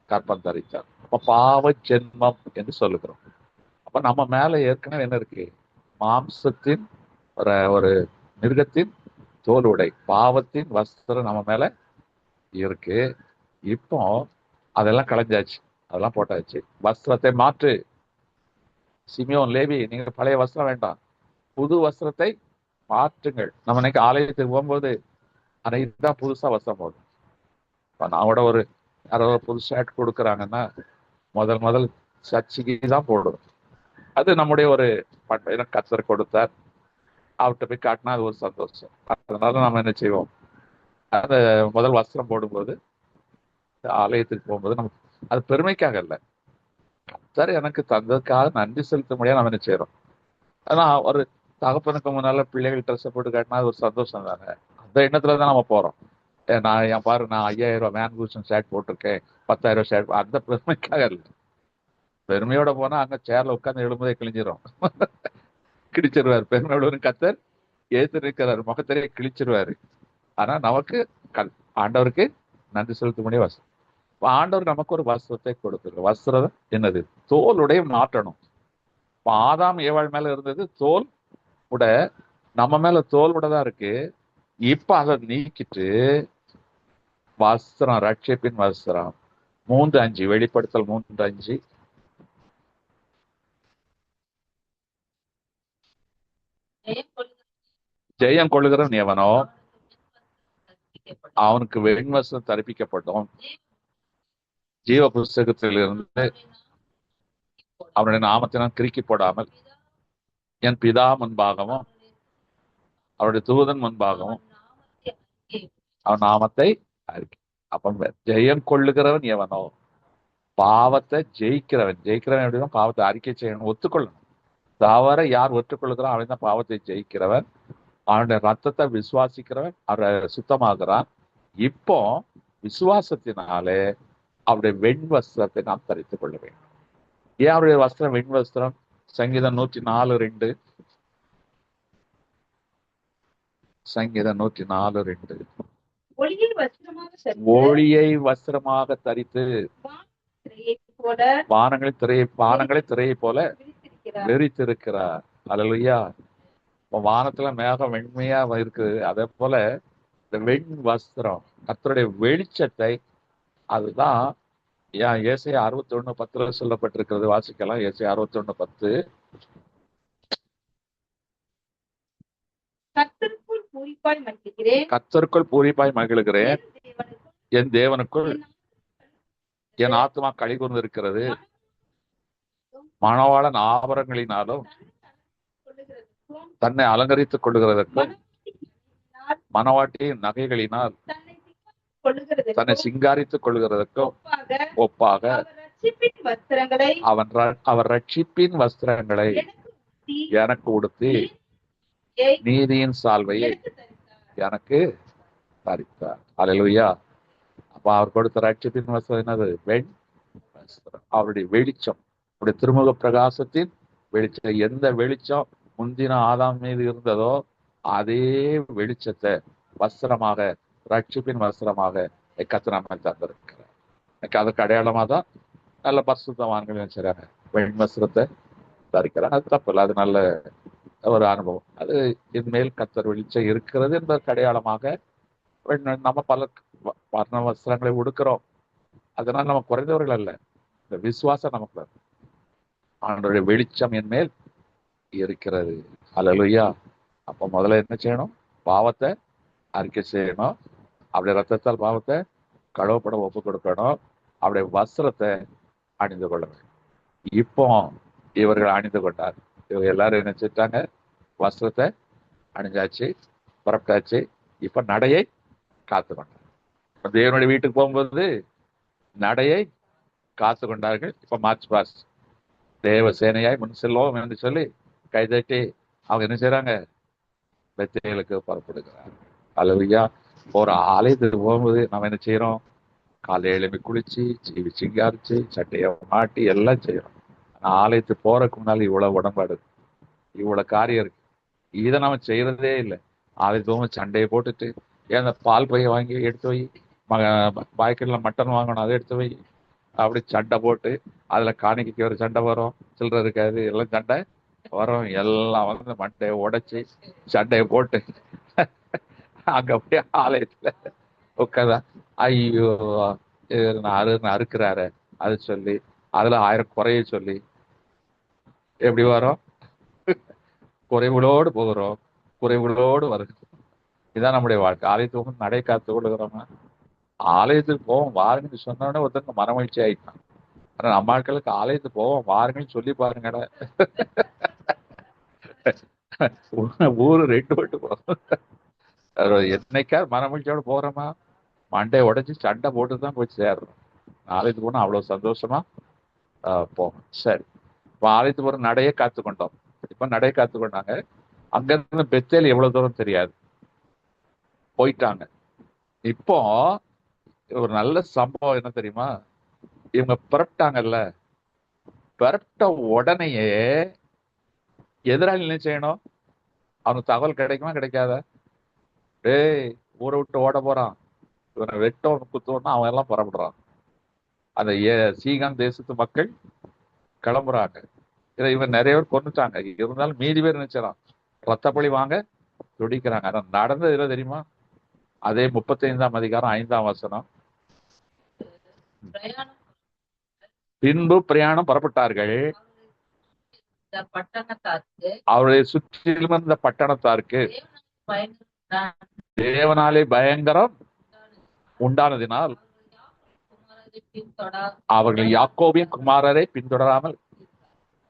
கற்பம் தரித்தார். அப்ப பாவ ஜென்மம் என்று சொல்லுகிறோம். அப்ப நம்ம மேல ஏற்கனவே என்ன இருக்கு? மாம்சத்தின் ஒரு மிருகத்தின் தோல் உடை, பாவத்தின் வஸ்திரம் நம்ம மேல இருக்கு. இப்போ அதெல்லாம் களைஞ்சாச்சு, அதெல்லாம் போட்டாச்சு. வஸ்திரத்தை மாற்று. சிமியோன், லேவி, நீங்க பழைய வஸ்திரம் வேண்டாம், புது வஸ்திரத்தை மாற்றுங்கள். நம்ம இன்னைக்கு ஆலயத்துக்கு போகும்போது அன்னைக்கு தான் புதுசா வஸ்திரம் போடும். இப்போ நான் கூட ஒரு யாராவது புது ஷர்ட் கொடுக்குறாங்கன்னா முதல் சர்ச்சைக்கு தான் போடுவோம். அது நம்முடைய ஒரு கர்த்தர் கொடுத்தார், அவர்கிட்ட போய் காட்டினா அது ஒரு சந்தோஷம். அதனால நம்ம என்ன செய்வோம், அந்த முதல் வஸ்திரம் போடும்போது ஆலயத்துக்கு போகும்போது நம்ம அது பெருமைக்காக இல்லை, கர்த்தர் எனக்கு தந்ததுக்காக நன்றி செலுத்த முடியாது நம்ம என்ன செய்யறோம். ஆனா ஒரு தகப்பனுக்கு முன்னால பிள்ளைகள் ட்ரெஸ்ஸை போட்டு காட்டினா அது ஒரு சந்தோஷம் தானே. அந்த எண்ணத்துல தான் நம்ம போறோம். நான் என் பாரு, நான் 5000 மேன் கூஷன் ஷர்ட் போட்டிருக்கேன், 10,000 ஷர்ட், அந்த பெருமைக்காக இல்லை. பெருமையோட போனா அங்க சேர்ல உட்கார்ந்து எழும்போதே கிழிஞ்சிரும், கிழிச்சிருவாரு. பெருமையோட கர்த்தர் ஏத்து இருக்கிறாரு, முகத்திலேயே கிழிச்சிருவாரு. ஆனா நமக்கு ஆண்டவருக்கு நன்றி செலுத்த முடிய வஸ்திரம். ஆண்டவர் நமக்கு ஒரு வஸ்திரத்தை கொடுத்துரு. வஸ்திரம் என்னது? தோலுடைய மாற்றணும். இப்ப ஆதாம் ஏவாள் மேல இருந்தது தோல் உட, நம்ம மேல தோல் உட தான் இருக்கு. இப்ப அதை நீக்கிட்டு வஸ்திரம், ரட்சிப்பின் வஸ்திரம். 3:5 வெளிப்படுத்தல் 3:5. ஜெயம் கொள்ளுகிறவன் எவனோ அவனுக்கு வெண்வஸ்திரம் தரிப்பிக்கப்படும், ஜீவ புஸ்தகத்தில் இருந்து அவனுடைய நாமத்தினால் கிறுக்கி போடாமல் என் பிதா முன்பாகவும் அவருடைய தூதன் முன்பாகவும் அவன் நாமத்தை அறிக்கை. அப்ப ஜெயம் கொள்ளுகிறவன் எவனோ, பாவத்தை ஜெயிக்கிறவன். ஜெயிக்கிறவன் எப்படிதான்? பாவத்தை அறிக்கை செய்யணும், ஒத்துக்கொள்ளணும். தவற யார் ஒத்துக்கொள்ளுகிறான் அவன் தான் பாவத்தை ஜெயிக்கிறவன். அவனுடைய ரத்தத்தை விசுவாசிக்கிறவன் அவரை சுத்தமாகிறான். இப்போ விசுவாசத்தினாலே அவருடைய வெண் வஸ்திரத்தை நாம் தரித்துக் கொள்ள வேண்டும். ஏன் அவருடைய வஸ்திரம் வெண் வஸ்திரம்? சங்கீதம் 104:2. சங்கீதம் 104:2. ஒளியை வஸ்திரமாக தரித்து வானங்களை திரையை போல வெறித்திருக்கிறார். அல்லேலூயா. வானத்துல மேகம் வெண்மையா இருக்குது, அதே போல இந்த வெண் வஸ்திரம் கர்த்தருடைய வெளிச்சத்தை, அதுதான் ஏசாயா 61:10 சொல்லப்பட்டிருக்கிறது. வாசிக்கலாம். ஏசாயா 61:10. கர்த்தருக்குள் பூரிப்பாய் மகிழுகிறேன், என் தேவனுக்குள் என் ஆத்மா களி கூர்ந்து இருக்கிறது. மணவாளன் ஆபரணங்களினாலும் தன்னை அலங்கரித்துக் கொள்ளுகிறதற்கும் மணவாட்டியின் நகைகளினால் தன்னை சிங்காரித்துக் கொள்ளுகிறதற்கும் ஒப்பாக அவர் ரட்சிப்பின் வஸ்திரங்களை எனக்கு உடுத்தி நீதியின் சால்வையை எனக்கு தரித்தார். அல்லேலூயா. அப்ப அவர் கொடுத்த ரட்சிப்பின் வஸ்திரம் என்னது? வெண் வஸ்திரம். அவருடைய வெளிச்சம், அவருடைய திருமுக பிரகாசத்தின் வெளிச்சம். எந்த வெளிச்சம் முந்தின ஆதாம் மீது இருந்ததோ அதே வெளிச்சத்தை வஸ்திரமாக, ரட்சிப்பின் வஸ்திரமாக கர்த்தர் நம்ம தந்திருக்கிறார். எனக்கு அதுக்கு அடையாளமா தான் நல்ல பரிசுத்தவான்கள் நினைச்சாங்க வெண் வஸ்திரத்தை தரிக்கிறாங்க. அது தப்பு இல்லை, அது நல்ல ஒரு அனுபவம். அது இனிமேல் கர்த்தர் வெளிச்சம் இருக்கிறது என்பதற்கு அடையாளமாக நம்ம பல வர்ண வஸ்திரங்களை உடுக்கிறோம். அதனால நம்ம குறைந்தவர்கள் அல்ல. இந்த விசுவாசம் நமக்கு வரும். ஆண்டவருடைய வெளிச்சம் என் மேல் இருக்கிறது. அல்லேலூயா. அப்ப முதல்ல என்ன செய்யணும்? பாவத்தை அறிக்கை செய்யணும். அப்படியே ரத்தத்தால் பாவத்தை கழுவப்பட ஒப்பு கொடுக்கணும். அப்படியே வஸ்திரத்தை அணிந்து கொள்ள வேண்டும். இப்போ இவர்கள் அணிந்து கொண்டார். இவங்க எல்லாரும் என்ன செஞ்சாங்க? வஸ்திரத்தை அணிஞ்சாச்சு, புறப்பட்டாச்சு. இப்ப நடையை காத்து கொண்டார். தேவனுடைய வீட்டுக்கு போகும்போது நடையை காத்து கொண்டார்கள். இப்ப மார்ச் பாஸ் தேவ சேனையாய் முன் செல்வோம் என்று சொல்லி கைதட்டி அவங்க என்ன செய்யறாங்க? பெத்தேலுக்கு புறப்படுகிறார். அல்லேலூயா. ஒரு ஆலயத்துக்கு போகும்போது நம்ம என்ன செய்யறோம்? காலையில எழுப்பி குளிச்சு சீவி சிங்காரிச்சு சட்டையை மாட்டி எல்லாம் செய்யறோம். ஆனா ஆலயத்துக்கு போறதுக்கு முன்னால இவ்வளவு உடம்பாடு, இவ்வளவு காரியம் இருக்கு. இதை நம்ம செய்யறதே இல்லை. ஆலயத்துக்கு போகும்போது சண்டையை போட்டுட்டு, ஏன் அந்த பால் பையை வாங்கி எடுத்து வை, பாய்க்கெட்ல மட்டன் வாங்கணும் அதை எடுத்து வை, அப்படி சண்டை போட்டு அதுல காணிக்கைக்கு ஒரு சண்டை வரும், சில்லறை இருக்காது, எல்லாம் சண்டை வரும். எல்லாம் வந்து மண்டையை உடைச்சி சண்டையை போட்டு அங்க போய் ஆலயத்துல உட்காந்தா, ஐயோ அறுக்கிறாரு அது சொல்லி அதுல 1000 குறைய சொல்லி எப்படி வரும்? குறைவுகளோடு போகிறோம், குறைவுகளோடு வருகிறோம். இதான் நம்முடைய வாழ்க்கை. ஆலயத்துக்கு நடை காத்து கொள்ளுகிறோமா? ஆலயத்துக்கு போவோம் வாருங்கன்னு சொன்னோடனே ஒருத்தருக்கு மனமகிழ்ச்சி ஆயிட்டான். ஆனா நம்ம ஆட்களுக்கு ஆலயத்துக்கு போவோம் வாருங்கன்னு சொல்லி பாருங்கடா, ஊரு 2 விட்டு போகும். என்னைக்கா மனமகிழ்ச்சியோட போறோமா? மண்டையை உடைச்சு சண்டை போட்டுதான் போய் சேர்றோம். ஆலயத்துக்கு போனா அவ்வளவு சந்தோஷமா போகும். சரி, இப்போ ஆலயத்துக்கு போற நடையை காத்துக்கொண்டோம். இப்ப நடையை காத்துக்கொண்டாங்க. அங்க இருந்து பெத்தேல் எவ்வளவு தூரம் தெரியாது, போயிட்டாங்க. இப்போ ஒரு நல்ல சம்பவம் என்ன தெரியுமா? இவங்க புறப்பட்டாங்கல்ல, புறப்பட்ட உடனேயே எதிராளி என்ன செய்யணும்? அவனுக்கு தகவல் கிடைக்குமா கிடைக்காத? டேய் ஊரை விட்டு ஓட போறான், இவனை வெட்டோன்னு குத்துவோன்னா அவன் எல்லாம் புறப்படுறான். அந்த சீகான் தேசத்து மக்கள் கிளம்புறாங்க. இதை இவன் நிறைய பேர் கொண்டுட்டாங்க. இருந்தாலும் மீதி பேர் நினைச்சான் ரத்தப்பழி வாங்க துடிக்கிறாங்க. ஆனா நடந்தது இல்லை தெரியுமா? அதே 35ஆம் அதிகாரம் 5ஆம் வசனம். பின்பு பிரயாணம் புறப்பட்டார்கள். அவருடைய சுற்றிலும் இருந்த பட்டணத்தாருக்கு தேவனாலே பயங்கரம் உண்டானதினால் அவர்கள் யாக்கோபின் குமாரரை பின்தொடராமல்.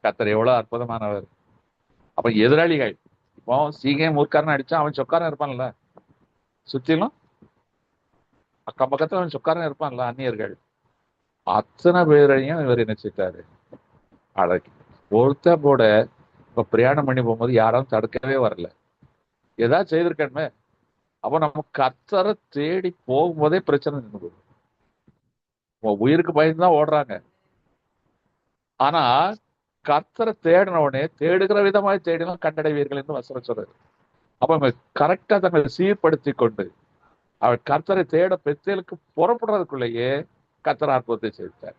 கர்த்தர் எவ்வளவு அற்புதமானவர். அப்ப எதிராளிகள் இப்போ சீகேம் ஊர்க்காரன் அடிச்சா அவன் சொக்காரன் இருப்பான்ல, சுத்திலும் அக்கம் பக்கத்துல அவன் சொக்காரன் இருப்பான்ல, அந்நியர்கள். அத்தனை பேரையும் இவர் என்ன செய்தாரு? அடக்கி. ஒருத்த கூட இப்ப பிரயாணம் பண்ணி போகும்போது யாரும் தடுக்கவே வரல. ஏதாவது செய்திருக்கணுமே. அப்போ நம்ம கர்த்தரை தேடி போகும்போதே பிரச்சனை நின்று போகுது. உயிருக்கு பயந்துதான் ஓடுறாங்க. ஆனா கர்த்தரை தேடின உடனே தேடுகிற விதமாய் தேடினால் கண்டடைவீர்கள் என்று வசனம் சொல்றாரு. அப்ப கரெக்டா தங்களை சீர்படுத்தி கொண்டு அவர் கர்த்தரை தேட பெத்தேலுக்கு புறப்படுறதுக்குள்ளேயே கர்த்தர் அற்புதத்தை செய்தார்.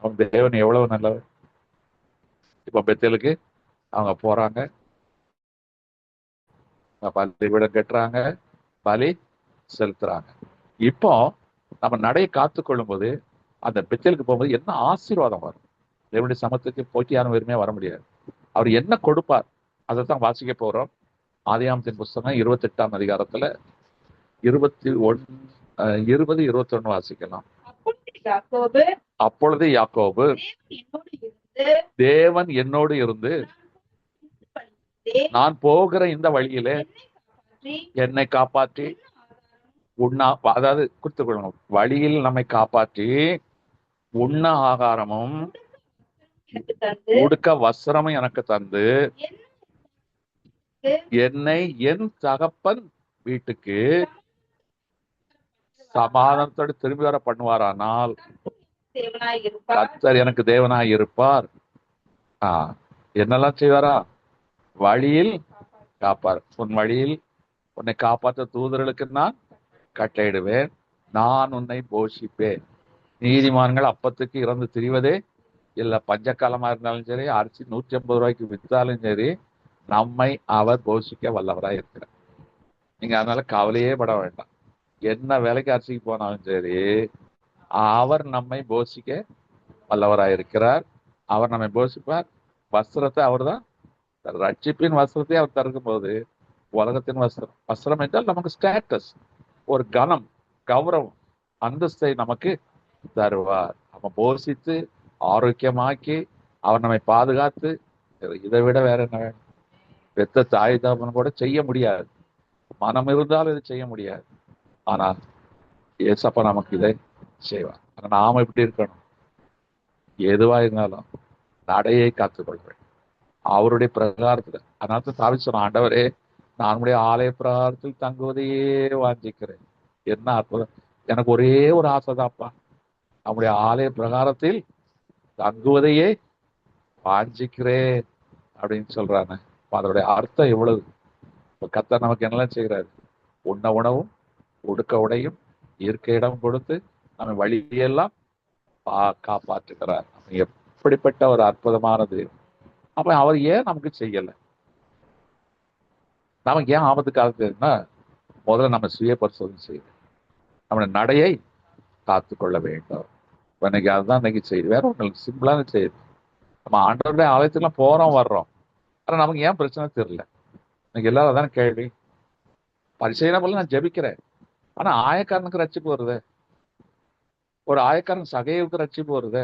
அவன் தேவன் எவ்வளவு நல்லவர். இப்ப பெத்தேலுக்கு அவங்க போறாங்க, பலிபீடம் கட்டுறாங்க, பலி செலுத்துறாங்க. இப்போ நம்ம நடையை காத்து கொள்ளும் போது அந்த பெத்தேலுக்கு போகும்போது என்ன ஆசீர்வாதம் வரும்? தேவனுடைய சமத்துக்கு போட்டி யாரும் வெறுமையா வர முடியாது. அவர் என்ன கொடுப்பார் அதைத்தான் வாசிக்க போறோம். ஆதியாகமத்தின் புஸ்தகம் 28ஆம் அதிகாரத்துல 20, 21 வாசிக்கலாம். அப்பொழுது யாக்கோபு தேவன் என்னோடு இருந்து நான் போகிற இந்த வழியிலே என்னை காப்பாற்றி அதாவது குறித்துக் கொள்ளணும், வழியில் நம்மை காப்பாற்றி உண்ண ஆகாரமும் உடுக்க வஸ்திரமும் எனக்கு தந்து என்னை என் தகப்பன் வீட்டுக்கு சமாதானத்தோடு திரும்பி வர பண்ணுவாரானால் கர்த்தர் எனக்கு தேவனாய் இருப்பார். என்னெல்லாம் செய்வாரா? வழியில் காப்பார். உன் வழியில் உன்னை காப்பாற்ற தூதர்களுக்கு நான் கட்டளையிடுவேன், நான் உன்னை போஷிப்பேன். நீதிமான்கள் அப்பத்துக்கு இறந்து திரிவதே இல்ல. பஞ்சக்காலமா இருந்தாலும் சரி, அரிசி 150 ரூபாய்க்கு வித்தாலும் சரி, நம்மை அவர் போஷிக்க வல்லவராய் இருக்கிறார். நீங்க அதனால கவலையே பட வேண்டாம். என்ன வேலைக்கு அரிசிக்கு போனாலும் சரி, அவர் நம்மை போஷிக்க வல்லவராயிருக்கிறார். அவர் நம்மை போஷிப்பார். வஸ்திரத்தை அவர் தான், ரட்சிப்பின் வஸ்திரத்தை அவர் தருகும் போது, உலகத்தின் வஸ்திரம், வஸ்திரம் என்றால் நமக்கு ஸ்டேட்டஸ், ஒரு கனம், கௌரவம், அந்தஸ்தை நமக்கு தருவார். நம்ம போஷித்து ஆரோக்கியமாக்கி அவர் நம்மை பாதுகாத்து, இதை விட வேற என்ன வேணும்? பெத்த தாய் தகப்பன் கூட செய்ய முடியாது. மனம் இருந்தாலும் இது செய்ய முடியாது. ஆனால் ஏசப்பா நமக்கு இதை செய்வார். ஆனா நாம இப்படி இருக்கணும், எதுவா இருந்தாலும் நடையை காத்துக்கொள்வேன் அவருடைய பிரகாரத்துல. அதனால தாவீது சொன்ன, ஆண்டவரே நான் உடைய ஆலய பிரகாரத்தில் தங்குவதையே வாஞ்சிக்கிறேன். என்ன அற்புதம்! எனக்கு ஒரே ஒரு ஆசைதான்ப்பா, நம்முடைய ஆலய பிரகாரத்தில் தங்குவதையே வாஞ்சிக்கிறேன் அப்படின்னு சொல்றாங்க. அதனுடைய அர்த்தம் எவ்வளவு! கர்த்தர் நமக்கு என்னெல்லாம் செய்கிறாரு? உண்ண உணவும் உடுக்க உடையும் இருக்க இடம் கொடுத்து நம்ம வழியெல்லாம் காப்பாற்றுகிறார். எப்படிப்பட்ட ஒரு அற்புதமானது! அப்ப அவர் ஏன் நமக்கு செய்யல? நமக்கு ஏன் ஆபத்து காலத்துன்னா, முதல்ல நம்ம சுய பரிசோதனை செய்யணும். நம்முடைய நடையை காத்து கொள்ள வேண்டும். இன்னைக்கு அதுதான் இன்னைக்கு செய்யுது. வேற ஒன்று சிம்பிளான செய்யுது. நம்ம ஆண்டவருடைய ஆலயத்துக்குலாம் போறோம் வர்றோம், ஆனா நமக்கு ஏன் பிரச்சனை தெரியல. இன்னைக்கு எல்லாரும் தானே கேள்வி. பரிசெய்யன போல நான் ஜெபிக்கிறேன், ஆனா ஆயக்காரனுக்கு ரட்சிப்பு வருது, ஒரு ஆயக்காரன் சகைவுக்கு ரட்சிப்பு வருது,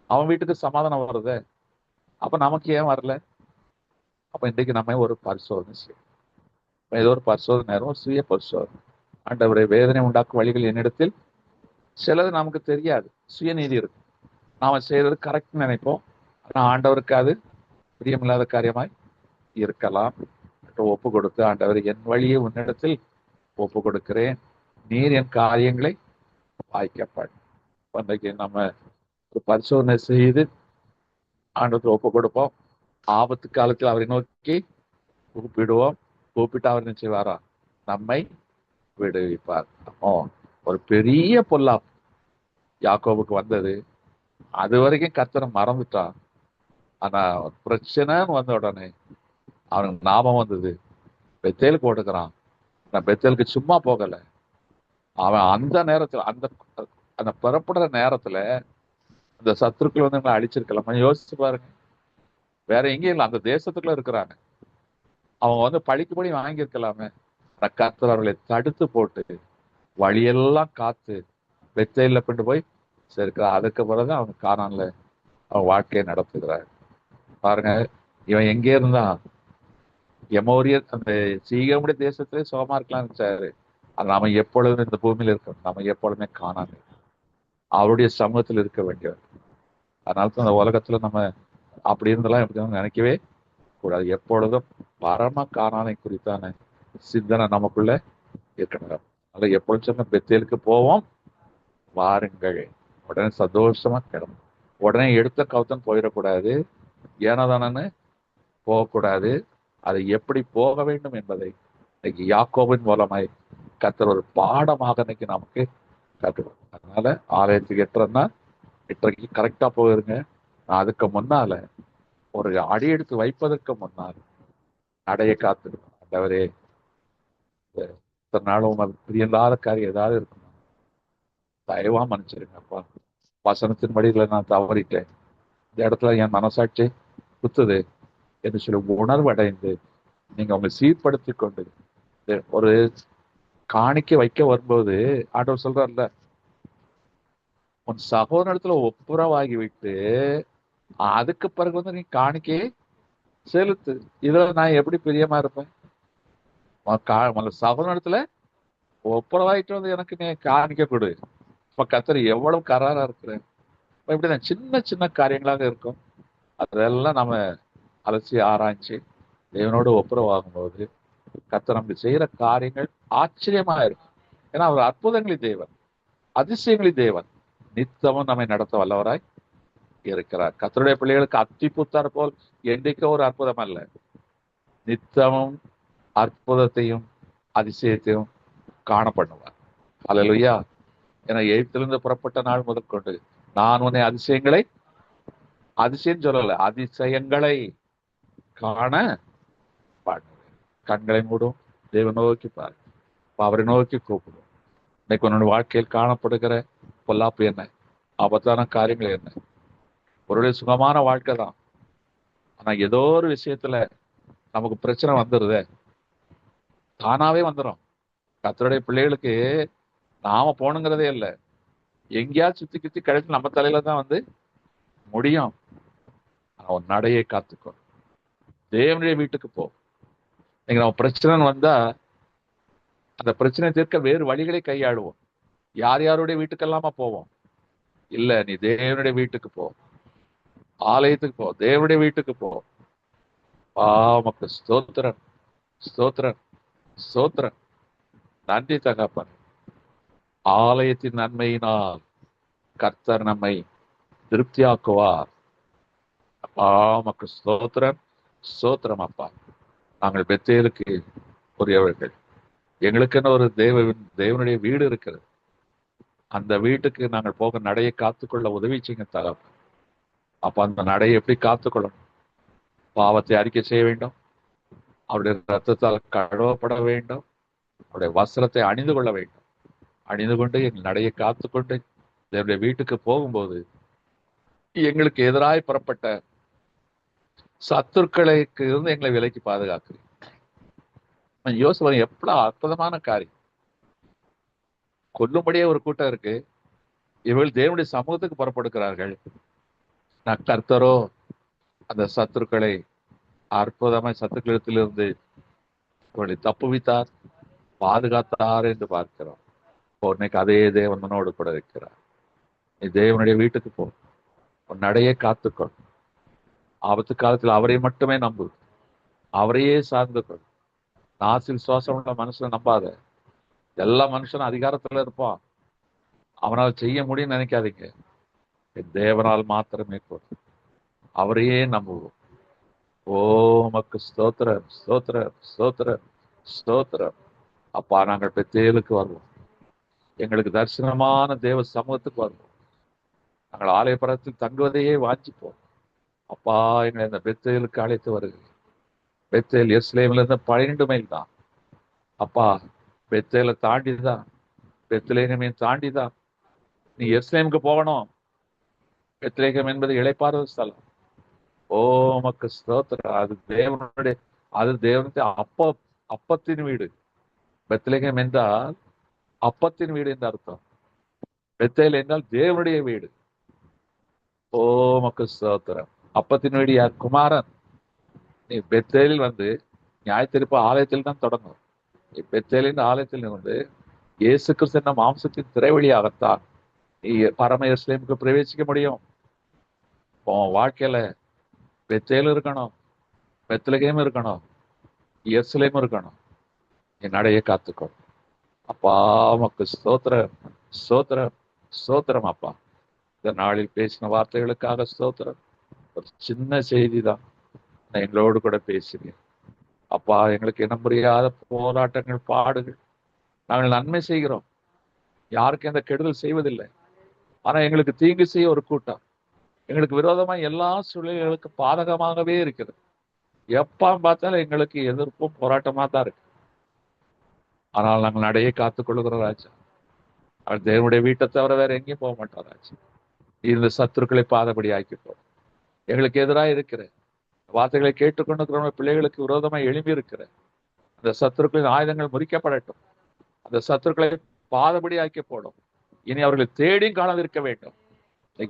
அவன் வீட்டுக்கு சமாதானம் வருது. அப்ப நமக்கு ஏன் வரல? அப்ப இன்றைக்கு நம்ம ஒரு பரிசோதனை செய்யும். ஏதோ ஒரு பரிசோதனை நேரம், ஒரு சுய பரிசோதனை. ஆண்டவரை வேதனை உண்டாக்கும் வழிகள் என்னிடத்தில் சிலது நமக்கு தெரியாது, சுயநீதி இருக்கு, நாம செய்யறது கரெக்ட் நினைப்போம். ஆனா ஆண்டவருக்கு அது பிரியமில்லாத காரியமாய் இருக்கலாம். ஒப்பு கொடுத்து, ஆண்டவர் என் வழியை உன்னிடத்தில் ஒப்பு கொடுக்கிறேன், நீர் என் காரியங்களை வாய்க்கப்படும். இன்றைக்கு நம்ம ஒரு பரிசோதனை செய்து ஆண்டவருக்கு ஒப்பு கொடுப்போம். ஆபத்து காலத்தில் அவரை நோக்கி கூப்பிடுவோம். கூப்பிட்டு அவர் என்ன செய்வாரா? நம்மை விடுவிப்பார். ஒரு பெரிய பொல்லாப்பு யாக்கோபுக்கு வந்தது, அது வரைக்கும் கர்த்தரை மறந்துட்டான். ஆனா பிரச்சனைன்னு வந்த உடனே அவனுக்கு ஞாபகம் வந்தது, பெத்தேலுக்கு ஓடுக்கிறான். நான் பெத்தேலுக்கு சும்மா போகல, அவன் அந்த நேரத்துல, அந்த அந்த புறப்படுற நேரத்துல அந்த சத்துருக்கள் வந்து எங்களை அழிச்சிருக்கலாம். யோசிச்சு பாருங்க. வேற எங்கேயும் இல்லை, அந்த தேசத்துக்குள்ள இருக்கிறாங்க. அவங்க வந்து பழிக்கும்படி வாங்கியிருக்கலாமே. கர்த்தர் அவர்களை தடுத்து போட்டு வழியெல்லாம் காத்து பெத்தேல்ல கொண்டு போய் சேர்க்கிறார். அதுக்கு பிறகு அவன் கானான்ல அவன் வாழ்க்கையை நடத்துகிறார். பாருங்க, இவன் எங்கே இருந்தான்? எமோரியர், அந்த சீகமுடைய தேசத்திலே சுகமா இருக்கலாம்னு நினைச்சாரு. அது நாம எப்பொழுதும் இந்த பூமியில இருக்கணும். நம்ம எப்பொழுதுமே காணாம அவருடைய சமூகத்தில் இருக்க வேண்டியவர். அதனால தான் அந்த உலகத்துல நம்ம அப்படி இருந்தெல்லாம் எப்படி நினைக்கவே கூடாது. எப்பொழுதும் பரம காணானை குறித்தான சிந்தனை நமக்குள்ள இருக்கணும். அதனால எப்பொழுதும் சொன்ன பெத்தேலுக்கு போவோம் வாருங்கள், உடனே சந்தோஷமா கிளம்பும். உடனே எடுத்த கவுத்தன் போயிடக்கூடாது, ஏனதானு போகக்கூடாது. அதை எப்படி போக வேண்டும் என்பதை இன்னைக்கு யாக்கோபின் மூலமாய் கர்த்தர் ஒரு பாடமாக இன்னைக்கு நமக்கு கற்றுக்கணும். அதனால ஆலயத்துக்கு எட்டுறதுன்னா 8:30 கரெக்டா போயிருங்க. நான் அதுக்கு முன்னால ஒரு அடி எடுத்து வைப்பதற்கு முன்னால் நடைய காத்திருக்கணும். ஆண்டவரே, இத்தனை நாளும் அது பிரியல்லாத காரியம் ஏதாவது இருக்கணும், தயவா மன்னிச்சிருங்கப்பா. வசனத்தின் படியில நான் தவறிட்டேன், இந்த இடத்துல என் மனசாட்சி குத்துது என்று சொல்லி உணர்வு அடைந்து நீங்க உங்களை சீர்படுத்தி கொண்டு ஒரு காணிக்கை வைக்க வரும்போது ஆண்டவர் சொல்றாருல, உன் சகோதரத்துல ஒப்புரவாகி விட்டு அதுக்கு பிறகு வந்து நீ காணிக்கையை செலுத்து. இதுல நான் எப்படி பிரியமா இருப்பேன்? சகோதரத்துல ஒப்புரவாயிட்டு வந்து எனக்கு நீ காணிக்க கொடு. இப்ப கர்த்தர் எவ்வளவு கராரா இருக்கிறேன். இப்படிதான் சின்ன சின்ன காரியங்களாக இருக்கும். அதெல்லாம் நம்ம அலசி ஆராய்ச்சி தேவனோடு ஒப்புரவாகும் போது கர்த்தர் நமக்கு செய்யற காரியங்கள் ஆச்சரியமா இருக்கும். ஏன்னா அவர் அற்புதங்களின் தேவன், அதிசயங்களின் தேவன், நித்தமும் நம்மை நடத்த வல்லவராய் இருக்கிறார். கர்த்தருடைய பிள்ளைகளுக்கு அத்தி புத்தார் போல் என்றைக்கோ ஒரு அற்புதம் அல்ல, நித்தமும் அற்புதத்தையும் அதிசயத்தையும் காணப்படுவார். அல்லேலூயா. என எகிப்திலிருந்து புறப்பட்ட நாள் முதல் கொண்டு நான் உன்னை அதிசயம் சொல்லல, அதிசயங்களை காண பண்ணுவேன். கண்களை மூடும், தேவ நோக்கி பாரு, அவரை நோக்கி கூப்பிடும். இன்னைக்கு உன்னோட வாழ்க்கையில் காணப்படுகிற பொல்லாப்பு என்ன, ஆபத்தான காரியங்கள் என்ன? ஒரு சுகமான வாழ்க்கை தான், ஆனா ஏதோ ஒரு விஷயத்துல நமக்கு பிரச்சனை வந்துடுதே, தானாவே வந்துடும். கர்த்தருடைய பிள்ளைகளுக்கு நாம போகணுங்கிறதே இல்லை, எங்கேயாவது சுத்தி சுத்தி கழிச்சு நம்ம தலையில தான் வந்து முடியும். அவன் நடையை காத்துக்கோ, தேவனுடைய வீட்டுக்கு போ. நீங்க நம்ம பிரச்சனை வந்தா அந்த பிரச்சனை தீர்க்க வேறு வழிகளை கையாடுவோம். யார் யாருடைய வீட்டுக்கெல்லாமா போவோம்? இல்ல, நீ தேவனுடைய வீட்டுக்கு போ, ஆலயத்துக்கு போ, தேவனுடைய வீட்டுக்கு போ. உமக்கு ஸ்தோத்திரம், ஸ்தோத்திரம், ஸ்தோத்திரம். நன்றி தகப்பன். ஆலயத்தின் நன்மையினால் கர்த்தர் நம்மை திருப்தியாக்குவார். அப்பா உமக்கு ஸ்தோத்திரம், ஸ்தோத்திரம். அப்பா, நாங்கள் பெத்தேலுக்கு உரியவர்கள். எங்களுக்குன்னு ஒரு தேவனுடைய வீடு இருக்கிறது. அந்த வீட்டுக்கு நாங்கள் போக நடையை காத்துக்கொள்ள உதவி செய்யுங்க தகப்பன். அப்ப அந்த நடையை எப்படி காத்துக்கொள்ளணும்? பாவத்தை அறிக்கை செய்ய வேண்டும், அவருடைய ரத்தத்தால் கழுவப்பட வேண்டும், அவருடைய வஸ்திரத்தை அணிந்து கொள்ள வேண்டும். அணிந்து கொண்டு எங்கள் நடையை காத்துக்கொண்டு தேவனுடைய வீட்டுக்கு போகும்போது எங்களுக்கு எதிராய் புறப்பட்ட சத்துருக்களுக்கு இருந்து எங்களை விலைக்கு பாதுகாக்கிறேன். யோசிப்பேன், எவ்வளவு அற்புதமான காரியம். கொல்லும்படியே ஒரு கூட்டம் இருக்கு, இவர்கள் தேவனுடைய சமூகத்துக்கு புறப்படுகிறார்கள். நான் கர்த்தரோ அந்த சத்துருக்களை அற்புதமாய் சத்துருக்களிடத்திலிருந்து இவர்களை தப்புவித்தார், பாதுகாத்தார் என்று பார்க்கிறோம். இன்னைக்கு அதே தேவன் மனோடு கூட இருக்கிறார். நீ தேவனுடைய வீட்டுக்கு போ, உன் நடையை காத்துக்கொள். ஆபத்து காலத்தில் அவரை மட்டுமே நம்பு, அவரையே சார்ந்து கொள். நாசில் சுவாசம் உள்ள மனுஷனை நம்பாத. எல்லா மனுஷனும் அதிகாரத்துல இருப்பான், அவனால் செய்ய முடியும்னு நினைக்காதீங்க. தேவனால் மாத்திரமே போதும், அவரையே நம்புவோம். உமக்கு ஸ்தோத்திரம், ஸ்தோத்திரம், ஸ்தோத்திரம், ஸ்தோத்திரம். அப்பா, நாங்கள் பெத்தேலுக்கு வருவோம், எங்களுக்கு தரிசனமான தேவ சமூகத்துக்கு வருவோம். நாங்கள் ஆலயபுரத்தில் தங்குவதையே வாஞ்சிப்போம். அப்பா, எங்களை இந்த பெத்தேலுக்கு அழைத்து வருகிறேன். பெத்தேல் எருசலேமில் இருந்து 12 மைல் தான் அப்பா. பெத்தேலை தாண்டிதான், பெத்லேகமையும் தாண்டிதான் நீ எருசலேமுக்கு போகணும். பெத்லேகம் என்பது இளைப்பாறுதல் ஸ்தலம். உமக்கு ஸ்தோத்திரம். அது தேவனுடைய அப்பத்தின் வீடு. பெத்லேகம் என்றால் அப்பத்தின் வீடு என்று அர்த்தம். பெத்தேல் என்றால் தேவனுடைய வீடு. உமக்கு ஸ்தோத்திரம். அப்பத்தின் வீடு யார்? குமாரன். நீ பெத்தேலில் வந்து நியாயத்தீர்ப்பு ஆலயத்தில் தான் தொடங்கும். நீ பெத்தேலின் ஆலயத்தில் வந்து இயேசு கிறிஸ்து என்ற மாம்சத்தின் திரைவழியாகத்தான் நீ பரம எருசலேமுக்கு பிரவேசிக்க முடியும். உன் வாழ்க்கையில பெத்தேல் இருக்கணும், பெத்லகேம் இருக்கணும், எருசலேம் இருக்கணும். நீ நடையை காத்துக்கோ. அப்பா, உமக்கு ஸ்தோத்திரம், ஸ்தோத்திரம், ஸ்தோத்திரம். அப்பா, இந்த நாளில் பேசின வார்த்தைகளுக்காக ஸ்தோத்திரம். ஒரு சின்ன செய்தி தான், நான் எங்களோடு கூட பேசுகிறேன். அப்பா, எங்களுக்கு இனம் புரியாத போராட்டங்கள், பாடுகள். நாங்கள் நன்மை செய்கிறோம், யாருக்கும் எந்த கெடுதல் செய்வதில்லை. ஆனா எங்களுக்கு தீங்கு செய்ய ஒரு கூட்டம் எங்களுக்கு விரோதமா எல்லா சூழ்நிலைகளுக்கு பாதகமாகவே இருக்கிறது. எப்ப பார்த்தாலும் எங்களுக்கு எதிர்ப்பும் போராட்டமா தான் இருக்கு. ஆனால் நாங்கள் நடையை காத்துக் கொள்ளுகிறோம் ராஜா. அவர் தேவனுடைய வீட்டை தவிர வேற எங்கேயும் போக மாட்டோம் ராஜா. இந்த சத்துருக்களை பாதபடி ஆக்கி போடும். எங்களுக்கு எதிராக இருக்கிற வார்த்தைகளை கேட்டுக்கொண்டு பிள்ளைகளுக்கு விரோதமா எழுப்பி இருக்கிற அந்த சத்துருக்களின் ஆயுதங்கள் முறிக்கப்படட்டும். அந்த சத்துருக்களை பாதபடி ஆக்கி போடும். இனி அவர்களை தேடியும் காணாதிருக்க வேண்டும்.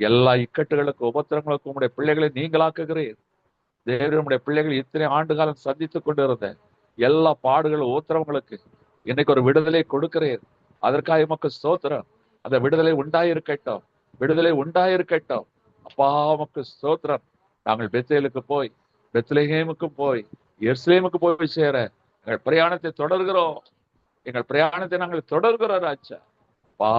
எல்லா இக்கட்டுகளுக்கும் உபத்திரங்களுக்கும் உங்களுடைய பிள்ளைகளை நீங்களாக்குகிறேன். தேவனுடைய பிள்ளைகள் இத்தனை ஆண்டு காலம் சந்தித்துக் கொண்டிருந்த எல்லா பாடுகள் உபத்திரவங்களுக்கு இன்னைக்கு ஒரு விடுதலை கொடுக்கிறேன். அதற்காக உமக்கு ஸ்தோத்திரம். அந்த விடுதலை உண்டாயிருக்கட்டும், விடுதலை உண்டாயிருக்கட்டும். அப்பா, உமக்கு ஸ்தோத்திரம். நாங்கள் பெத்தேலுக்கு போய், பெத்லகேமுக்கு போய், எருசலேமுக்கு போய் சேர எங்கள் பிரயாணத்தை தொடர்கிறோம். எங்கள் பிரயாணத்தை நாங்கள் தொடர்கிறோம் ராஜா. அப்பா,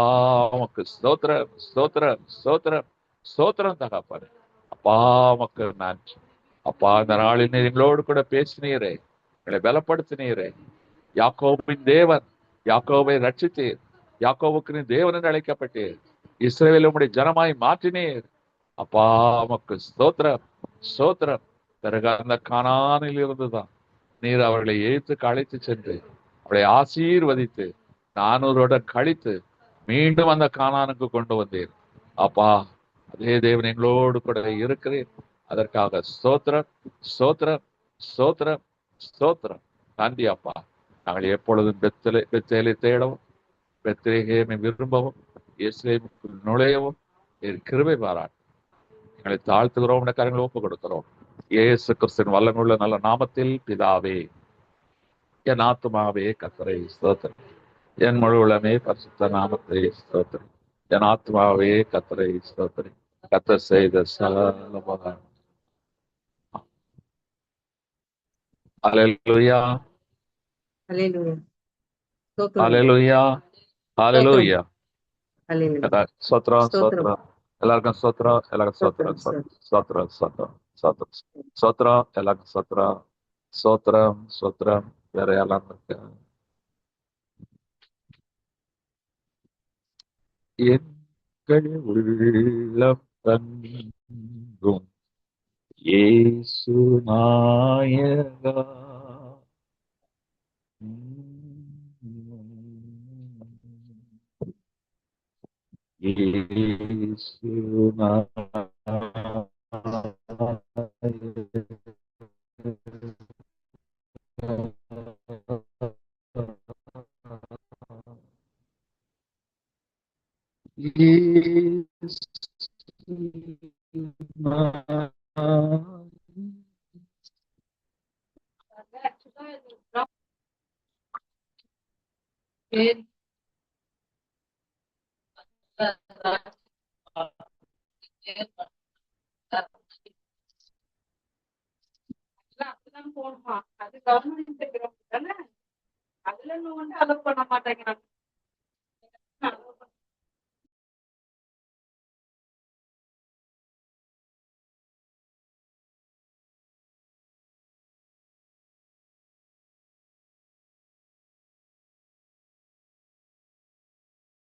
உமக்கு ஸ்தோத்திரம், ஸ்தோத்திரம், ஸ்தோத்திரம், ஸ்தோத்திரம் தகப்பனே. அப்பா, உமக்கு நன்றி. அப்பா, இந்த நாளில் நீர் எங்களோடு கூட பேசினீரே, எங்களை பலப்படுத்தினீரே. யாக்கோபின் தேவன், யாக்கோபை ரட்சித்தீர். யாக்கோவுக்கு நீ தேவன் என்று அழைக்கப்பட்டீர். இஸ்ரவேலை உம்முடைய ஜனமாய் மாற்றினீர். அப்பா, உமக்கு ஸ்தோத்திரம், ஸ்தோத்திரம். பிறகு அந்த கானானில் இருந்துதான் நீர் அவர்களை ஏற்றுக்கு அழைத்து சென்று அவளை ஆசீர்வதித்து 400 கழித்து மீண்டும் அந்த கானானுக்கு கொண்டு வந்தீர் அப்பா. அதே தேவன் எங்களோடு கூட இருக்கிறேன். அதற்காக ஸ்தோத்திரம், ஸ்தோத்திரம், ஸ்தோத்திரம், ஸ்தோத்திரம். நன்றி அப்பா. நாங்கள் எப்பொழுதும் பெத்தேலை தேடவும், பெத்லேகேமை விரும்பவும், எருசலேமுக்குள் நுழையவும் கிருபை பாராட்டு. எங்களை தாழ்த்துகிறோம், கரங்களை ஒப்பு கொடுக்கிறோம். இயேசு கிறிஸ்துவின் வல்லமையுள்ள நல்ல நாமத்தில் பிதாவே. என் ஆத்துமாவே கர்த்தரை ஸ்தோத்திரம், என் முழு உளமே பரிசுத்த நாமத்தை ஸ்தோத்திரம். என் ஆத்மாவே கர்த்தரை ஸ்தோத்திரம். கர்த்தர் செய்த சகல அல்லேலூயா, ஹல்லேலூயா. ஸ்தோத்திரம். அல்லேலூயா, அல்லேலூயா. ஹல்லேலூயா. ஸ்தோத்திரம், ஸ்தோத்திரம். ஸ்தோத்திரம். எல்லாருக்கும் ஸ்தோத்திரம், எல்லாருக்கும் ஸ்தோத்திரம், ஸ்தோத்திரம், ஸ்தோத்திரம், ஸ்தோத்திரம், ஸ்தோத்திரம், எல்லாருக்கும் ஸ்தோத்திரம், ஸ்தோத்திரம், ஸ்தோத்திரம். வேற யாரெல்லாம் இருக்கு? எங்கள் உள்ளம் தங்கும் இயேசு நாயகா, இயேசு நாயகா.